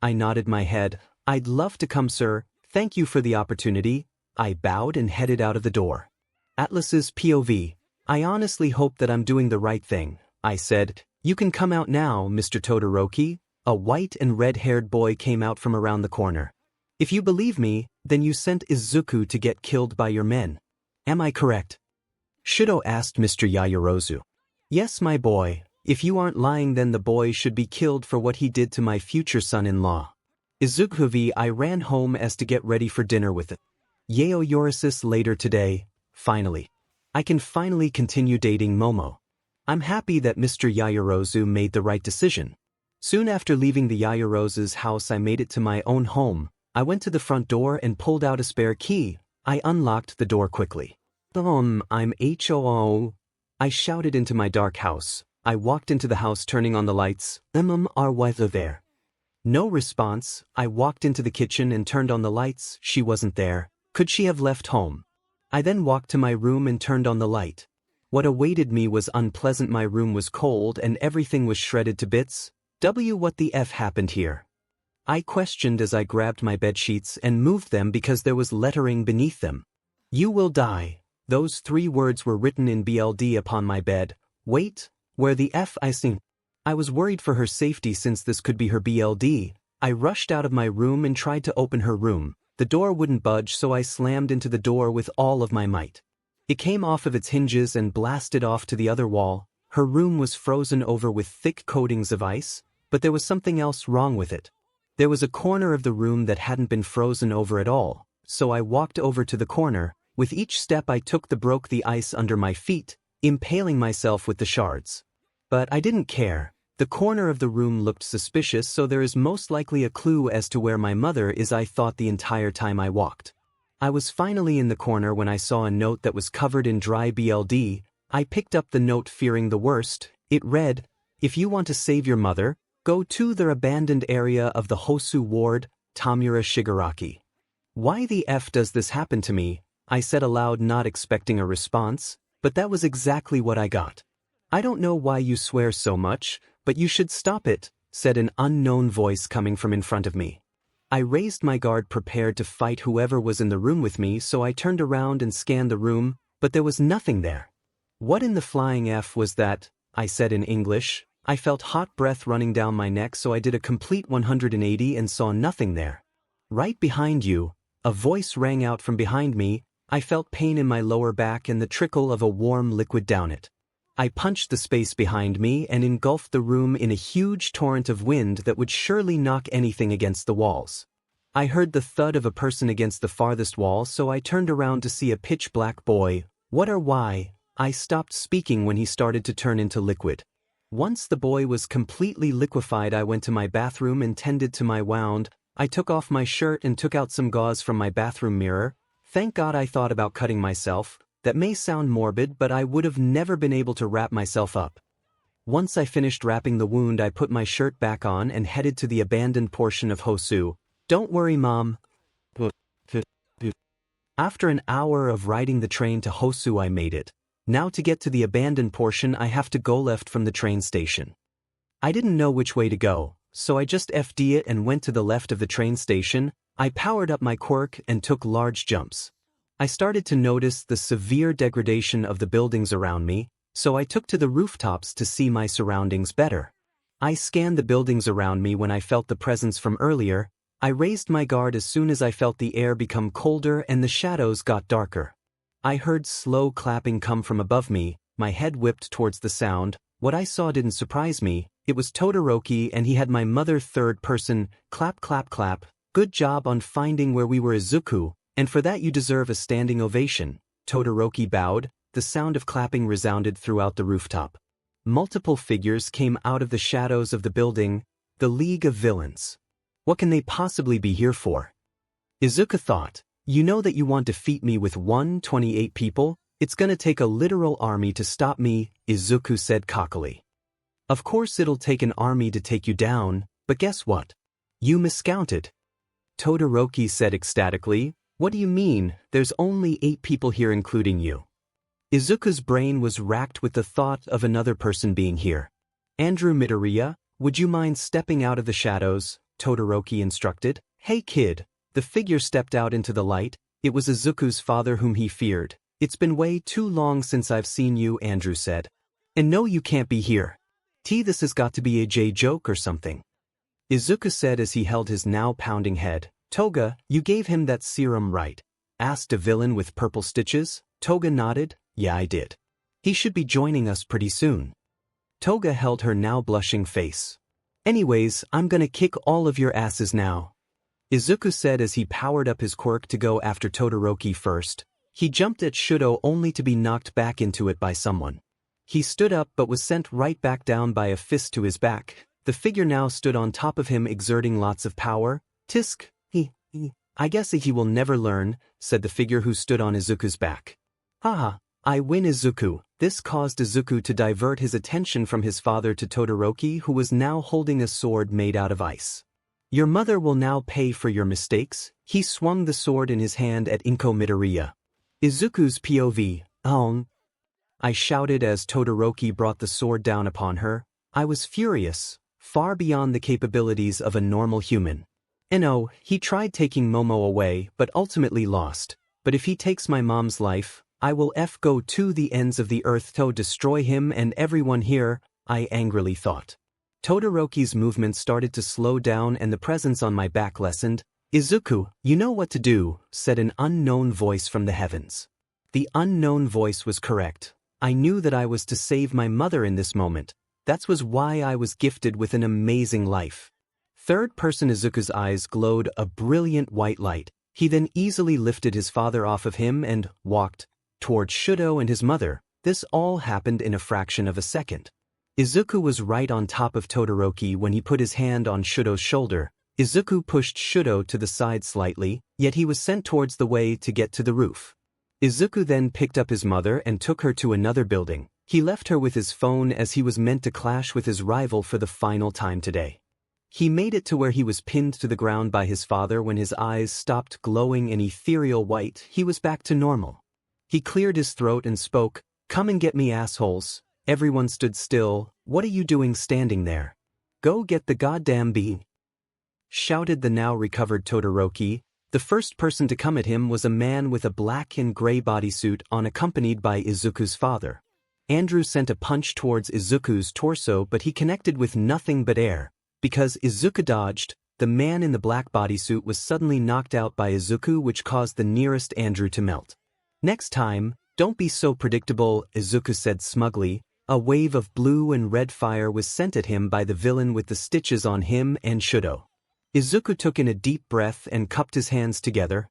I nodded my head. I'd love to come, sir. Thank you for the opportunity. I bowed and headed out of the door. Atlas's POV. I honestly hope that I'm doing the right thing, I said. You can come out now, Mr. Todoroki. A white and red-haired boy came out from around the corner. If you believe me, then you sent Izuku to get killed by your men. Am I correct? Shudo asked Mr. Yaoyorozu. Yes, my boy. If you aren't lying, then the boy should be killed for what he did to my future son-in-law. Izuku. I ran home as to get ready for dinner with 𝐎𝐩𝐢𝐻𝐼𝐴 later today. Finally. I can finally continue dating Momo. I'm happy that Mr. Yaoyorozu made the right decision. Soon after leaving the Yaoyorozu's house, I made it to my own home. I went to the front door and pulled out a spare key. I unlocked the door quickly. I'm HOO. I shouted into my dark house. I walked into the house, turning on the lights. Are Weather there? No response. I walked into the kitchen and turned on the lights. She wasn't there. Could she have left home? I then walked to my room and turned on the light. What awaited me was unpleasant. My room was cold and everything was shredded to bits. What the F happened here? I questioned as I grabbed my bed sheets and moved them because there was lettering beneath them. You will die. Those 3 words were written in BLD upon my bed. Wait, where the F I sing? I was worried for her safety since this could be her BLD. I rushed out of my room and tried to open her room. The door wouldn't budge, so I slammed into the door with all of my might. It came off of its hinges and blasted off to the other wall. Her room was frozen over with thick coatings of ice, but there was something else wrong with it. There was a corner of the room that hadn't been frozen over at all, so I walked over to the corner. With each step I took broke the ice under my feet, impaling myself with the shards. But I didn't care. The corner of the room looked suspicious, so there is most likely a clue as to where my mother is, I thought the entire time I walked. I was finally in the corner when I saw a note that was covered in dry BLD. I picked up the note fearing the worst. It read, "If you want to save your mother, go to the abandoned area of the Hosu Ward, Tamura Shigaraki." Why the F does this happen to me? I said aloud, not expecting a response, but that was exactly what I got. I don't know why you swear so much, but you should stop it, said an unknown voice coming from in front of me. I raised my guard, prepared to fight whoever was in the room with me, so I turned around and scanned the room, but there was nothing there. What in the flying F was that? I said in English. I felt hot breath running down my neck, so I did a complete 180 and saw nothing there. Right behind you, a voice rang out from behind me. I felt pain in my lower back and the trickle of a warm liquid down it. I punched the space behind me and engulfed the room in a huge torrent of wind that would surely knock anything against the walls. I heard the thud of a person against the farthest wall, so I turned around to see a pitch-black boy. What or why? I stopped speaking when he started to turn into liquid. Once the boy was completely liquefied, I went to my bathroom and tended to my wound. I took off my shirt and took out some gauze from my bathroom mirror. Thank God I thought about cutting myself. That may sound morbid, but I would have never been able to wrap myself up. Once I finished wrapping the wound, I put my shirt back on and headed to the abandoned portion of Hosu. Don't worry, Mom. After an hour of riding the train to Hosu, I made it. Now to get to the abandoned portion, I have to go left from the train station. I didn't know which way to go, so I just FD'd it and went to the left of the train station. I powered up my quirk and took large jumps. I started to notice the severe degradation of the buildings around me, so I took to the rooftops to see my surroundings better. I scanned the buildings around me when I felt the presence from earlier. I raised my guard as soon as I felt the air become colder and the shadows got darker. I heard slow clapping come from above me. My head whipped towards the sound. What I saw didn't surprise me. It was Todoroki, and he had my mother third person. Clap, clap, clap. Good job on finding where we were, Izuku, and for that you deserve a standing ovation. Todoroki bowed. The sound of clapping resounded throughout the rooftop. Multiple figures came out of the shadows of the building. The League of Villains. What can they possibly be here for? Izuku thought. You know that you want to defeat me with 128 people? It's gonna take a literal army to stop me, Izuku said cockily. Of course it'll take an army to take you down, but guess what? You miscounted. Todoroki said ecstatically. What do you mean? There's only 8 people here including you. Izuku's brain was racked with the thought of another person being here. Andrew Midoriya, would you mind stepping out of the shadows? Todoroki instructed. Hey kid. The figure stepped out into the light. It was Izuku's father, whom he feared. It's been way too long since I've seen you, Andrew said. And no, you can't be here. This has got to be a J joke or something. Izuku said as he held his now pounding head. Toga, you gave him that serum, right? Asked a villain with purple stitches. Toga nodded. Yeah, I did. He should be joining us pretty soon. Toga held her now blushing face. Anyways, I'm gonna kick all of your asses now, Izuku said as he powered up his quirk to go after Todoroki first. He jumped at 𝗏𝗏 only to be knocked back into it by someone. He stood up but was sent right back down by a fist to his back. The figure now stood on top of him exerting lots of power. I guess he will never learn, said the figure who stood on Izuku's back. Haha, I win Izuku. This caused Izuku to divert his attention from his father to Todoroki, who was now holding a sword made out of ice. Your mother will now pay for your mistakes. He swung the sword in his hand at 𝗏𝗏. Izuku's POV, I shouted as Todoroki brought the sword down upon her. I was furious, far beyond the capabilities of a normal human. No, he tried taking Momo away but ultimately lost. But if he takes my mom's life, I will go to the ends of the earth to destroy him and everyone here, I angrily thought. Todoroki's movement started to slow down and the presence on my back lessened. Izuku, you know what to do, said an unknown voice from the heavens. The unknown voice was correct. I knew that I was to save my mother in this moment. That was why I was gifted with an amazing life. Third-person Izuku's eyes glowed a brilliant white light. He then easily lifted his father off of him and walked towards 𝗏𝗏 and his mother. This all happened in a fraction of a second. Izuku was right on top of Todoroki when he put his hand on 𝗏𝗏's shoulder. Izuku pushed 𝗏𝗏 to the side slightly, yet he was sent towards the way to get to the roof. Izuku then picked up his mother and took her to another building. He left her with his phone as he was meant to clash with his rival for the final time today. He made it to where he was pinned to the ground by his father. When his eyes stopped glowing an ethereal white, he was back to normal. He cleared his throat and spoke, "Come and get me, assholes." Everyone stood still. "What are you doing standing there? Go get the goddamn bee," shouted the now recovered Todoroki. The first person to come at him was a man with a black and gray bodysuit on, accompanied by Izuku's father. Andrew sent a punch towards Izuku's torso, but he connected with nothing but air. Because Izuku dodged, the man in the black bodysuit was suddenly knocked out by Izuku, which caused the nearest Andrew to melt. "Next time, don't be so predictable," Izuku said smugly. A wave of blue and red fire was sent at him by the villain with the stitches on him and 𝗏𝗏. Izuku took in a deep breath and cupped his hands together.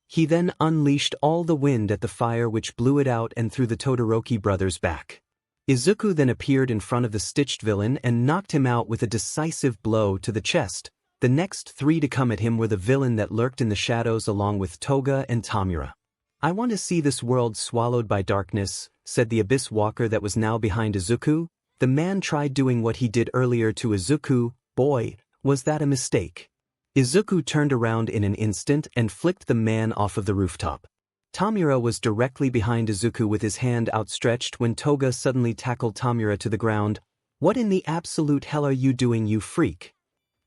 He then unleashed all the wind at the fire, which blew it out and through the Todoroki brothers' back. Izuku then appeared in front of the stitched villain and knocked him out with a decisive blow to the chest. The next three to come at him were the villain that lurked in the shadows along with Toga and Tamura. "I want to see this world swallowed by darkness," said the Abyss Walker that was now behind Izuku. The man tried doing what he did earlier to Izuku. Boy, was that a mistake. Izuku turned around in an instant and flicked the man off of the rooftop. Tamura was directly behind Izuku with his hand outstretched when Toga suddenly tackled Tamura to the ground. "What in the absolute hell are you doing, you freak?"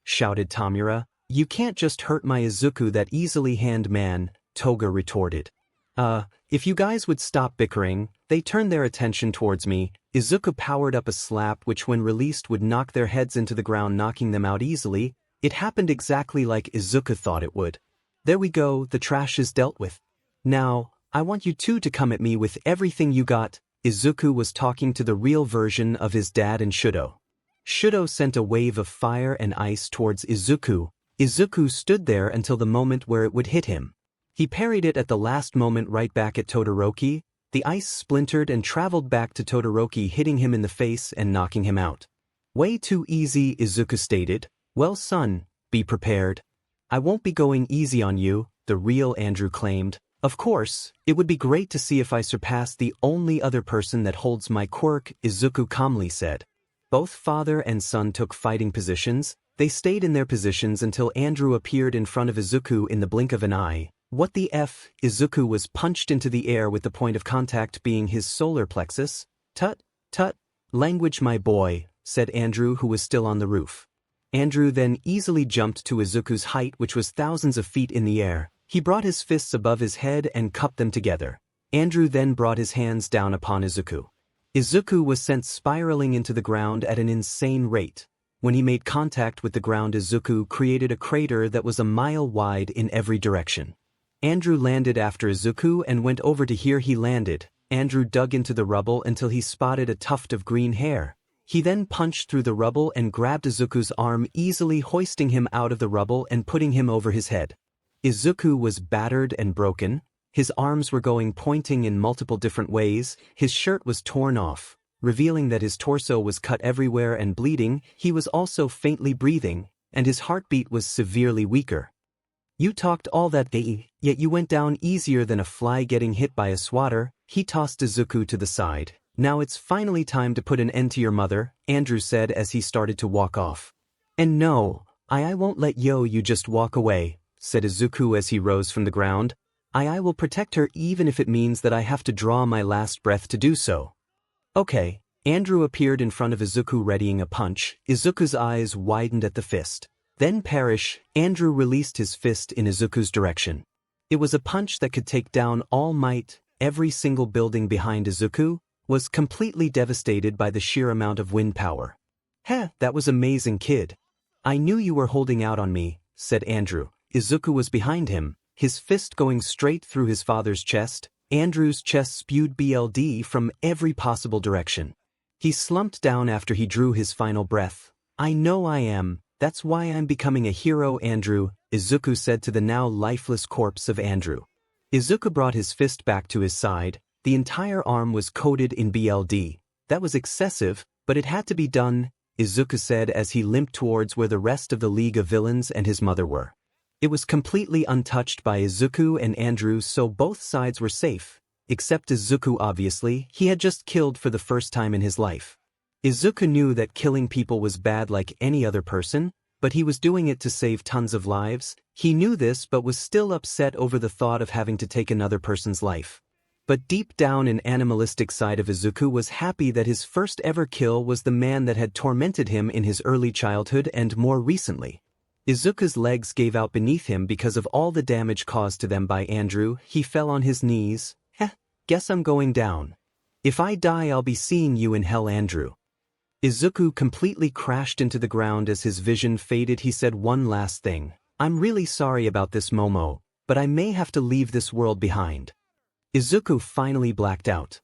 shouted Tamura. "You can't just hurt my Izuku that easily, hand man," Toga retorted. If you guys would stop bickering." They turned their attention towards me. Izuku powered up a slap which when released would knock their heads into the ground, knocking them out easily. It happened exactly like Izuku thought it would. "There we go, the trash is dealt with. Now, I want you two to come at me with everything you got." Izuku was talking to the real version of his dad and 𝗏𝗏. 𝗏𝗏 sent a wave of fire and ice towards Izuku. Izuku stood there until the moment where it would hit him. He parried it at the last moment right back at Todoroki. The ice splintered and traveled back to Todoroki, hitting him in the face and knocking him out. "Way too easy," Izuku stated. "Well son, be prepared. I won't be going easy on you," the real Andrew claimed. "Of course, it would be great to see if I surpass the only other person that holds my quirk," Izuku calmly said. Both father and son took fighting positions. They stayed in their positions until Andrew appeared in front of Izuku in the blink of an eye. "What the F?" Izuku was punched into the air with the point of contact being his solar plexus. "Tut, tut, language my boy," said Andrew, who was still on the roof. Andrew then easily jumped to Izuku's height, which was thousands of feet in the air. He brought his fists above his head and cupped them together. Andrew then brought his hands down upon Izuku. Izuku was sent spiraling into the ground at an insane rate. When he made contact with the ground, Izuku created a crater that was a mile wide in every direction. Andrew landed after Izuku and went over to here he landed. Andrew dug into the rubble until he spotted a tuft of green hair. He then punched through the rubble and grabbed Izuku's arm, easily hoisting him out of the rubble and putting him over his head. Izuku was battered and broken. His arms were pointing in multiple different ways. His shirt was torn off, revealing that his torso was cut everywhere and bleeding. He was also faintly breathing, and his heartbeat was severely weaker. You talked all that day, yet you went down easier than a fly getting hit by a swatter. He tossed Izuku to the side. Now it's finally time to put an end to your mother, Andrew said as he started to walk off. And no, I won't let you just walk away, said Izuku as he rose from the ground. I will protect her even if it means that I have to draw my last breath to do so. Okay. Andrew appeared in front of Izuku readying a punch. Izuku's eyes widened at the fist. Then perish, Andrew released his fist in Izuku's direction. It was a punch that could take down All Might. Every single building behind Izuku was completely devastated by the sheer amount of wind power. That was amazing, kid. I knew you were holding out on me, said Andrew. Izuku was behind him, his fist going straight through his father's chest. Andrew's chest spewed blood from every possible direction. He slumped down after he drew his final breath. I know I am, that's why I'm becoming a hero, Andrew, Izuku said to the now lifeless corpse of Andrew. Izuku brought his fist back to his side. The entire arm was coated in blood. That was excessive, but it had to be done, Izuku said as he limped towards where the rest of the League of Villains and his mother were. It was completely untouched by Izuku and Andrew, so both sides were safe. Except Izuku, obviously. He had just killed for the first time in his life. Izuku knew that killing people was bad like any other person, but he was doing it to save tons of lives. He knew this but was still upset over the thought of having to take another person's life. But deep down, an animalistic side of Izuku was happy that his first ever kill was the man that had tormented him in his early childhood and more recently. Izuku's legs gave out beneath him because of all the damage caused to them by Andrew. He fell on his knees. Guess I'm going down. If I die, I'll be seeing you in hell, Andrew. Izuku completely crashed into the ground as his vision faded. He said one last thing. I'm really sorry about this, Momo, but I may have to leave this world behind. Izuku finally blacked out.